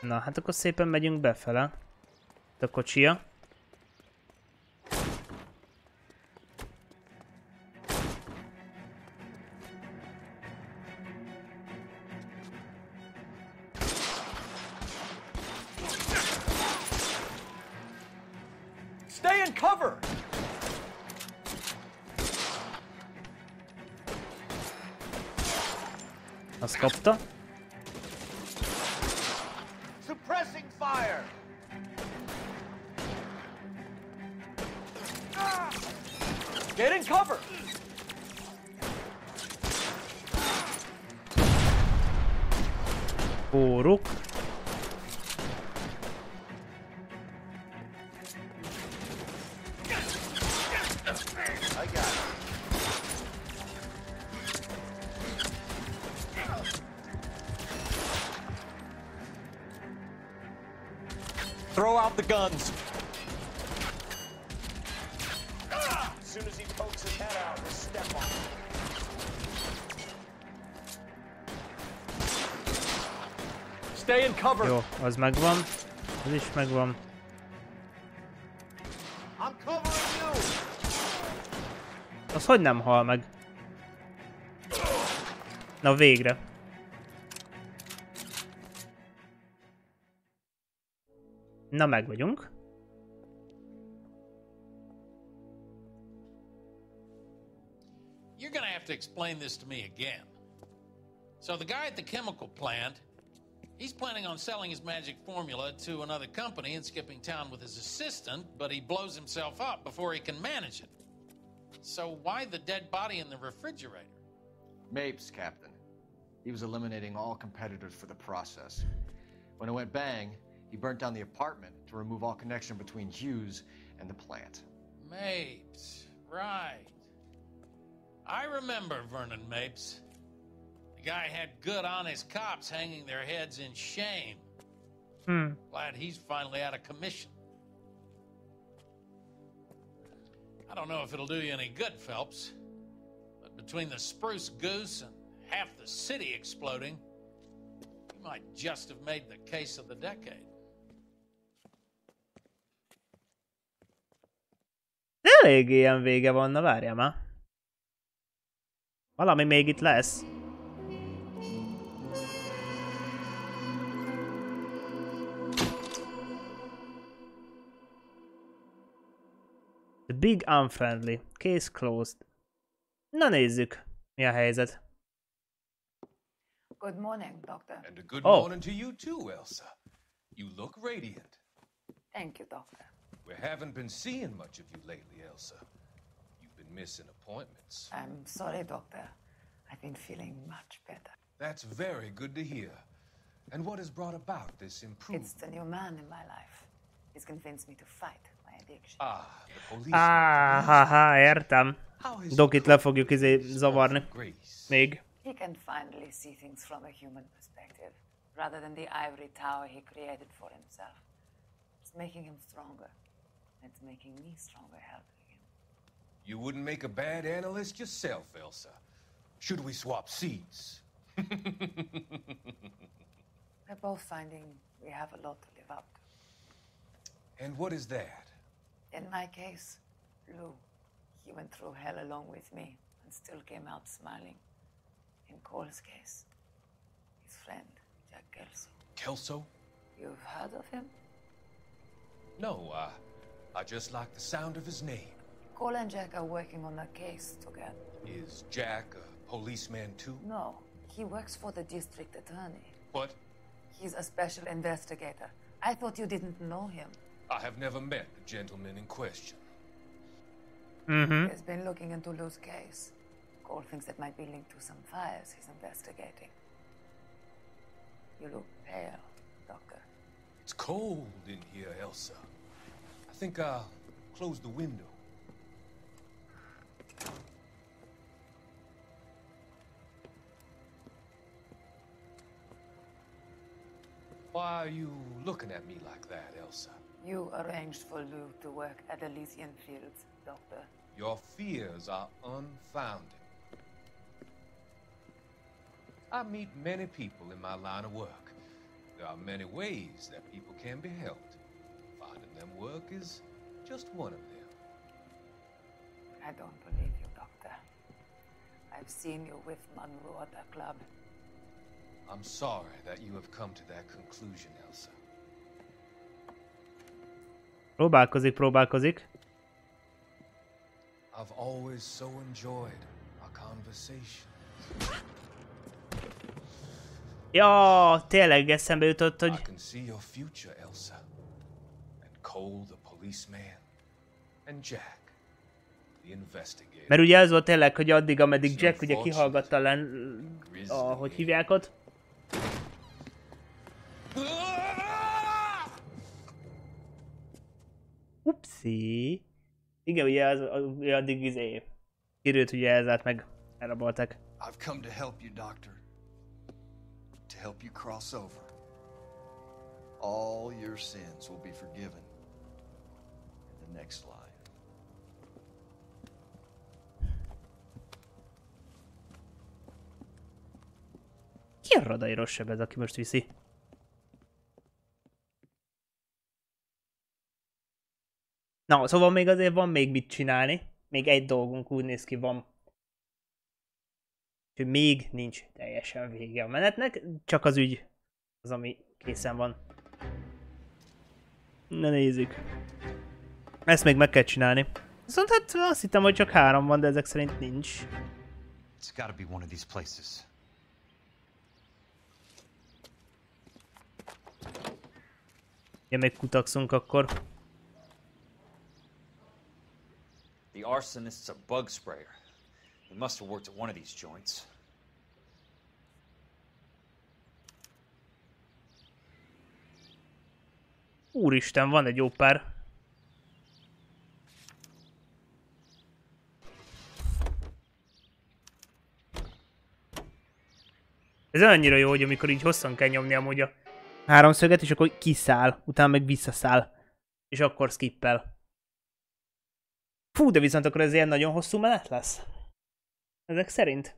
Na, hát akkor szépen megyünk befele. Itt a kocsia. Stay in cover. Azt kapta. Suppressing fire. Get in cover. Póruk. I got it. Throw out the guns. As soon as he pokes his head out, we'll step on him. Stay in cover. Jó, az megvan. Az is megvan. I'm covering you. Az hogy nem hal meg? Na végre. Na meg vagyunk. You're gonna have to explain this to me again. So the guy at the chemical plant, he's planning on selling his magic formula to another company and skipping town with his assistant, but he blows himself up before he can manage it. So why the dead body in the refrigerator? Mapes, Captain. He was eliminating all competitors for the process. When it went bang, he burnt down the apartment to remove all connection between Hughes and the plant. Mapes, right. I remember Vernon Mapes. The guy had good, honest cops hanging their heads in shame. Glad he's finally out of commission. I don't know if it'll do you any good, Phelps, but between the spruce goose and half the city exploding, you might just have made the case of the decade. Elég ilyen vége van, na várjál már. Valami még itt lesz. The Big Unfriendly. Case closed. Na nézzük, mi a helyzet. Good morning, Doctor. And a good morning to you too, Elsa. You look radiant. Thank you, Doctor. We haven't been seeing much of you lately, Elsa. You've been missing appointments. I'm sorry, Doctor. I've been feeling much better. That's very good to hear. And what has brought about this improvement? It's the new man in my life. He's convinced me to fight my addiction. The police. Haha, értem. Dokit le fogjuk zavarni. Még. He can finally see things from a human perspective, rather than the ivory tower he created for himself. It's making him stronger. It's making me stronger helping him. You wouldn't make a bad analyst yourself, Elsa. Should we swap seats? We're both finding we have a lot to live up to. And what is that? In my case, Lou, he went through hell along with me and still came out smiling. In Cole's case, his friend, Jack Kelso. Kelso? You've heard of him? No, I just like the sound of his name. Cole and Jack are working on a case together. Is Jack a policeman too? No, he works for the district attorney. What? He's a special investigator. I thought you didn't know him. I have never met the gentleman in question. He's been looking into Lou's case. Cole thinks it might be linked to some fires he's investigating. You look pale, Doctor. It's cold in here, Elsa. think I'll close the window? Why are you looking at me like that, Elsa? You arranged for Lou to work at Elysian Fields, Doctor. Your fears are unfounded. I meet many people in my line of work. There are many ways that people can be helped. Finding them work is just one of them. I don't believe you, Doctor. I've seen you with Monroe at the club. I'm sorry that you have come to that conclusion, Elsa. Próbálkozik. I've always so enjoyed our conversation. Ja, tényleg eszembe jutott, hogy... I can see your future, Elsa. And Cole, the policeman. And Jack, the investigator. Mert ugye ez volt tényleg, hogy addig, ameddig Jack ugye kihallgatta hogy hívják ott. Upsi. Igen, ugye addig kirőt ugye ezért meg elrabolták. I've come to help you, Doctor. To help you cross over. All your sins will be forgiven in the next life. Ki a radai rosszabb ez, aki most viszi? Na, szóval még azért van még mit csinálni. Még egy dolgunk úgy néz ki van. Úgyhogy még nincs teljesen vége a menetnek. Csak az ügy az, ami készen van. Na nézzük. Ezt még meg kell csinálni. Viszont hát azt hittem, hogy csak 3 van, de ezek szerint nincs. It's gotta be one of these places. Ja, még kutakszunk akkor. The arsonist's a bug sprayer. He must have worked at one of these joints. Úristen, van egy jó pár. Ez annyira jó, hogy amikor így hosszan kell nyomni amúgy a 3-szöget, és akkor kiszáll, utána meg visszaszáll. És akkor skippel. Fú, de viszont akkor ez ilyen nagyon hosszú menet lesz. Ezek szerint.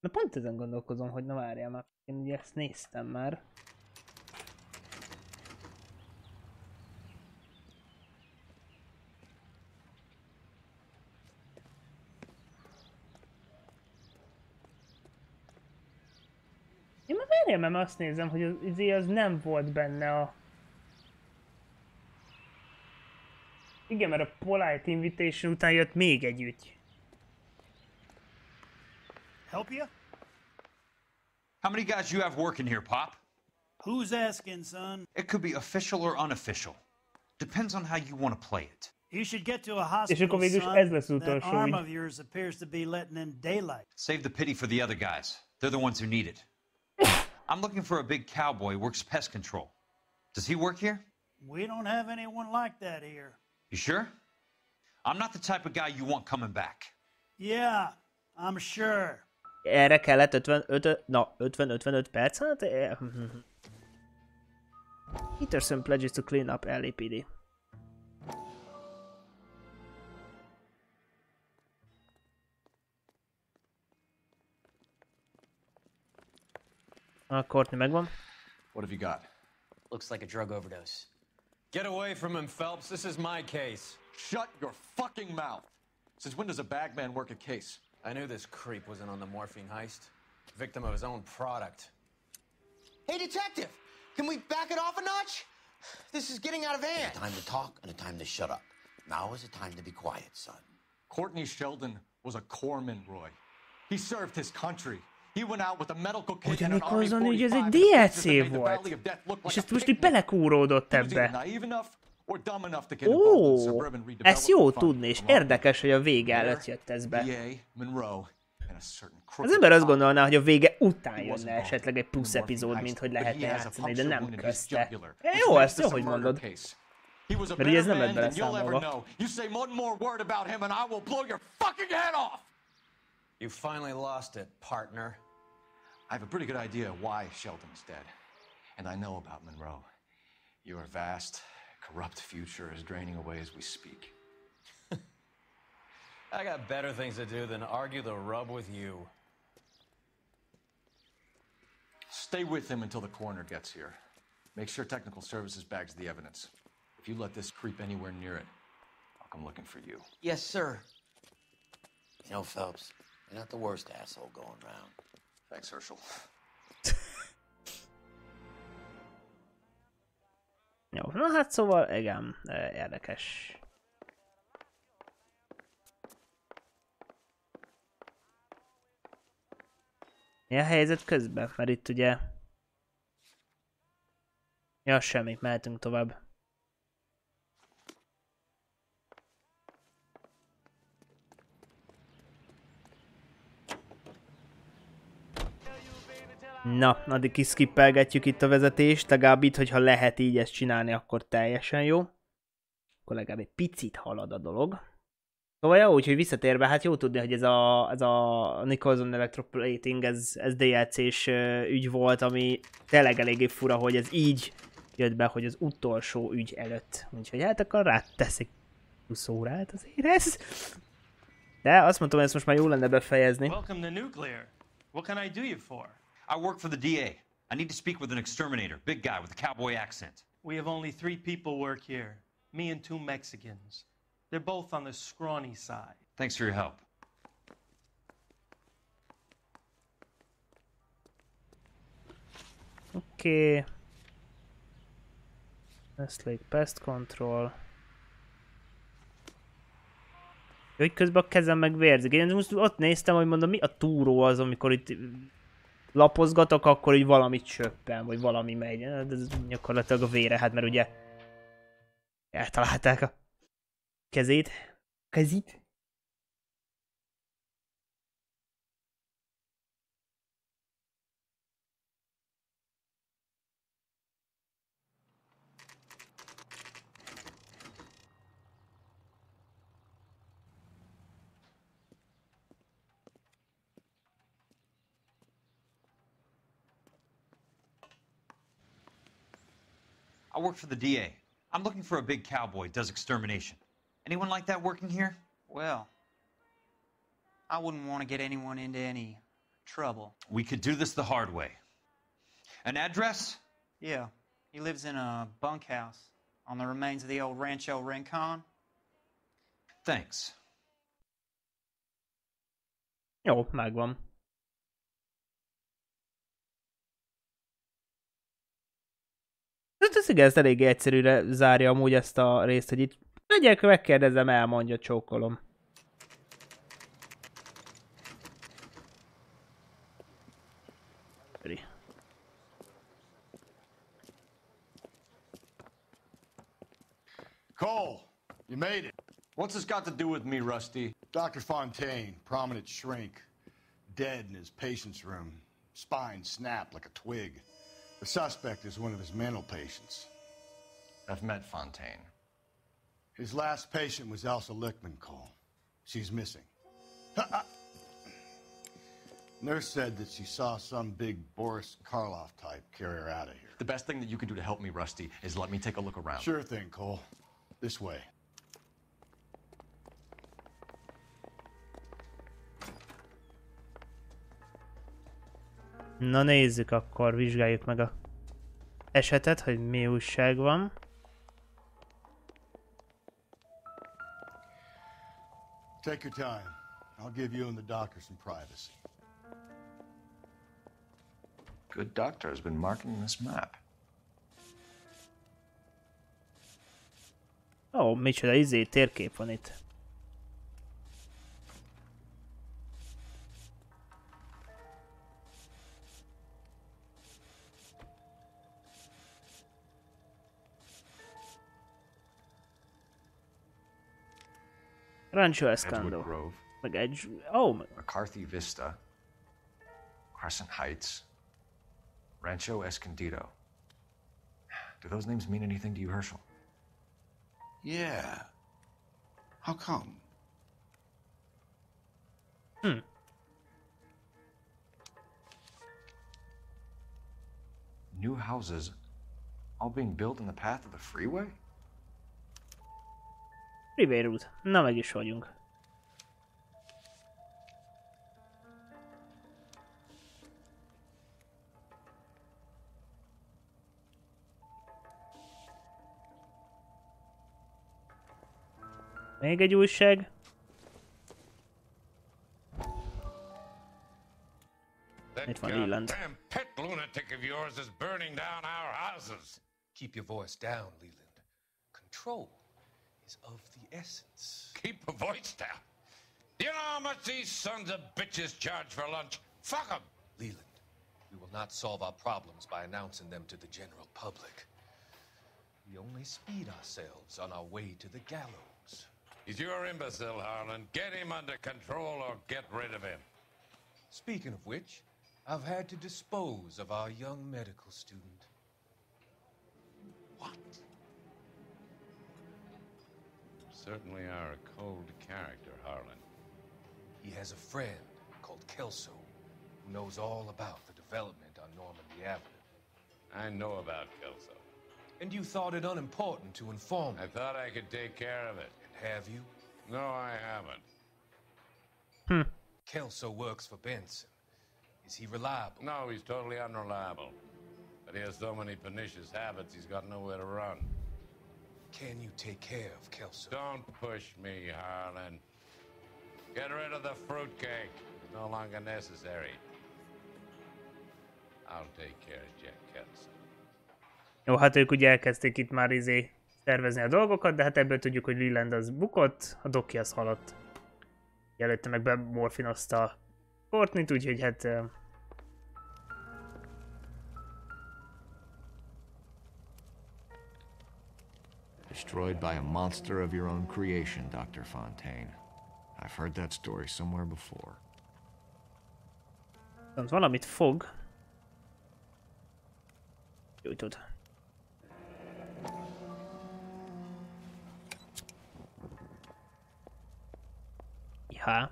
Na pont ezen gondolkozom, hogy na várjál már. Én ugye ezt néztem már. Én már várjál, mert azt nézem, hogy az nem volt benne a... Igen, mert a Polite Invitation után jött még egy ügy. Help you? How many guys you have working here, Pop? Who's asking, son? It could be official or unofficial. Depends on how you want to play it. You should get to a És akkor hospital, végül ez lesz son. That utolsó arm ügy. of yours appears to be letting in daylight. Save the pity for the other guys. They're the ones who need it. I'm looking for a big cowboy who works pest control. Does he work here? We don't have anyone like that here. You sure? I'm not the type of guy you want coming back. Yeah, I'm sure. Erre kellett 50-55 perc? Hát... Peterson pledges to clean up LAPD. A Courtney megvan. What have you got? Looks like a drug overdose. Get away from him, Phelps. This is my case. Shut your fucking mouth. Since when does a bagman work a case? I knew this creep wasn't on the morphine heist. Victim of his own product. Hey, detective! Can we back it off a notch? This is getting out of hand. A time to talk and a time to shut up. Now is the time to be quiet, son. Courtney Sheldon was a corpsman, Roy. He served his country. He went out with a medical kit and an Army 45 hogy ez egy and the pictures that DLC made the volt. Valley of Death look És like ezt a most így picnic. belekúródott He was either ebbe. naive enough or dumb enough to get involved in Ó, suburban ezt jó redevelopment fund. tudni, és érdekes, hogy a vége előtt jött ez be. VA, Monroe, and Az ember azt gondolná, hogy a vége után jönne esetleg egy plusz epizód, mint hogy lehetne játszani, de nem közte. Jó, ezt jó, hogy mondod. Mert ugye ez nem lett beleszámolva. You finally lost it, partner. I have a pretty good idea why Shelton's dead. And I know about Monroe. Your vast, corrupt future is draining away as we speak. I got better things to do than argue the rub with you. Stay with him until the coroner gets here. Make sure technical services bags the evidence. If you let this creep anywhere near it, I'll come looking for you. Yes, sir. You know, Phelps, you're not the worst asshole going round. Thanks, Herschel. Jó, na hát szóval, igen, érdekes. Mi a helyzet közben? Mert itt ugye... Ja, semmi, mehetünk tovább. Na, addig kiszkippelgetjük itt a vezetést, legalább itt, hogyha lehet így ezt csinálni, akkor teljesen jó. Akkor legalább egy picit halad a dolog. Szóval jó, úgyhogy visszatérve, hát jó tudni, hogy ez a Nicholson Electroplating, ez DLC-s ügy volt, ami tényleg eléggé fura, hogy ez így jött be, hogy az utolsó ügy előtt. Úgyhogy hát akkor ráteszik 20 órát azért ez. De azt mondtam, hogy ezt most már jó lenne befejezni. Welcome to Nuclear. What can I do you for? I work for the DA. I need to speak with an exterminator, big guy with a cowboy accent. We have only 3 people work here. Me and 2 Mexicans. They're both on the scrawny side. Thanks for your help. Oké. Westlake Pest Control. Hogy közben a kezem meg vérzik. Én most ott néztem, hogy mondom, mi a túró az, amikor itt lapozgatok, akkor így valamit csöppen, vagy valami megy. De ez gyakorlatilag a vére, hát mert ugye eltalálták a kezét. Kezit. I work for the DA. I'm looking for a big cowboy, does extermination. Anyone like that working here? Well, I wouldn't want to get anyone into any trouble. We could do this the hard way. An address? Yeah, he lives in a bunkhouse on the remains of the old Rancho Rincon. Thanks. Jó, megvan. Ez igen, ezt eléggé egyszerűre zárja amúgy ezt a részt, hogy itt megyek, megkérdezem, elmondja, csókolom. Cole, you made it. What's this got to do with me, Rusty? Dr. Fontaine, prominent shrink, dead in his patient's room, spine snapped like a twig. The suspect is one of his mental patients. I've met Fontaine. His last patient was Elsa Lickman, Cole. She's missing. Nurse said that she saw some big Boris Karloff type carry her out of here. The best thing that you can do to help me, Rusty, is let me take a look around. Sure thing, Cole. This way. Na nézzük akkor, vizsgáljuk meg a esetet, hogy mi újság van. Take your time. I'll give you and the doctor some privacy. Good doctor has been marking this map. Ó, micsoda térkép van itt. Rancho Escando. Grove, Meg egy... Oh, McCarthy Vista, Crescent Heights, Rancho Escondido. Do those names mean anything to you, Herschel? Yeah. How come? New houses all being built in the path of the freeway? Freeway route. Na, meg is vagyunk. Még egy újság. Itt van Leland. Damn pet lunatic of yours is burning down our houses. Keep your voice down, Leland. Control is of the essence. Keep your voice down. Do you know how much these sons of bitches charge for lunch? Fuck them. Leland, we will not solve our problems by announcing them to the general public. We only speed ourselves on our way to the gallows. He's your imbecile, Harlan. Get him under control or get rid of him. Speaking of which, I've had to dispose of our young medical student. What? Certainly are a cold character, Harlan. He has a friend called Kelso who knows all about the development on Normandy Avenue. I know about Kelso. And you thought it unimportant to inform me. I thought I could take care of it. And have you? No, I haven't. Kelso works for Benson. Is he reliable? No, he's totally unreliable. But he has so many pernicious habits, he's got nowhere to run. Can you take care of Kelso? Don't push me, Harlan. Get rid of the fruitcake. It's no longer necessary. I'll take care of Jack Kelso. Jó, hát ők ugye elkezdték itt már szervezni a dolgokat, de hát ebből tudjuk, hogy Leland az bukott, a Doki az halott. Előtte meg bemorfinozta Courtney-t, úgyhogy hát... Destroyed by a monster of your own creation, Dr. Fontaine. I've heard that story somewhere before. Viszont valamit fog. Gyújtod. Ja.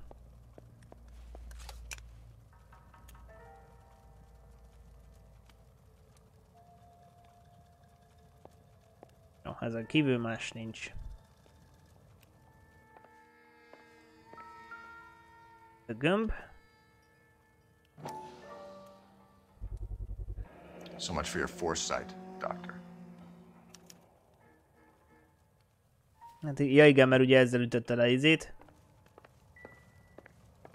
No, ezen kívül más nincs. A gömb. So much for your foresight, Doctor. Hát, ja igen, mert ugye ezzel ütötte le izét.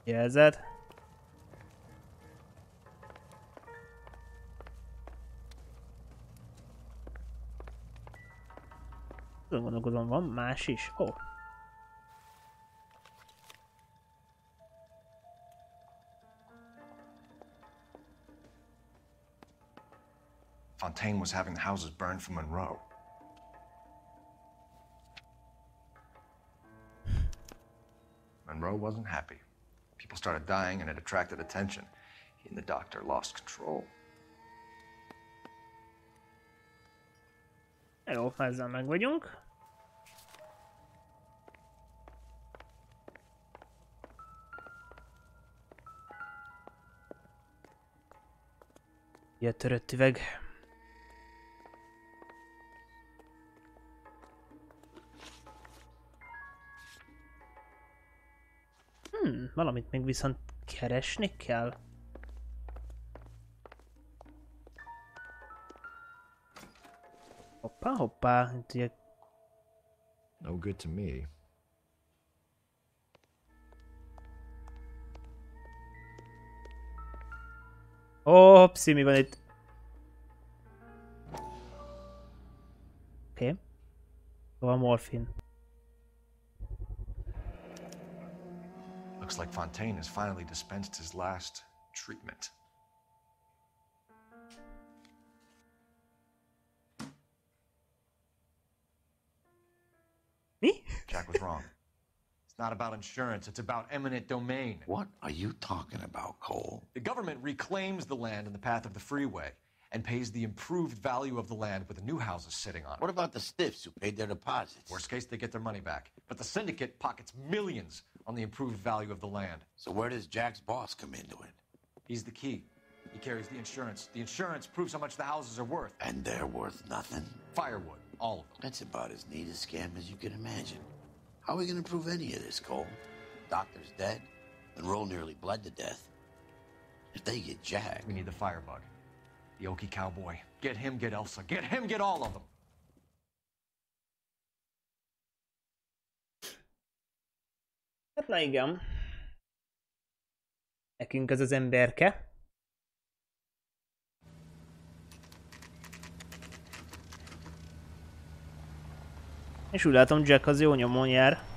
Jelzed. Gondolkodom, van más is? Ó. Oh. Fontaine was having the houses burned for Monroe. Monroe wasn't happy. People started dying and it attracted attention. He and the doctor lost control. Jó, ezzel meg vagyunk. Ilyen törött üveg. Valamit még viszont keresni kell. Hoppá, hoppá. No good to me. Hoppszi, mi van itt? Oké. Szóval morfin. Looks like Fontaine has finally dispensed his last treatment. Me? Jack was wrong. It's not about insurance. It's about eminent domain. What are you talking about, Cole? The government reclaims the land in the path of the freeway and pays the improved value of the land with the new houses sitting on it. What about the stiffs who paid their deposits? Worst case, they get their money back. But the syndicate pockets millions on the improved value of the land. So where does Jack's boss come into it? He's the key. He carries the insurance. The insurance proves how much the houses are worth. And they're worth nothing? Firewood, all of them. That's about as neat a scam as you can imagine. How are we going to prove any of this, Cole? Doctor's dead. Monroe nearly bled to death. If they get Jack... We need the firebug. The Okie cowboy. Get him, get Elsa. Get him, get all of them. Hát na igen. Nekünk ez az emberke. És úgy látom, Jack az jó nyomon jár.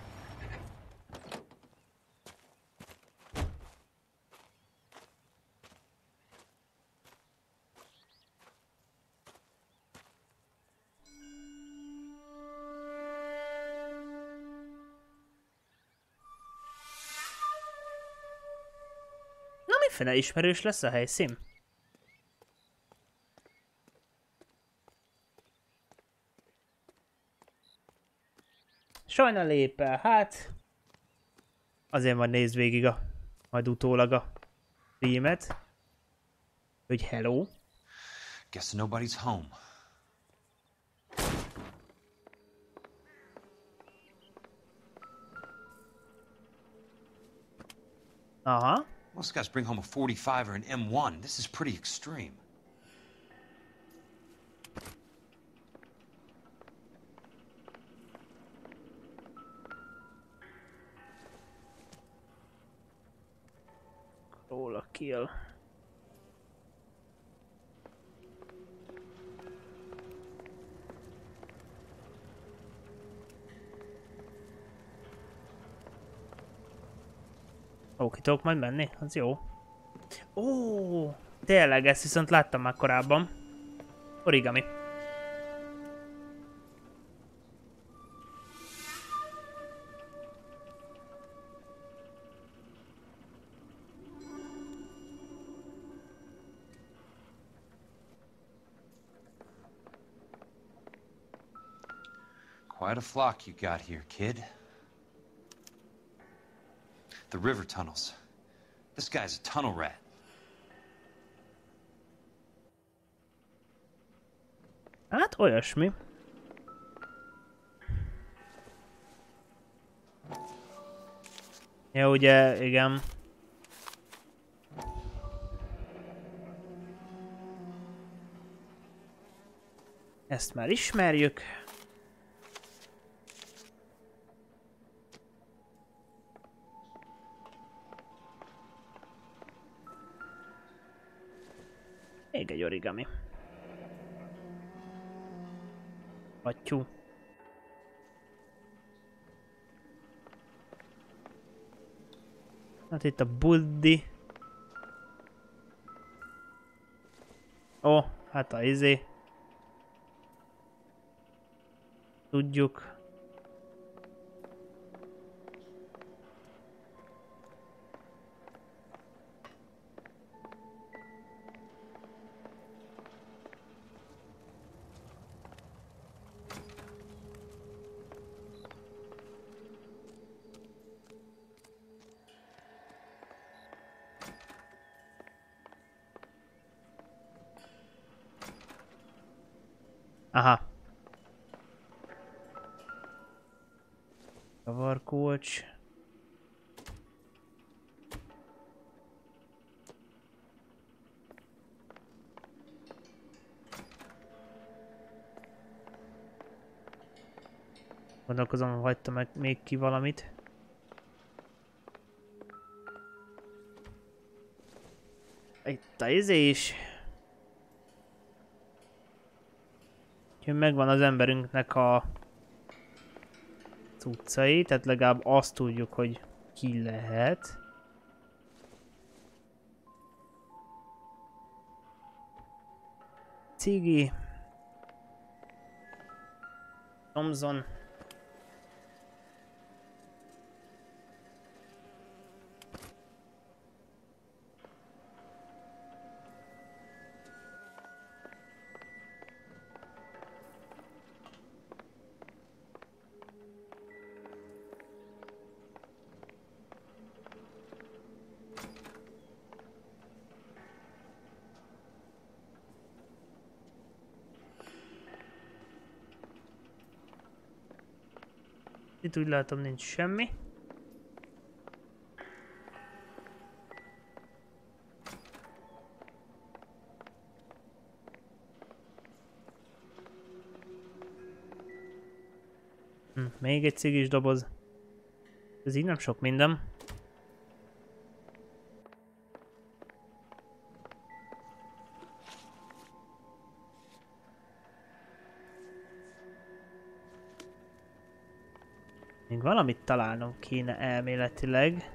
Na miféle ismerős lesz a helyszín? Sajna lépel, hát... Azért majd nézd végig majd utólag a filmet. Hogy hello. Guess nobody's home. Aha. Most guys bring home a 45 or an M1. This is pretty extreme. Róla kill. Ó, ki tudok majd menni? Az jó. Ó, tényleg, ezt viszont láttam már korábban. Origami. Quite a flock you got here, kid. The river tunnels. This guy's a tunnel rat. Hát olyasmi. Ja, ugye, igen. Ezt már ismerjük. Még egy origami. Hattyú. Hát itt a buddi. Ó, hát a izé. Tudjuk. Aha. Kavarkulcs. Gondolkozom, hagytam meg még ki valamit. Itt a izé is. Úgyhogy megvan az emberünknek a cuccai, tehát legalább azt tudjuk, hogy ki lehet. Cigi. Thomson. Itt úgy látom nincs semmi. Még egy cigis doboz. Ez így nem sok minden. Még valamit találnom kéne elméletileg.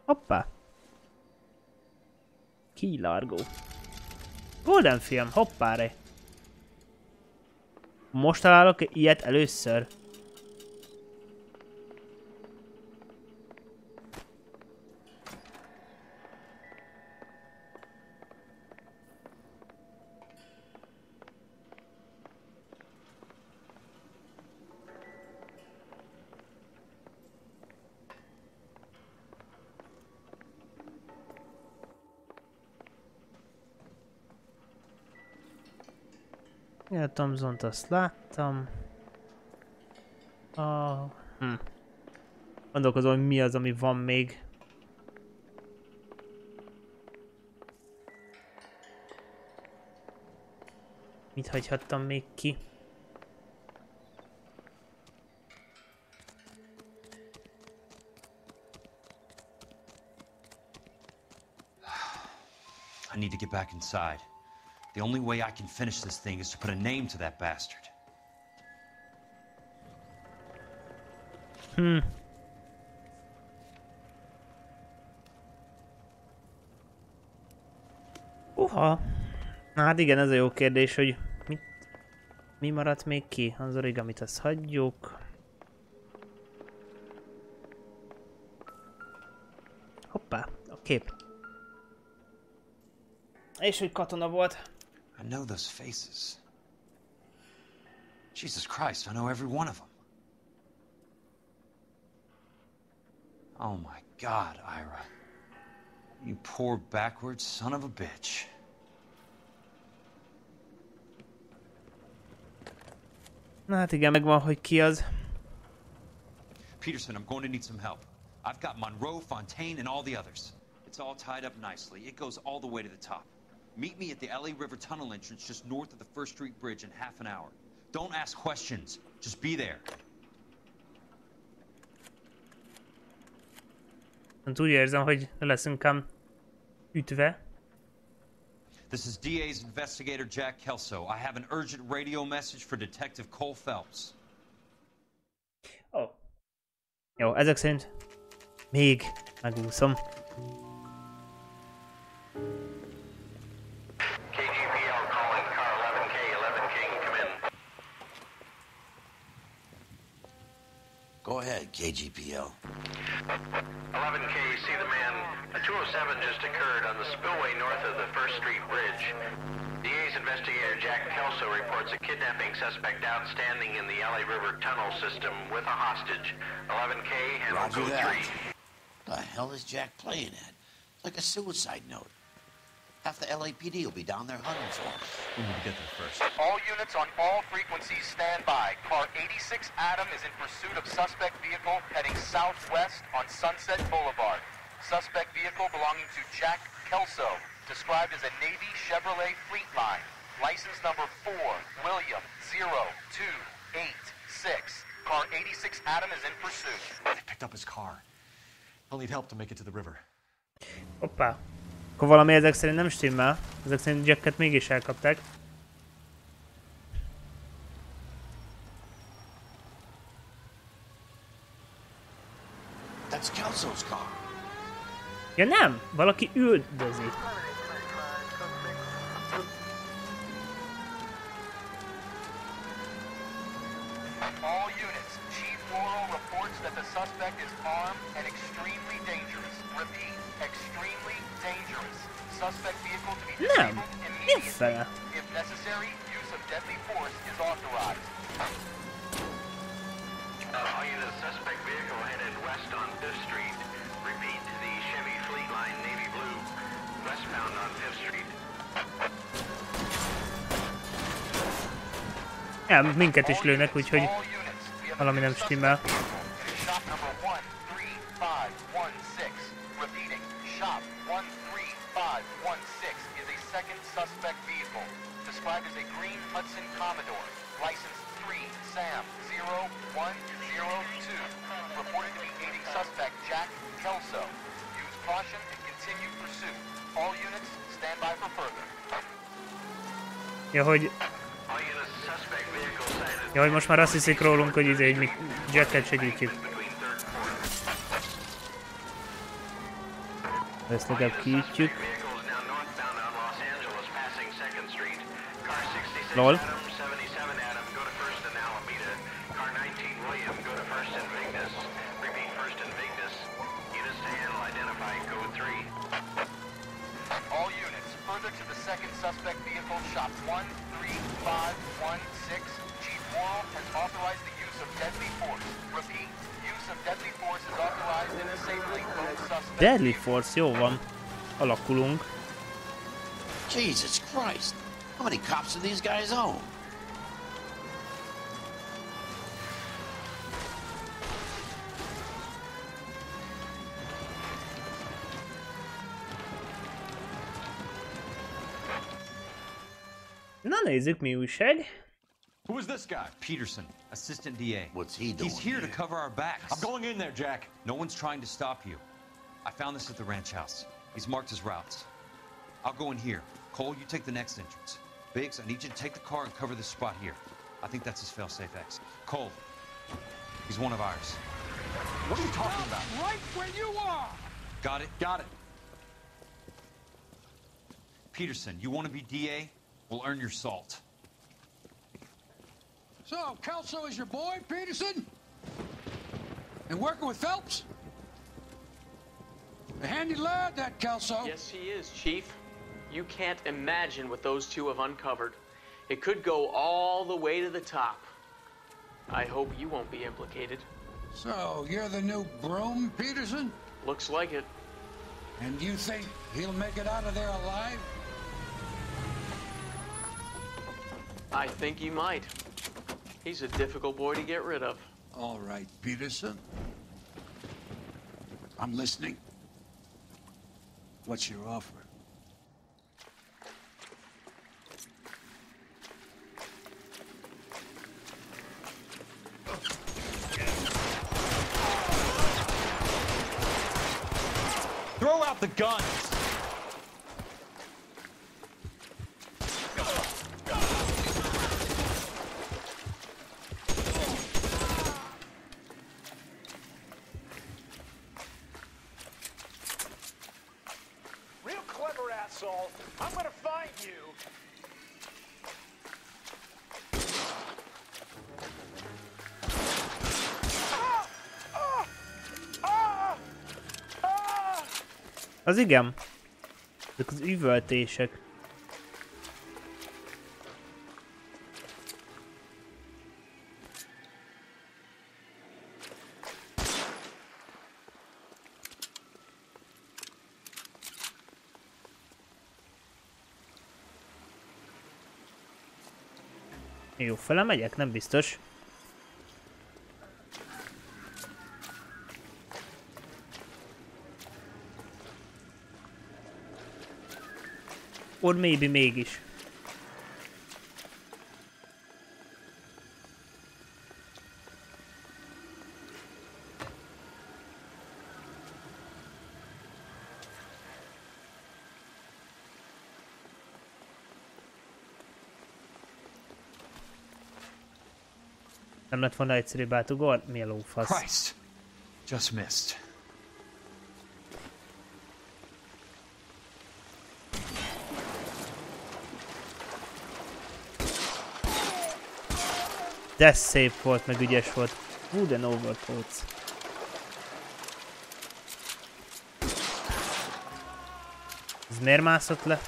Hoppá! Kilargó. Golden film, hoppáre! Most találok ilyet először. Ja, Thomsont azt láttam. Gondolkozom, hogy mi az, ami van még. Mit hagyhattam még ki? I need to get back inside. The only way I can finish this thing is to put a name to that bastard. Hát igen, ez a jó kérdés, hogy mi maradt még ki? Az origamit azt hagyjuk. Hoppá, a kép. És hogy katona volt. I know those faces. Jesus Christ, I know every one of them. Oh my God, Ira. You poor backwards son of a bitch. Na hát igen, megvan, hogy ki az. Peterson, I'm going to need some help. I've got Monroe, Fontaine, and all the others. It's all tied up nicely. It goes all the way to the top. Meet me at the LA River Tunnel entrance just north of the First Street Bridge in half an hour. Don't ask questions. Just be there. Hát úgy érzem, hogy leszünk ám ütve. This is DA's investigator Jack Kelso. I have an urgent radio message for Detective Cole Phelps. Oh. Jó, ezek szerint még megúszom. Go ahead, KGPL. 11K, see the man. A 207 just occurred on the spillway north of the First Street Bridge. DA's investigator Jack Kelso reports a kidnapping suspect outstanding in the LA River tunnel system with a hostage. 11K, handle Roger code that. 3. The hell is Jack playing at? It's like a suicide note. Half the LAPD will be down there hunting for him. We need to get there first. All units on all frequencies stand by. Car 86 Adam is in pursuit of suspect vehicle heading southwest on Sunset Boulevard. Suspect vehicle belonging to Jack Kelso, described as a Navy Chevrolet Fleetline. License number 4, William 0286. Car 86 Adam is in pursuit. They picked up his car. He'll need help to make it to the river. Hoppá. Akkor valami ezek szerint nem stimmel. Ezek szerint Jacket mégis elkapták. That's Kelso's car. Ja nem! Valaki üldözi. All units, Chief Laurel reports that the suspect is armed and extremely dangerous. Repeat, extremely dangerous. Suspect vehicle to be Nem! disabled Nincs fele. if necessary, use of deadly force is Ja, minket is lőnek, úgyhogy valami nem stimmel. Shop number 13516. Repeating, shop 13516 is a second suspect vehicle, described as a green Hudson Commodore, license 3 Sam 0102, reported to be aiding suspect Jack Kelso. Use caution and continue pursuit. All units stand by for further. Ja, hogy most már azt hiszik rólunk, hogy mi Jacket segítjük. Ezt legalább kiítjük. Lol. All units, further to the second suspect vehicle, shop 13516. Chief Morrow has authorized the use of deadly force. Repeat, use of deadly force is authorized in disabling both suspects. Deadly force, jó van. Alakulunk. Jesus Christ! How many cops do these guys own? Na nézzük, mi újság. Who is this guy? Peterson, assistant DA. What's he doing? He's here to cover our backs. I'm going in there, Jack. No one's trying to stop you. I found this at the ranch house. He's marked his routes. I'll go in here. Cole, you take the next entrance. Biggs, I need you to take the car and cover this spot here. I think that's his fail-safe exit. Cole, he's one of ours. What are you talking about? Right where you are! Got it? Got it. Peterson, you want to be DA? We'll earn your salt. So, Kelso is your boy, Peterson? And working with Phelps? A handy lad, that Kelso. Yes, he is, Chief. You can't imagine what those two have uncovered. It could go all the way to the top. I hope you won't be implicated. So, you're the new broom, Peterson? Looks like it. And you think he'll make it out of there alive? I think he might. He's a difficult boy to get rid of. All right, Peterson. I'm listening. What's your offer? Throw out the guns! Real clever, asshole. I'm gonna find you. Az igen. Ezek az üvöltések. Jó fele megyek? Nem biztos. Or maybe mégis. Nem lett volna egyszerűbb átugor? Mi a lófasz? Christ! Just missed. De szép volt, meg ügyes volt. Hú, de overcoats. Ez miért mászott le?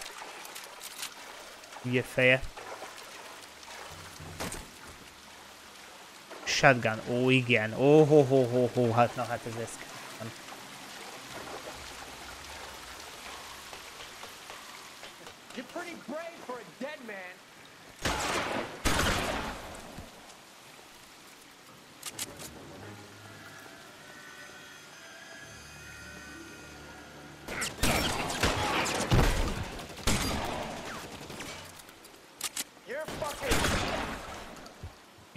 Ugye feje. Shotgun, ó igen, ó ho, hát na hát ez nem. You're pretty brave for a dead man.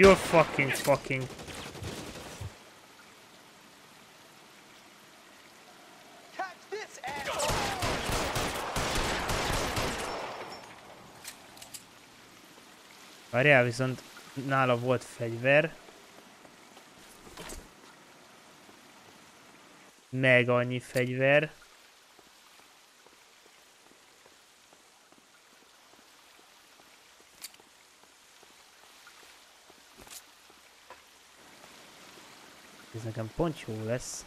You're fucking. Várjál, viszont nála volt fegyver. Meg annyi fegyver. Ez nekem pont jó lesz.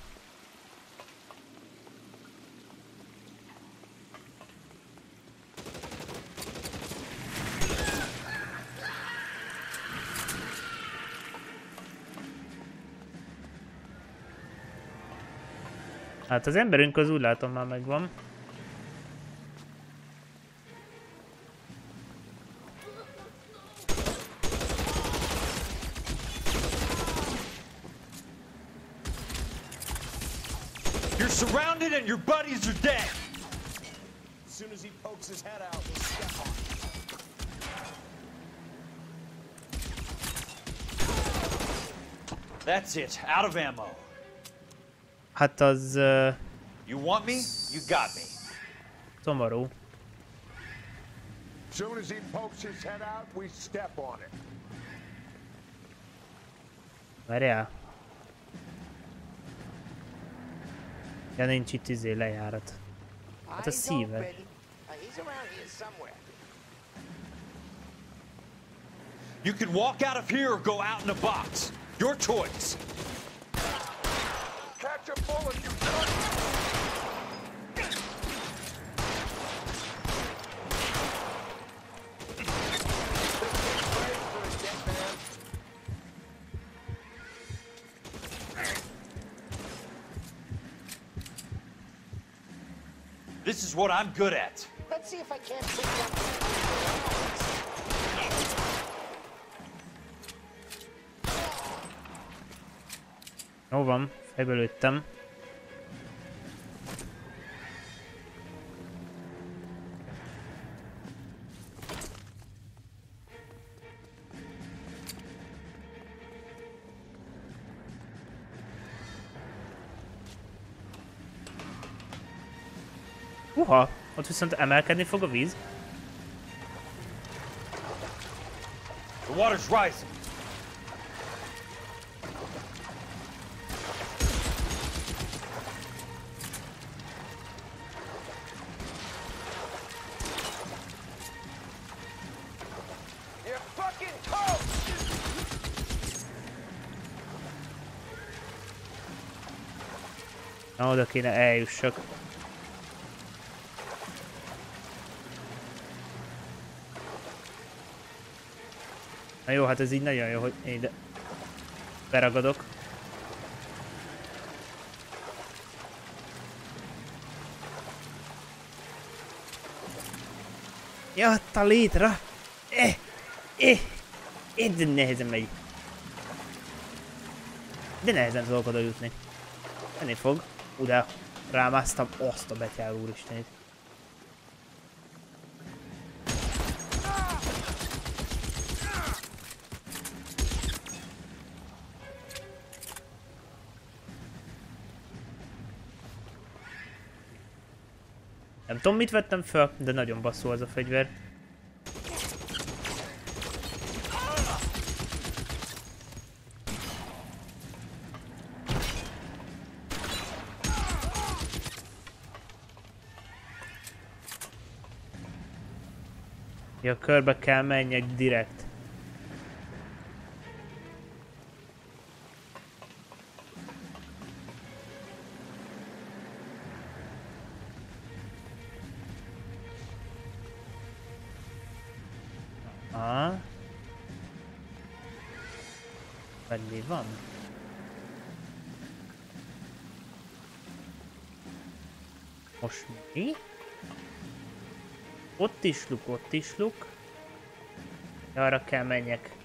Hát az emberünk az úgy látom már megvan. You're surrounded and your buddies are dead. As soon as he pokes his head out, we'll step on him. That's it. Out of ammo. Hát az... You want me? You got me. Szomorú. As soon as he pokes his head out, we step on it. Várjál. Ja, nincs itt lejárat. Hát a szíve. You can walk out of here or go out in a box. Your choice. Catch a bullet, you cunt! This is what I'm good at. Let's see if I can't pick up. Jó van, fejbe lőttem. Uha, ott viszont emelkedni fog a víz. The water's rising. You're fucking toast! Na, oda kéne eljussak. Na jó, hát ez így nagyon jó, hogy én ide beragadok. Ja, a létre! De nehezen megy. De nehezen tudok oda jutni. Menni fog. Oda rámásztam azt a betyár úristenét. Nem tudom, mit vettem fel, de nagyon basszú az a fegyver. Ja, körbe kell menjek direkt. Felé van? Most mi? Ott is luk, ott is luk. Arra kell menjek.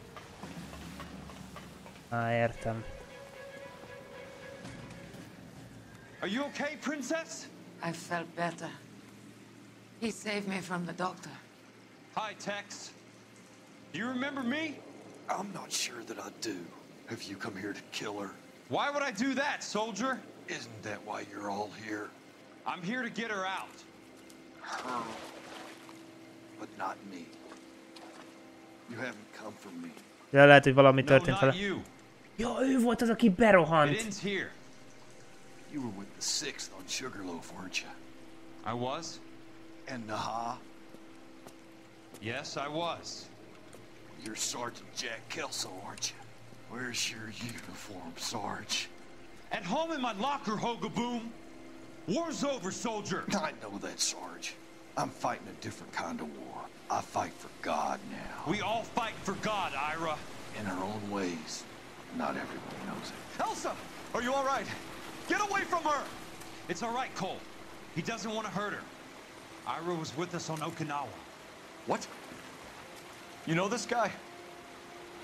Értem. Are you okay, princess? I felt better. He saved me from the doctor. Hi, Tex. Do you remember me? I'm not sure that I do. Have you come here to kill her? Why would I do that, soldier? Isn't that why you're all here? I'm here to get her out. Her. But not me. You haven't come for me. Ja, lehet, hogy valami No, történt not vele. you. Ja, ő volt az, aki berohant. It ends here. You were with the 6th on Sugarloaf, weren't you? I was? And Naha? Yes, I was. You're Sergeant Jack Kelso, aren't you? Where's your uniform, Sarge? At home in my locker, Hogaboom. War's over, soldier. I know that, Sarge. I'm fighting a different kind of war. I fight for God now. We all fight for God, Ira. In our own ways. Not everybody knows it. Elsa! Are you all right? Get away from her! It's all right, Cole. He doesn't want to hurt her. Ira was with us on Okinawa. What? You know this guy?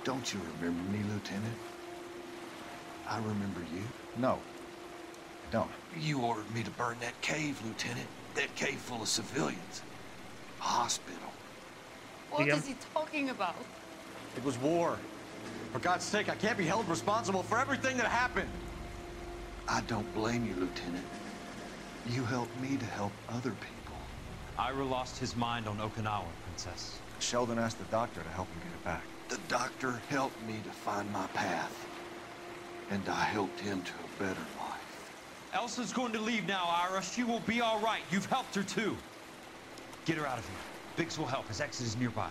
Don't you remember me, Lieutenant? I remember you. No. I don't. You ordered me to burn that cave, Lieutenant. That cave full of civilians. A hospital. What is he talking about? It was war. For God's sake, I can't be held responsible for everything that happened. I don't blame you, Lieutenant. You helped me to help other people. Ira lost his mind on Okinawa, Princess. Sheldon asked the doctor to help him get it back. The doctor helped me to find my path. And I helped him to a better life. Elsa's going to leave now, Ira. She will be all right. You've helped her, too. Get her out of here. Biggs will help. His exit is nearby.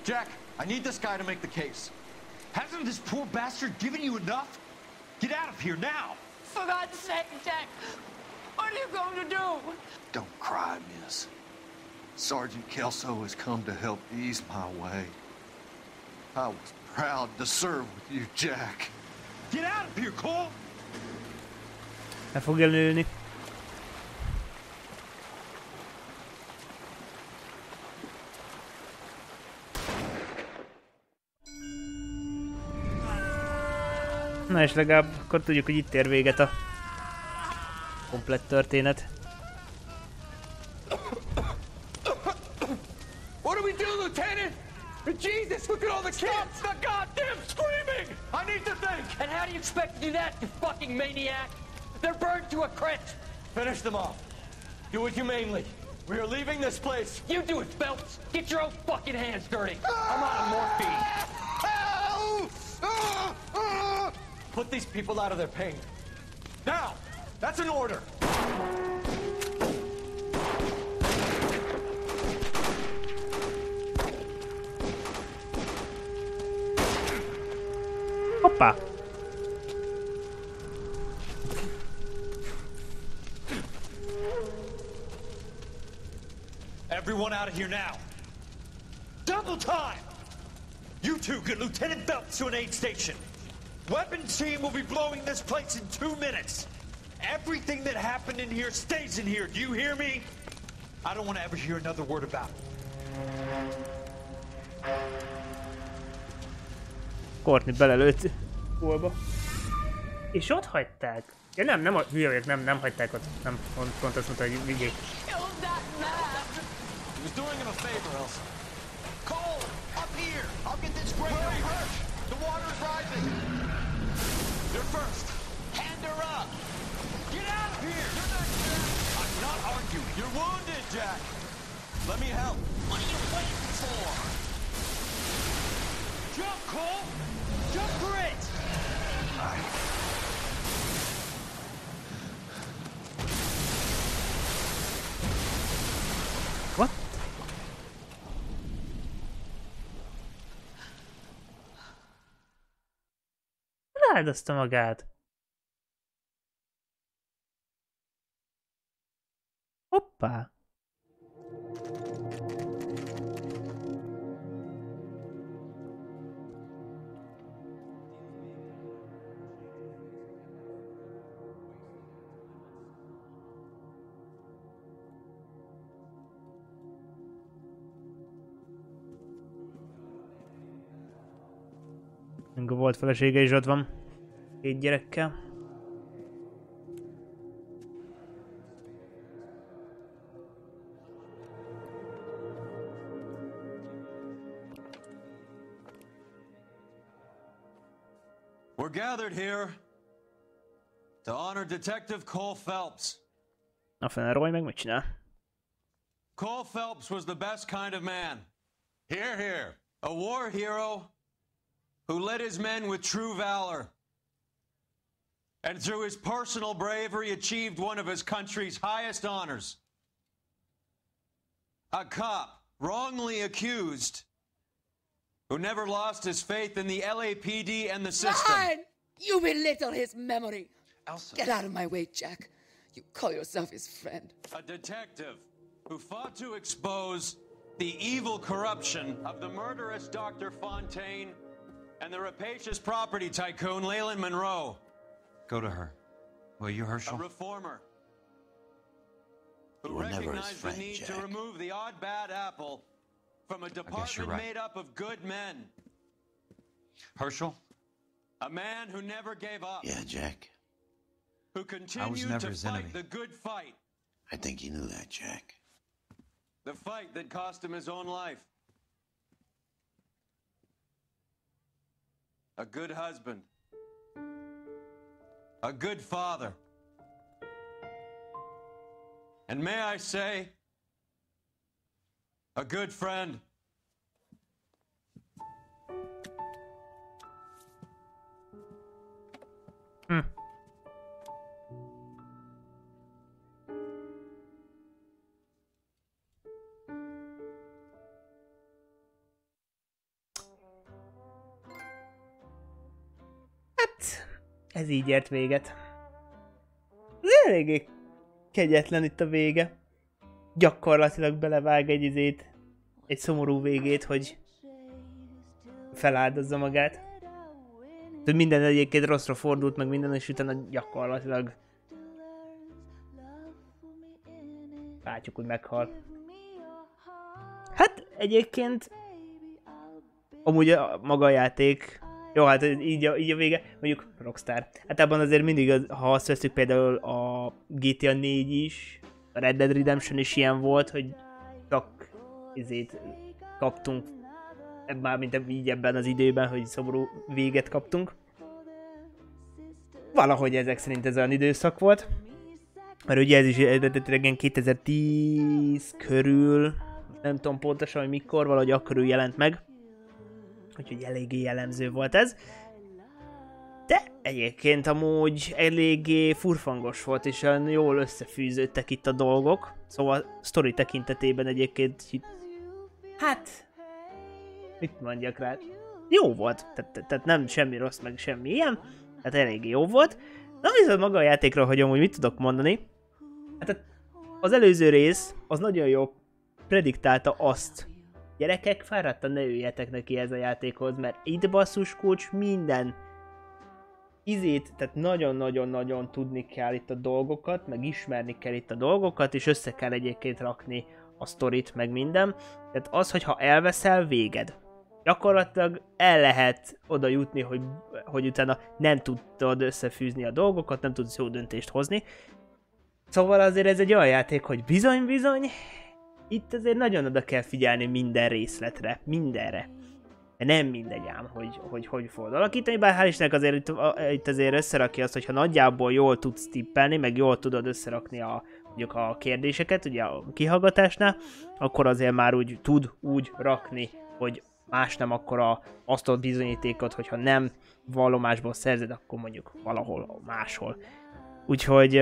Jack, I need this guy to make the case. Hasn't this poor bastard given you enough? Get out of here now! For God's sake, Jack! What are you going to do? Don't cry, miss. Sergeant Kelso has come to help ease my way. I was proud to serve with you, Jack. Get out of here, Cole! Le fogja lőni. Na és legalább akkor tudjuk, hogy itt ér véget a komplett történet. What do we do, Lieutenant? Jesus, look at all the kids! Stop the goddamn screaming! I need to think! And how do you expect to do that, you fucking maniac? They're burned to a crisp! Finish them off. Do it humanely. We are leaving this place. You do it, Phelps! Get your own fucking hands dirty! I'm out of morphine! Put these people out of their pain. Now! That's an order! Hoppá! Everyone out of here now. Double time! You two get Lieutenant Phelps to an aid station. Weapons team will be blowing this place in 2 minutes. Everything that happened in here stays in here. Do you hear me? I don't want to ever hear another word about it. Courtney belelőtt hólba. És ott hagyták. Ja nem, hülye vagyok, nem hagyták ott. Nem, pont azt mondta, hogy vigyék. He was doing him a favor, Elsa. Cole, up here! I'll get this grader. The water is rising! You're first! Hand her up! Get out of here! You're not Jack! I'm not arguing. You're wounded, Jack! Let me help. What are you waiting for? Jump, Cole! Jump for it! What? Ráldozta magát. Hoppá. Mingo volt felesége is ott van. 2 gyerekkel. We're gathered here to honor Detective Cole Phelps. Na fene, Roy meg mit csinál? Cole Phelps was the best kind of man. Hear, hear. A war hero who led his men with true valor. And through his personal bravery achieved one of his country's highest honors. A cop wrongly accused who never lost his faith in the LAPD and the system. Fine! You belittle his memory. Elsa. Get out of my way, Jack. You call yourself his friend. A detective who fought to expose the evil corruption of the murderous Dr. Fontaine and the rapacious property tycoon Leyland Monroe. Go to her. Will you, Herschel? A reformer who You were never his recognized friend, the need Jack. to remove the odd bad apple from a department right. made up of good men. Herschel? A man who never gave up. Yeah, Jack. Who continued never to his fight enemy. the good fight. I think you knew that, Jack. The fight that cost him his own life. A good husband. A good father. And may I say, a good friend. Hát, ez így ért véget. Ez eléggé kegyetlen itt a vége. Gyakorlatilag belevág egy szomorú végét, hogy feláldozza magát. Tehát minden egyébként rosszra fordult, meg minden, és utána gyakorlatilag látjuk, hogy meghal. Hát egyébként amúgy maga a játék, jó, hát így a vége, mondjuk Rockstar. Hát abban azért mindig, ha azt veszük, például a GTA 4 is, a Red Dead Redemption is ilyen volt, hogy csak kaptunk, mármint így ebben az időben, hogy szomorú véget kaptunk. Valahogy ezek szerint ez olyan időszak volt. Mert ugye ez is eredetileg 2010 körül, nem tudom pontosan, hogy mikor, valahogy akkor jelent meg. Úgyhogy eléggé jellemző volt ez. De egyébként amúgy eléggé furfangos volt, és olyan jól összefűződtek itt a dolgok. Szóval sztori tekintetében egyébként, hát, mit mondjak rá, jó volt. Tehát nem semmi rossz, meg semmi ilyen. Tehát eléggé jó volt. Na viszont maga a játékról, hogy amúgy mit tudok mondani. Hát az előző rész, az nagyon jó prediktálta azt. Gyerekek, fáradtan ne üljetek neki ez a játékhoz, mert itt basszus kulcs minden tehát nagyon-nagyon-nagyon tudni kell itt a dolgokat, meg ismerni kell itt a dolgokat, és össze kell egyébként rakni a sztorit, meg minden. Tehát az, hogyha elveszel, véged. Gyakorlatilag el lehet oda jutni, hogy utána nem tudod összefűzni a dolgokat, nem tudsz jó döntést hozni. Szóval azért ez egy olyan játék, hogy bizony, itt azért nagyon oda kell figyelni minden részletre, mindenre. De nem mindegy ám, hogy fogod alakítani, bár hál' Istennek azért itt azért összerakja azt, hogyha nagyjából jól tudsz tippelni, meg jól tudod összerakni mondjuk a kérdéseket, ugye a kihallgatásnál, akkor azért már úgy rakni, hogy más nem akkor azt a bizonyítékot, hogyha nem vallomásból szerzed, akkor mondjuk valahol máshol. Úgyhogy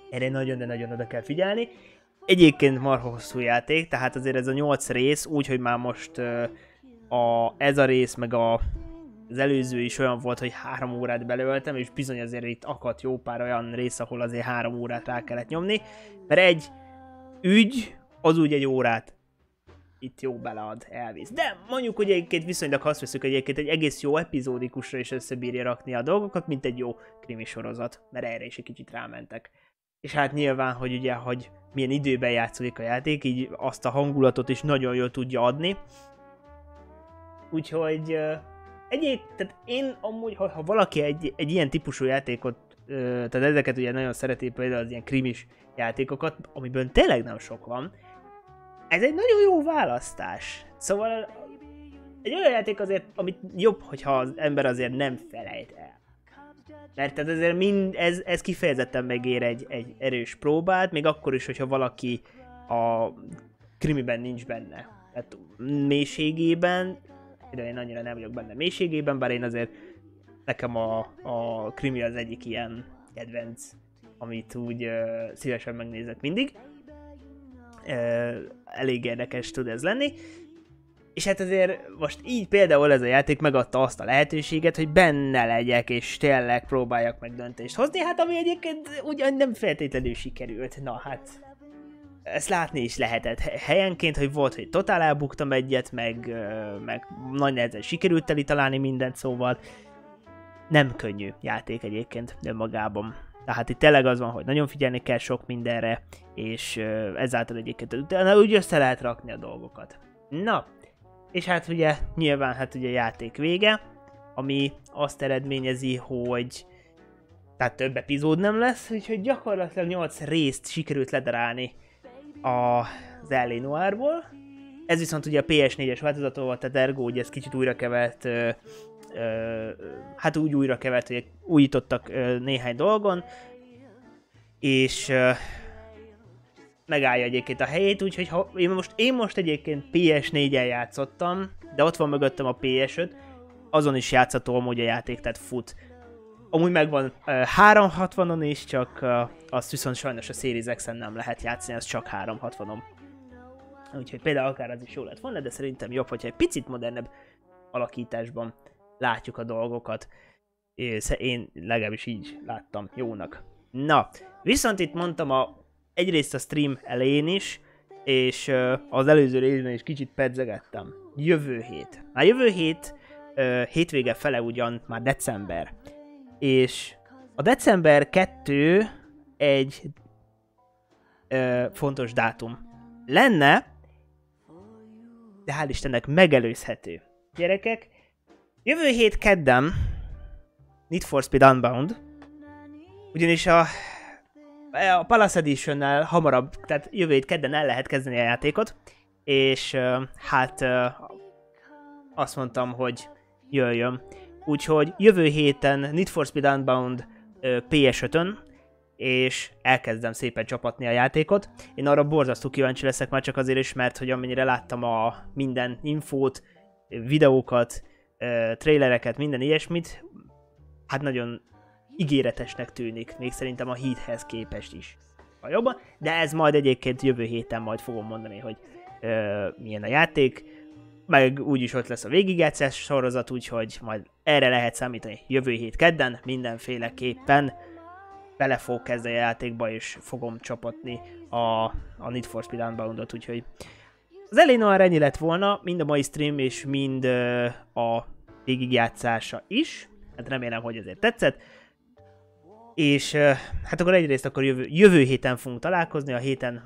erre nagyon oda kell figyelni. Egyébként marha hosszú játék, tehát azért ez a 8 rész, úgyhogy már most ez a rész, meg az előző is olyan volt, hogy 3 órát belöltem, és bizony azért itt akadt jó pár olyan rész, ahol azért 3 órát rá kellett nyomni, mert egy ügy, az úgy egy órát itt jó belead, elvisz. De mondjuk, hogy egyébként viszonylag, ha azt veszük, hogy egyébként egy egész jó epizódikusra is összebírja rakni a dolgokat, mint egy jó krimi sorozat, mert erre is egy kicsit rámentek. És hát nyilván, hogy ugye, hogy milyen időben játszódik a játék, így azt a hangulatot is nagyon jól tudja adni. Úgyhogy tehát én amúgy, ha valaki egy ilyen típusú játékot, tehát ezeket ugye nagyon szereti, például az ilyen krimis játékokat, amiből tényleg nem sok van, ez egy nagyon jó választás. Szóval egy olyan játék azért, amit jobb, hogyha az ember azért nem felejt el. Mert azért ez kifejezetten megér egy erős próbát, még akkor is, hogyha valaki a krimiben nincs benne. Tehát mélységében, de én annyira nem vagyok benne mélységében, bár én azért nekem a krimi az egyik ilyen kedvenc, amit úgy szívesen megnézek mindig. Elég érdekes tud ez lenni. És hát azért most így például ez a játék megadta azt a lehetőséget, hogy benne legyek, és tényleg próbáljak meg döntést hozni, hát ami egyébként ugyan nem feltétlenül sikerült. Na hát, ezt látni is lehetett helyenként, hogy volt, hogy totál elbuktam egyet, meg nagy nehezen sikerült találni mindent, szóval nem könnyű játék egyébként önmagában. Tehát itt tényleg az van, hogy nagyon figyelni kell sok mindenre, és ezáltal egyébként utána úgy össze lehet rakni a dolgokat. Na, és hát ugye nyilván hát ugye a játék vége, ami azt eredményezi, hogy tehát több epizód nem lesz, úgyhogy gyakorlatilag 8 részt sikerült ledarálni az LA Noire-ból. Ez viszont ugye a PS4-es változata volt, tehát ergo ugye ez kicsit újrakevert, hát úgy újrakevert, hogy újítottak néhány dolgon, és megállja egyébként a helyét, úgyhogy ha én most egyébként PS4-en játszottam, de ott van mögöttem a PS5, azon is játszható amúgy a játék, tehát fut. Amúgy megvan 360-on is, csak azt viszont sajnos a Series X-en nem lehet játszani, az csak 360-on. Úgyhogy például akár az is jó lett volna, de szerintem jobb, hogyha egy picit modernebb alakításban látjuk a dolgokat. Én legalábbis így láttam jónak. Na, viszont itt mondtam egyrészt a stream elején is, és az előző részben is kicsit pedzegettem. Jövő hét. Már jövő hét hétvége fele ugyan már december. És a december 2 egy fontos dátum lenne, de hál' Istennek megelőzhető. Gyerekek, jövő hét kedden Need for Speed Unbound, ugyanis a Palace Edition-nel hamarabb, tehát jövő hét kedden el lehet kezdeni a játékot, és hát azt mondtam, hogy jöjjön. Úgyhogy jövő héten Need for Speed Unbound PS5-ön, és elkezdem szépen csapatni a játékot. Én arra borzasztó kíváncsi leszek már csak azért is, mert hogy amennyire láttam minden infót, videókat, trailereket, minden ilyesmit, hát nagyon ígéretesnek tűnik, még szerintem a Heathez képest is. A jobban, de ez majd egyébként jövő héten majd fogom mondani, hogy milyen a játék, meg úgyis ott lesz a végigjátszás sorozat, úgyhogy majd erre lehet számítani jövő hét kedden, mindenféleképpen bele fog kezdeni a játékba, és fogom csapatni a Need for Speed Unbound-ot, úgyhogy az LA Noire ennyi lett volna, mind a mai stream, és mind a végigjátszása is, hát remélem, hogy ezért tetszett. És hát akkor egyrészt akkor jövő héten fogunk találkozni, a héten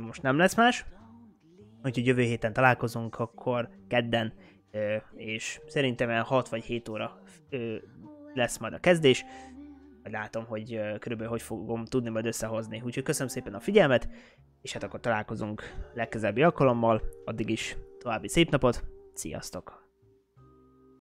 most nem lesz más. Úgyhogy jövő héten találkozunk, akkor kedden, és szerintem olyan 6 vagy 7 óra lesz majd a kezdés. Majd látom, hogy körülbelül hogy fogom tudni majd összehozni. Úgyhogy köszönöm szépen a figyelmet, és hát akkor találkozunk legközelebbi alkalommal. Addig is további szép napot, sziasztok!